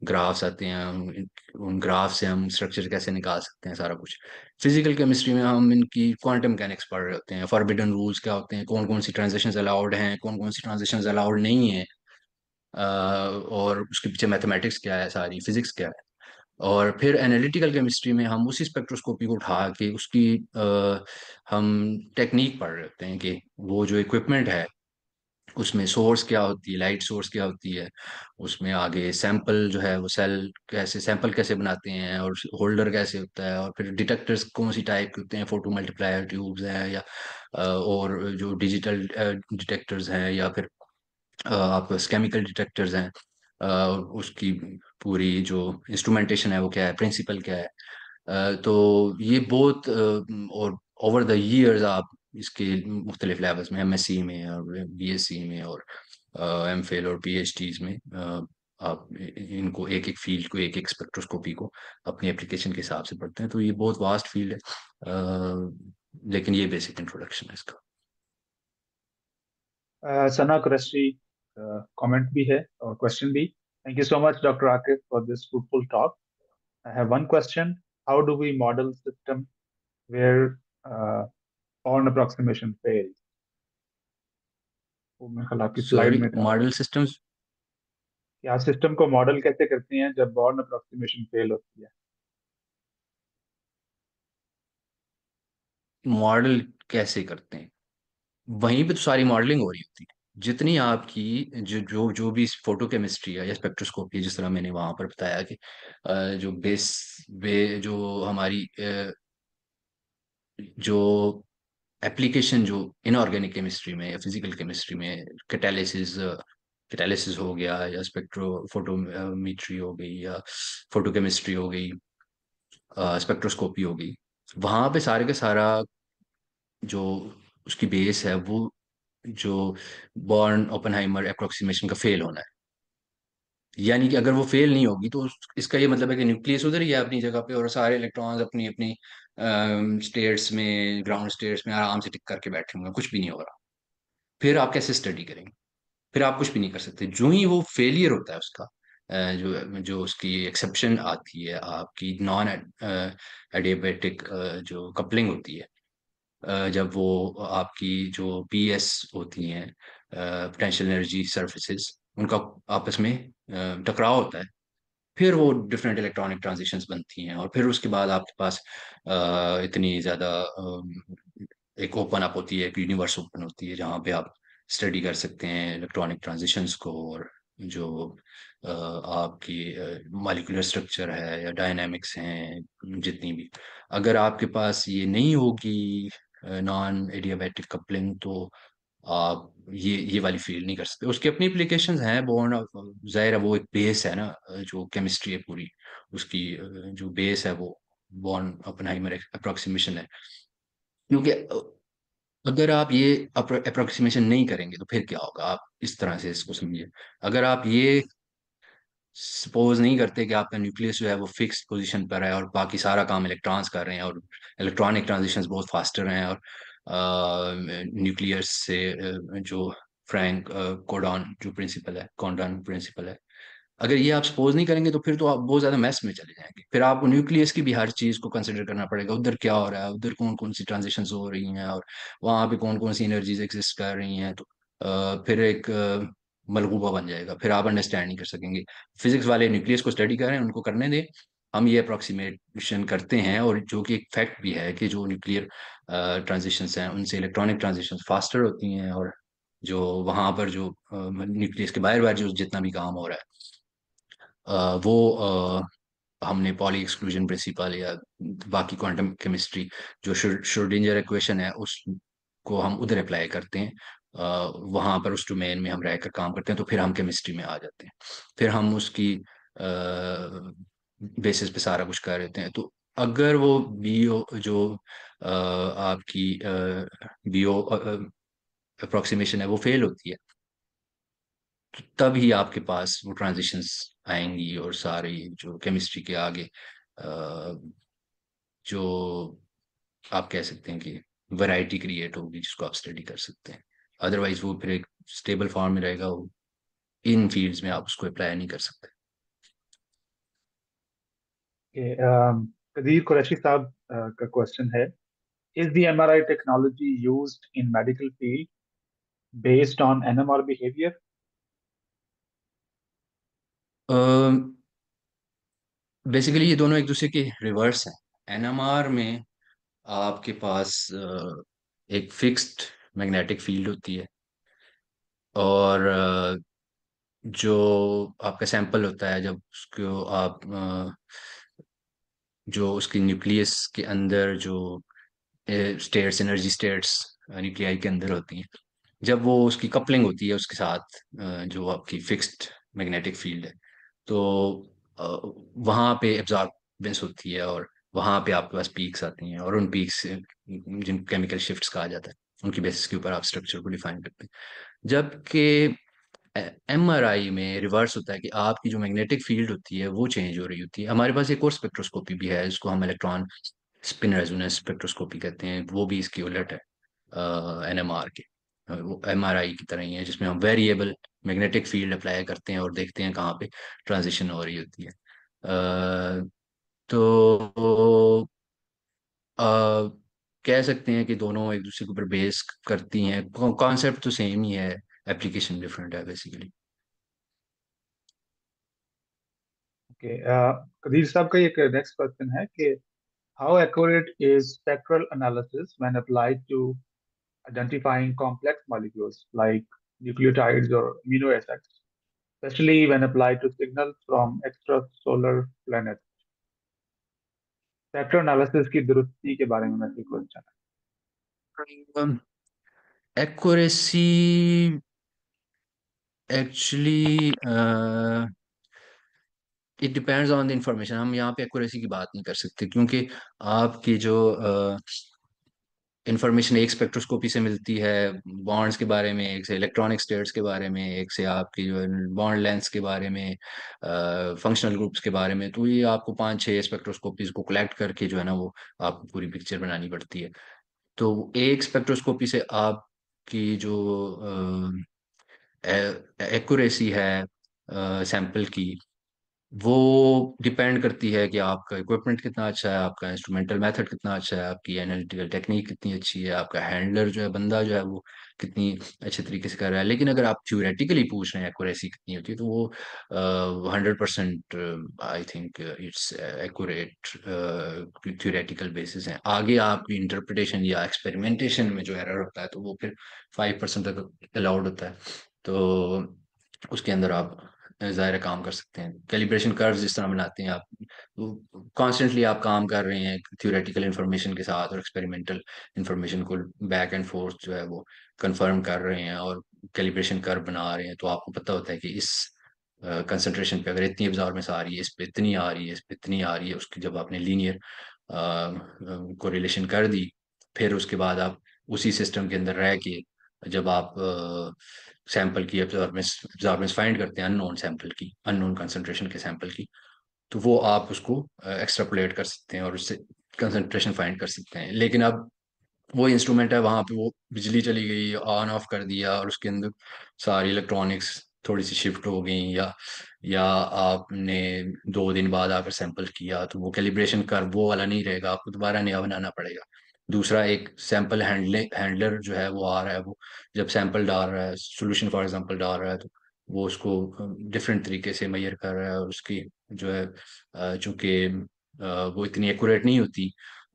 ग्राफ्स आते हैं, उन ग्राफ से हम स्ट्रक्चर कैसे निकाल सकते हैं, सारा कुछ। फिजिकल केमिस्ट्री में हम इनकी क्वांटम मैकेनिक्स पढ़ रहे होते हैं, फॉरबिडन रूल्स क्या होते हैं, कौन कौन सी ट्रांजिशंस अलाउड हैं, कौन कौन सी ट्रांजिशंस अलाउड नहीं है, और उसके पीछे मैथमेटिक्स क्या है, सारी फिजिक्स क्या है। और फिर एनालिटिकल केमिस्ट्री में हम उसी स्पेक्ट्रोस्कोपी को उठा के उसकी हम टेक्निक पढ़ रहे होते हैं, कि वो जो इक्विपमेंट है उसमें सोर्स क्या होती है, लाइट सोर्स क्या होती है, उसमें आगे सैंपल जो है वो सेल कैसे, सैंपल कैसे बनाते हैं, और होल्डर कैसे होता है, और फिर डिटेक्टर्स कौन सी टाइप के होते हैं, फोटो मल्टीप्लायर ट्यूब्स हैं, या और जो डिजिटल डिटेक्टर्स हैं, या फिर आपके केमिकल डिटेक्टर्स हैं, उसकी पूरी जो इंस्ट्रूमेंटेशन है वो क्या है, प्रिंसिपल क्या है। तो ये बहुत और ओवर द ईयर्स आप इसके मुख्तलिफ लेवल्स में, एमएससी में और बीएससी में और एमफिल और पीएचडीज में आप इनको एक एक फील्ड को, एक एक स्पेक्ट्रोस्कोपी को अपनी एप्लीकेशन के हिसाब से पढ़ते हैं। तो ये बहुत वास्ट फील्ड है, लेकिन ये बेसिक इंट्रोडक्शन है इसका। सना कुरैशी कमेंट भी है और क्वेश्चन भी. Thank you so much doctor Akif for this fruitful talk. I have one question. How do we model system where Horn approximation fails? वो मेरे ख्याल आपकी स्लाइड सॉरी, में था. मॉडल सिस्टम्स, कि आप सिस्टम को मॉडल कैसे करते हैं जब बॉर्न अप्रोक्सीमेशन फेल होती है? मॉडल कैसे करते हैं, वहीं पे तो सारी मॉडलिंग हो रही होती है। जितनी आपकी जो जो जो भी फोटो केमिस्ट्री है या स्पेक्ट्रोस्कोपी है, जिस तरह मैंने वहां पर बताया कि जो बेस जो हमारी जो एप्लीकेशन जो इनऑर्गेनिक केमिस्ट्री में या फिजिकल केमिस्ट्री में कैटालिसिस कैटालिसिस हो गया, या स्पेक्ट्रो फोटोमेट्री हो गई, या फोटोकेमिस्ट्री हो गई, स्पेक्ट्रोस्कोपी हो गई, वहां पे सारे का सारा जो उसकी बेस है वो जो बॉर्न ओपेनहाइमर अप्रोक्सीमेशन का फेल होना है। यानी कि अगर वो फेल नहीं होगी तो इसका ये मतलब है कि न्यूक्लियस उधर ही है अपनी जगह पे, और सारे इलेक्ट्रॉन्स अपनी अपनी स्टेट्स में, ग्राउंड स्टेट्स में आराम से टिक करके बैठे होंगे, कुछ भी नहीं हो रहा। फिर आप कैसे स्टडी करेंगे? फिर आप कुछ भी नहीं कर सकते। जो ही वो फेलियर होता है उसका, जो जो उसकी एक्सेप्शन आती है, आपकी नॉन एडियाबैटिक जो कपलिंग होती है, जब वो आपकी जो पीएस होती हैं, पोटेंशियल एनर्जी सर्फेसिस, उनका आपस में टकराव होता है, फिर वो डिफरेंट इलेक्ट्रॉनिक ट्रांजिशंस बनती हैं, और फिर उसके बाद आपके पास इतनी ज़्यादा एक ओपन अप होती है, एक यूनिवर्स ओपन होती है, जहाँ पे आप स्टडी कर सकते हैं इलेक्ट्रॉनिक ट्रांजिशंस को, और जो आपकी मॉलिक्यूलर स्ट्रक्चर है या डायनामिक्स हैं जितनी भी। अगर आपके पास ये नहीं होगी नॉन एडियाबैटिक कपलिंग, तो आप ये वाली फील्ड नहीं कर सकते। उसकी अपनी एप्लीकेशंस हैं, बोर्न जाहिर है वो एक बेस है ना, जो केमिस्ट्री है पूरी, उसकी जो बेस है वो बॉर्न ओपेनहाइमर अप्रोक्सीमेशन है। क्योंकि अगर आप ये अप्रोक्सीमेशन नहीं करेंगे तो फिर क्या होगा, आप इस तरह से इसको समझिए। अगर आप ये सपोज नहीं करते कि आपका न्यूक्लियस जो है वो फिक्स पोजीशन पर है और बाकी सारा काम इलेक्ट्रॉन्स कर रहे हैं, और इलेक्ट्रॉनिक ट्रांजिशंस बहुत फास्टर हैं, और न्यूक्लियस से जो फ्रैंक कोडॉन जो प्रिंसिपल है, कॉन्डॉन प्रिंसिपल है, अगर ये आप सपोज नहीं करेंगे तो फिर तो आप बहुत ज्यादा मैस में चले जाएंगे। फिर आपको न्यूक्लियस की भी हर चीज को कंसिडर करना पड़ेगा, उधर क्या हो रहा है, उधर कौन कौन सी ट्रांजिशंस हो रही हैं, और वहां पे कौन कौन सी एनर्जीज एग्जिस्ट कर रही हैं। तो फिर एक मलगूबा बन जाएगा, फिर आप अंडरस्टैंड नहीं कर सकेंगे। फिजिक्स वाले न्यूक्लियस को स्टडी कर रहे हैं, उनको करने दें। हम ये अप्रोक्सीमेशन करते हैं, और जो कि एक फैक्ट भी है कि जो न्यूक्लियर ट्रांजिशंस हैं उनसे इलेक्ट्रॉनिक ट्रांजिशंस फास्टर होती हैं, और जो वहां पर जो न्यूक्लियस के बाहर बाहर जो जितना भी काम हो रहा है, वो हमने पॉली एक्सक्लूजन प्रिंसिपल या बाकी क्वांटम केमिस्ट्री जो श्रोडिंजर इक्वेशन है उसको हम उधर अप्लाई करते हैं। वहां पर उस डोमेन में हम रहकर काम करते हैं, तो फिर हम केमिस्ट्री में आ जाते हैं। फिर हम उसकी बेसिस पे सारा कुछ कर देते हैं। तो अगर वो बीओ जो आपकी बीओ अप्रोक्सीमेशन है वो फेल होती है, तो तब ही आपके पास वो ट्रांजिशंस आएंगी, और सारी जो केमिस्ट्री के आगे जो आप कह सकते हैं कि वैरायटी क्रिएट होगी जिसको आप स्टडी कर सकते हैं। अदरवाइज वो फिर एक स्टेबल फॉर्म में रहेगा, वो इन फील्ड्स में आप उसको अप्लाई नहीं कर सकते। कि कदीर कुरैशी साहब का क्वेश्चन है, is the MRI technology used in medical field based on NMR behaviour? Basically ये दोनों एक दूसरे के रिवर्स हैं। एनएमआर में आपके पास एक फिक्स्ड मैग्नेटिक फील्ड होती है, और जो आपका सैंपल होता है जब उसको आप जो उसकी न्यूक्लियस के अंदर जो स्टेट्स, एनर्जी स्टेट्स न्यूक्लियाई के अंदर होती हैं, जब वो उसकी कपलिंग होती है उसके साथ जो आपकी फिक्स्ड मैग्नेटिक फील्ड है, तो वहाँ पे एब्जॉर्बेंस होती है, और वहाँ पे आपके पास पीक्स आती हैं, और उन पीक्स जिन केमिकल शिफ्ट्स कहा जाता है, उनकी बेसिस के ऊपर आप स्ट्रक्चर को डिफाइन करते हैं। जबकि एमआरआई में रिवर्स होता है कि आपकी जो मैग्नेटिक फील्ड होती है वो चेंज हो रही होती है। हमारे पास एक और स्पेक्ट्रोस्कोपी भी है, जिसको हम इलेक्ट्रॉन स्पिन रेजोनेंस स्पेक्ट्रोस्कोपी कहते हैं, वो भी इसकी उलट है एनएमआर के। वो एमआरआई की तरह ही है, जिसमें हम वेरिएबल मैग्नेटिक फील्ड अप्लाई करते हैं और देखते हैं कहाँ पे ट्रांजिशन हो रही होती है। तो अ, कह सकते हैं कि दोनों एक दूसरे के ऊपर बेस करती हैं, कॉन्सेप्ट तो सेम ही है, एप्लीकेशन डिफरेंट है बेसिकली। ओके, कदीर साहब का एक नेक्स्ट क्वेश्चन है कि how accurate is spectral analysis when applied to identifying complex molecules like nucleotides or amino acids, especially when applied to signals from extrasolar planets? Spectrum analysis की दुरुस्ती के बारे में मैं आपसे क्वेश्चन है। Accuracy actually it depends on the information. हम यहाँ पे एक्यूरेसी की बात नहीं कर सकते, क्योंकि आपकी जो इंफॉर्मेशन एक स्पेक्ट्रोस्कोपी से मिलती है बॉन्ड्स के बारे में, एक से इलेक्ट्रॉनिक स्टेट्स के बारे में, एक से आपकी जो बॉन्ड लेंथ के बारे में, फंक्शनल ग्रुप्स के बारे में, तो ये आपको पांच छह स्पेक्ट्रोस्कोपीज को कलेक्ट करके जो है ना वो आपको पूरी पिक्चर बनानी पड़ती है। तो एक स्पेक्ट्रोस्कोपी से आपकी जो एक्यूरेसी है सैंपल की, वो डिपेंड करती है कि आपका इक्विपमेंट कितना अच्छा है, आपका इंस्ट्रूमेंटल मेथड कितना अच्छा है, आपकी एनालिटिकल टेक्निक कितनी अच्छी है, आपका हैंडलर जो है, बंदा जो है वो कितनी अच्छे तरीके से कर रहा है। लेकिन अगर आप थ्योरेटिकली पूछ रहे हैं एक्यूरेसी कितनी होती है, तो वो 100% I think it's accurate theoretical basis है। आगे आपकी इंटरप्रिटेशन या एक्सपेरिमेंटेशन में जो एरर होता है, तो वो फिर 5% तक अलाउड होता है। तो उसके अंदर आप ज़ाहिर काम कर सकते हैं। कैलिब्रेशन कर्व्स जिस तरह बनाते हैं आप, कॉन्स्टेंटली आप काम कर रहे हैं थ्योरेटिकल इंफॉर्मेशन के साथ और एक्सपेरिमेंटल इंफॉर्मेशन को बैक एंड फोर्थ जो है वो कंफर्म कर रहे हैं और कैलिब्रेशन कर्व बना रहे हैं, तो आपको पता होता है कि इस कंसंट्रेशन पे अगर इतनी एब्जॉर्बेंस आ रही है, इस पे इतनी आ रही है, इस पे इतनी आ रही है, उसकी जब आपने लीनियर कोरिलेशन कर दी, फिर उसके बाद आप उसी सिस्टम के अंदर रह के जब आप सैंपल की एब्जॉर्बेंस फाइंड करते हैं, अननोन सैंपल की, अननोन कंसंट्रेशन के सैंपल की, तो वो आप उसको एक्सट्रापोलेट कर सकते हैं और उससे कंसंट्रेशन फाइंड कर सकते हैं। लेकिन अब वो इंस्ट्रूमेंट है, वहां पे वो बिजली चली गई, ऑन ऑफ कर दिया और उसके अंदर सारी इलेक्ट्रॉनिक्स थोड़ी सी शिफ्ट हो गई, या आपने 2 दिन बाद आकर सैंपल किया, तो वो कैलिब्रेशन कर वो वाला नहीं रहेगा, आपको दोबारा नया बनाना पड़ेगा। दूसरा एक सैंपल हैंडलर जो है वो आ रहा है, वो जब सैंपल डाल रहा है, सोल्यूशन फॉर एग्जांपल डाल रहा है, तो वो उसको डिफरेंट तरीके से मेजर कर रहा है और उसकी जो है चूंकि वो इतनी एक्यूरेट नहीं होती।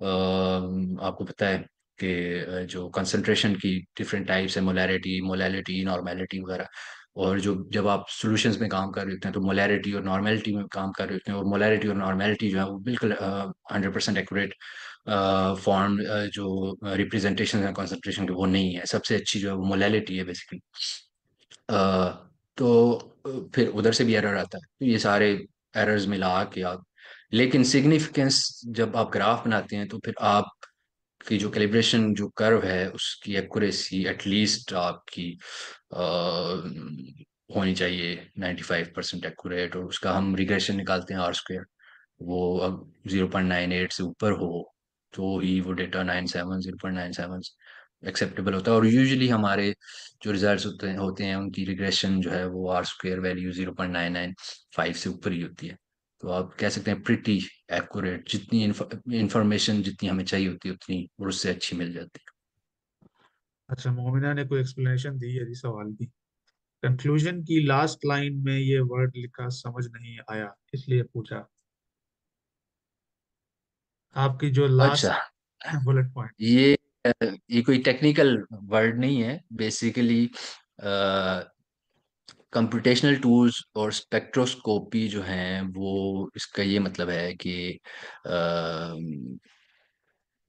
आपको पता है कि जो कंसंट्रेशन की डिफरेंट टाइप्स है, मोलैरिटी, मोलैलिटी, नॉर्मेलिटी वगैरह, और जो जब आप सॉल्यूशंस में काम कर रहे होते हैं तो मोलैरिटी और नॉर्मेलिटी में काम कर रहे होते हैं, और मोलैरिटी और नॉर्मेलिटी जो है वो बिल्कुल 100% एक्यूरेट फॉर्म जो रिप्रेजेंटेशन है कंसंट्रेशन के, वो नहीं है। सबसे अच्छी जो है वो मोलैलिटी है बेसिकली। तो फिर उधर से भी एरर आता है, तो ये सारे एरर्स मिला के आप, लेकिन सिग्निफिकेंस जब आप ग्राफ बनाते हैं तो फिर आप की जो कैलिब्रेशन जो कर्व है उसकी एक्यूरेसी एटलीस्ट आपकी होनी चाहिए 95% एक्यूरेट, और उसका हम रिग्रेशन निकालते हैं आर स्क्वेयर। वो अब 0.98 से ऊपर हो तो ही वो डेटा 97, 0.97 एक्सेप्टेबल होता है। और यूजुअली हमारे जो रिजल्ट्स होते हैं उनकी रिग्रेशन जो है वो आर स्क्वेयर वैल्यू 0.995 से ऊपर ही होती है। तो आप कह सकते हैं प्रिटी एक्यूरेट, जितनी इंफॉर्मेशन जितनी हमें चाहिए होती है उतनी और उससे अच्छी मिल जाती है। अच्छा, मोमिना ने कोई एक्सप्लेनेशन दी है इस सवाल की। कंक्लूजन की लास्ट लाइन में ये वर्ड लिखा समझ नहीं आया, इसलिए पूछा। आपकी जो अच्छा, लास्ट बुलेट पॉइंट। ये ये कोई टेक्निकल वर्ड नहीं है बेसिकली। कंप्यूटेशनल टूल्स और स्पेक्ट्रोस्कोपी जो हैं वो, इसका ये मतलब है कि अ,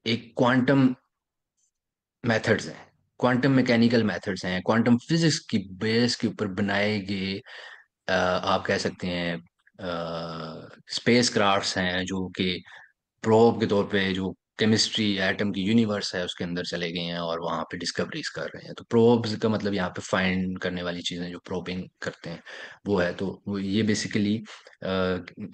एक क्वांटम मेथड्स हैं, क्वांटम मैकेनिकल मेथड्स हैं, क्वांटम फिजिक्स की बेस के ऊपर बनाए गए आप कह सकते हैं स्पेस क्राफ्ट्स हैं, जो कि प्रोब के तौर पे जो केमिस्ट्री एटम की यूनिवर्स है उसके अंदर चले गए हैं और वहां पे डिस्कवरीज कर रहे हैं। तो प्रोब्स का मतलब यहाँ पे फाइंड करने वाली चीजें जो प्रोबिंग करते हैं वो है। तो वो ये बेसिकली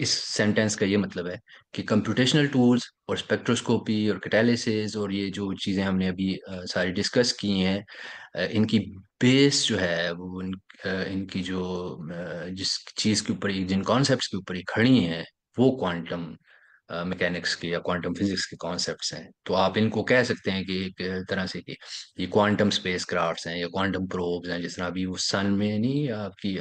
इस सेंटेंस का ये मतलब है कि कंप्यूटेशनल टूल्स और स्पेक्ट्रोस्कोपी और कैटालिसिस और ये जो चीजें हमने अभी सारी डिस्कस की हैं, इनकी बेस जो है वो इनकी जो जिस चीज के ऊपर जिन कॉन्सेप्ट्स के ऊपर ये खड़ी हैं, वो क्वांटम मैकेनिक्स के या क्वांटम फिजिक्स के कॉन्सेप्ट्स हैं। तो आप इनको कह सकते हैं कि एक तरह से कि ये क्वांटम स्पेस क्राफ्ट्स हैं या क्वांटम प्रोब्स हैं। जिस तरह अभी वो सन में नहीं आपकी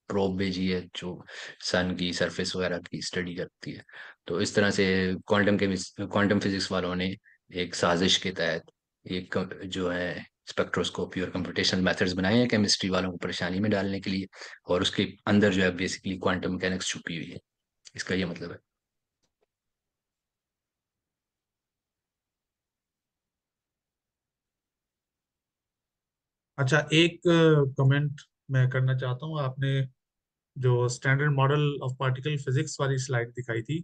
प्रोब भेजी है जो सन की सरफेस वगैरह की स्टडी करती है, तो इस तरह से क्वांटम फिजिक्स वालों ने एक साजिश के तहत एक जो है स्पेक्ट्रोस्कोपी और कंप्यूटेशनल मेथड्स बनाए हैं केमिस्ट्री वालों को परेशानी में डालने के लिए, और उसके अंदर जो है बेसिकली क्वांटम मैकेनिक्स छुपी हुई है। इसका ये मतलब है। अच्छा, एक कमेंट मैं करना चाहता हूँ। आपने जो standard model of particle physics वाली स्लाइड दिखाई थी,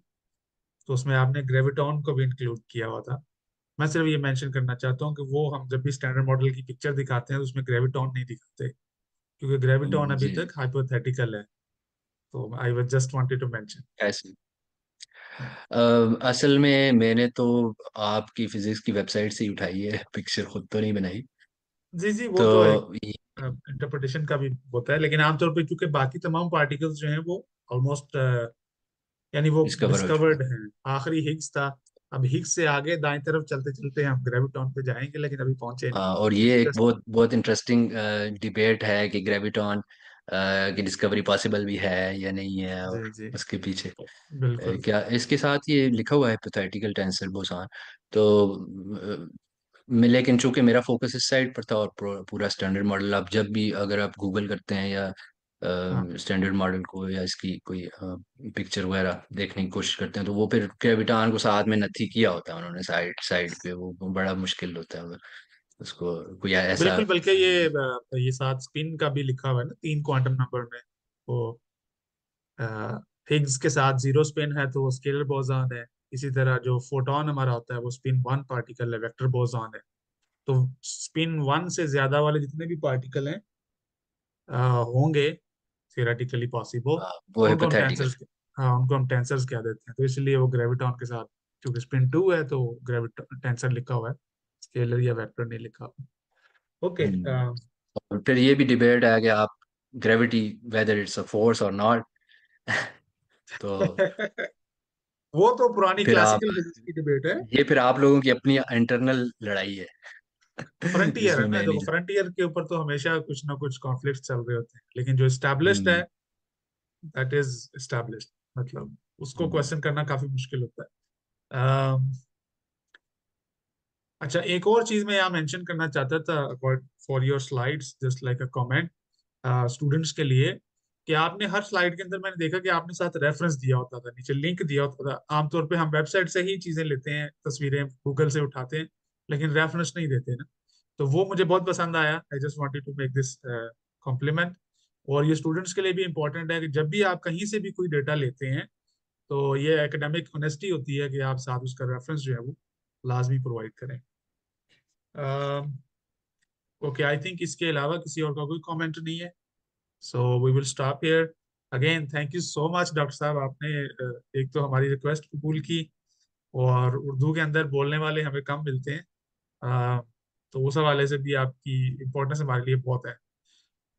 तो उसमें आपने ग्रेविटॉन को भी इंक्लूड किया हुआ था। मैं सिर्फ ये मेंशन करना चाहता हूँ कि वो हम जब भी स्टैंडर्ड मॉडल की पिक्चर दिखाते हैं तो उसमें ग्रेविटॉन नहीं दिखाते, क्योंकि ग्रेविटॉन अभी जी तक हाइपोथेटिकल है। तो I was just wanted to mention. ऐसे असल में मैंने तो आपकी फिजिक्स की वेबसाइट से ही उठाई है पिक्चर, खुद तो नहीं बनाई। जी जी, वो तो तो एक ये इंटरप्रिटेशन का भी होता है, लेकिन आमतौर पे क्योंकि बाकी तमाम पार्टिकल्स जो हैं वो ऑलमोस्ट, यानी वो डिस्कवर हो चुके डिस्कवर्ड हैं। आखिरी हिग्स था। अब हिग्स से आगे दाएं तरफ चलते चलते हम ग्रेविटॉन पे जाएंगे, लेकिन अभी पहुंचे नहीं। हाँ, और This ये is एक just- बहुत बहुत इंटरेस्टिंग डिबेट है कि ग्रेविटॉन की डिस्कवरी पॉसिबल भी है या नहीं है, और जी जी, उसके पीछे बिल्कुल। क्या इसके साथ ये लिखा हुआ है हिपोथेटिकल टेंसर बोसान। तो लेकिन चूंकि मेरा फोकस इस साइड पर था, और पूरा स्टैंडर्ड मॉडल आप जब भी अगर आप गूगल करते हैं या हाँ, स्टैंडर्ड मॉडल को या इसकी कोई पिक्चर वगैरह देखने की कोशिश करते हैं, तो वो फिर ग्रेविटॉन को साथ में नथी किया होता है उन्होंने साइड साइड पे, वो बड़ा मुश्किल होता है उसको कोई ऐसा। बिल्कुल। बल्कि ये साथ स्पिन का भी लिखा हुआ है ना, 3 क्वांटम नंबर में। वो हिग्स के साथ जीरो स्पिन है तो वो स्केलर बोसॉन है। इसी तरह जो फोटॉन हमारा होता है वो स्पिन 1 पार्टिकल है, वेक्टर बोसॉन है। तो स्पिन 1 से ज्यादा वाले जितने भी पार्टिकल हैं होंगे थियोरेटिकली पॉसिबल, वो उनको हम हिपोथेटिकल। टेंसर्स, हाँ उनको हम टेंसर्स कह देते हैं। तो इसलिए वो ग्रेविटॉन के साथ, क्योंकि स्पिन 2 है तो ग्रेविटॉन टेंसर लिखा हुआ है, स्केलर या वेक्टर नहीं लिखा हुआ। ओके। और फिर ये भी डिबेट है कि आप gravity whether it's a force और नॉट। तो वो तो पुरानी फिर आप क्लासिकल फिजिक्स की डिबेट है। ये फिर आप लोगों की अपनी इंटरनल लड़ाई है फ्रंटियर है जिसमें ना, मैं देखो नहीं जा। फ्रंटियर के ऊपर तो हमेशा कुछ ना कुछ कॉन्फ्लिक्ट चल रहे होते हैं, लेकिन जो एस्टैब्लिश्ड है हम्म, दैट इज एस्टैब्लिश्ड, मतलब उसको हम्म, क्वेश्चन करना काफी मुश्किल होता है। अच्छा, एक और चीज मैं यहाँ मेंशन करना चाहता था for your slides, just like a comment students के लिए, कि आपने हर स्लाइड के अंदर मैंने देखा कि आपने साथ रेफरेंस दिया होता था, नीचे लिंक दिया होता था। आमतौर पे हम वेबसाइट से ही चीजें लेते हैं, तस्वीरें गूगल से उठाते हैं, लेकिन रेफरेंस नहीं देते ना। तो वो मुझे बहुत पसंद आया। I just wanted to make this compliment. और ये स्टूडेंट्स के लिए भी इंपॉर्टेंट है कि जब भी आप कहीं से भी कोई डेटा लेते हैं, तो ये एकेडमिक ऑनेस्टी होती है कि आप साथ उसका रेफरेंस जो है वो लाजमी प्रोवाइड करें। ओके, आई थिंक इसके अलावा किसी और का कोई कमेंट नहीं है, so we will stop here. Again thank you so much doctor sahib, आपने एक तो हमारी रिक्वेस्ट कबूल की, और उर्दू के अंदर बोलने वाले हमें कम मिलते हैं। अ, तो उस हवाले से भी आपकी इम्पोर्टेंस हमारे लिए बहुत है।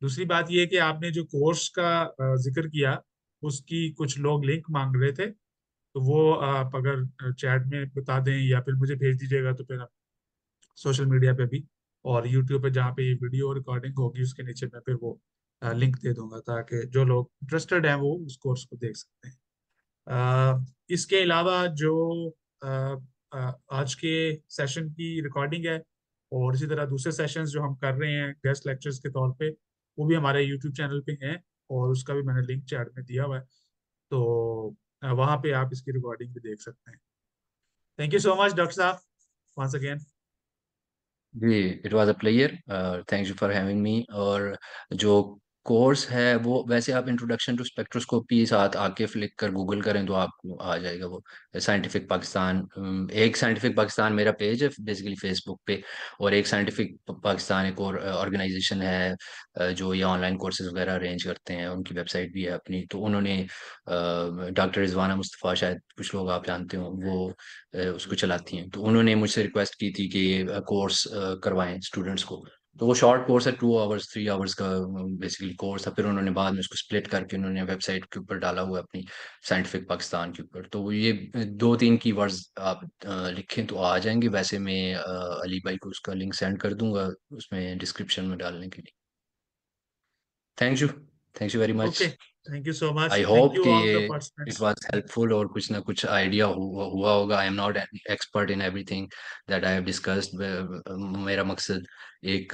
दूसरी बात यह है कि आपने जो कोर्स का जिक्र किया, उसकी कुछ लोग लिंक मांग रहे थे, तो वो आप अगर चैट में बता दें या फिर मुझे भेज दीजिएगा, तो फिर सोशल मीडिया पे भी और यूट्यूब पे जहाँ पे ये वीडियो रिकॉर्डिंग होगी उसके नीचे मैं फिर वो लिंक दे दूंगा, ताकि जो लोग इंटरेस्टेड हैं वो उस कोर्स को देख सकते हैं। इसके अलावा जो अ, आज के सेशन की रिकॉर्डिंग है, और इसी तरह दूसरे सेशंस जो हम कर रहे हैं गेस्ट लेक्चर्स के तौर पे, वो भी हमारे यूट्यूब चैनल पे हैं, और उसका भी मैंने लिंक चैट में दिया हुआ है। तो वहाँ पे आप इसकी रिकॉर्डिंग भी देख सकते हैं। Thank you so much doctor साहब, वंस अगेन। जी, it was a pleasure, thank you for having me. और जो कोर्स है वो वैसे आप इंट्रोडक्शन टू स्पेक्ट्रोस्कोपी साथ आकिफ लिख कर गूगल करें तो आपको आ जाएगा वो। साइंटिफिक पाकिस्तान, एक साइंटिफिक पाकिस्तान मेरा पेज है बेसिकली फेसबुक पे, और एक साइंटिफिक पाकिस्तान एक और ऑर्गेनाइजेशन है जो ये ऑनलाइन कोर्सेज वगैरह अरेंज करते हैं, उनकी वेबसाइट भी है अपनी। तो उन्होंने डॉक्टर रिजवाना मुस्तफ़ा, शायद कुछ लोग आप जानते हो, वो उसको चलाती हैं। तो उन्होंने मुझसे रिक्वेस्ट की थी कि ये कोर्स करवाएं स्टूडेंट्स को। तो वो शॉर्ट कोर्स है, 2 आवर्स 3 आवर्स का बेसिकली कोर्स है। फिर उन्होंने बाद में उसको स्प्लिट करके उन्होंने वेबसाइट के ऊपर डाला हुआ है अपनी, साइंटिफिक पाकिस्तान के ऊपर। तो वो ये 2-3 कीवर्ड्स आप लिखें तो आ जाएंगे। वैसे मैं अली भाई को उसका लिंक सेंड कर दूंगा उसमें डिस्क्रिप्शन में डालने के लिए। Thank you, thank you very much. Okay, thank you so I much, thank hope you कि all the it participants. Was helpful और कुछ ना कुछ आइडिया हुआ होगा। I am not expert in everything that I have discussed. मेरा मकसद एक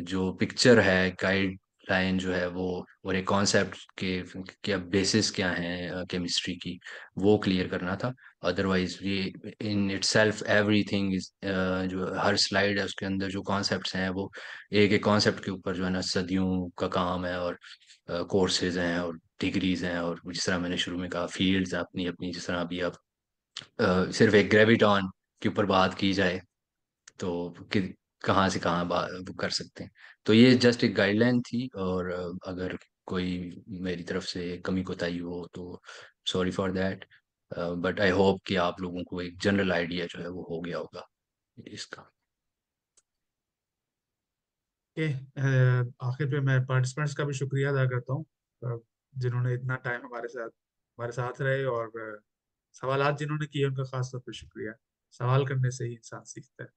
जो पिक्चर है, गाइड लाइन जो है वो, और एक कॉन्सेप्ट के क्या बेसिस क्या हैं केमिस्ट्री की, वो क्लियर करना था। अदरवाइज ये इन इटसेल्फ एवरीथिंग इज, जो हर स्लाइड है उसके अंदर जो कॉन्सेप्ट्स हैं वो एक एक कॉन्सेप्ट के ऊपर जो है ना सदियों का काम है, और कोर्सेज हैं और डिग्रीज हैं, और जिस तरह मैंने शुरू में कहा फील्ड्स अपनी अपनी, जिस तरह अभी आप सिर्फ एक ग्रेविटॉन के ऊपर बात की जाए तो कि कहाँ से कहाँ वो कर सकते हैं। तो ये जस्ट एक गाइडलाइन थी, और अगर कोई मेरी तरफ से कमी कोताही हो तो sorry for that, but I hope कि आप लोगों को एक जनरल आइडिया जो है वो हो गया होगा इसका। ओके, आखिर पे मैं पार्टिसिपेंट्स का भी शुक्रिया अदा करता हूँ, जिन्होंने इतना टाइम हमारे साथ रहे, और सवालात जिन्होंने किए उनका खास तौर पर शुक्रिया। सवाल करने से ही इंसान सीखता है।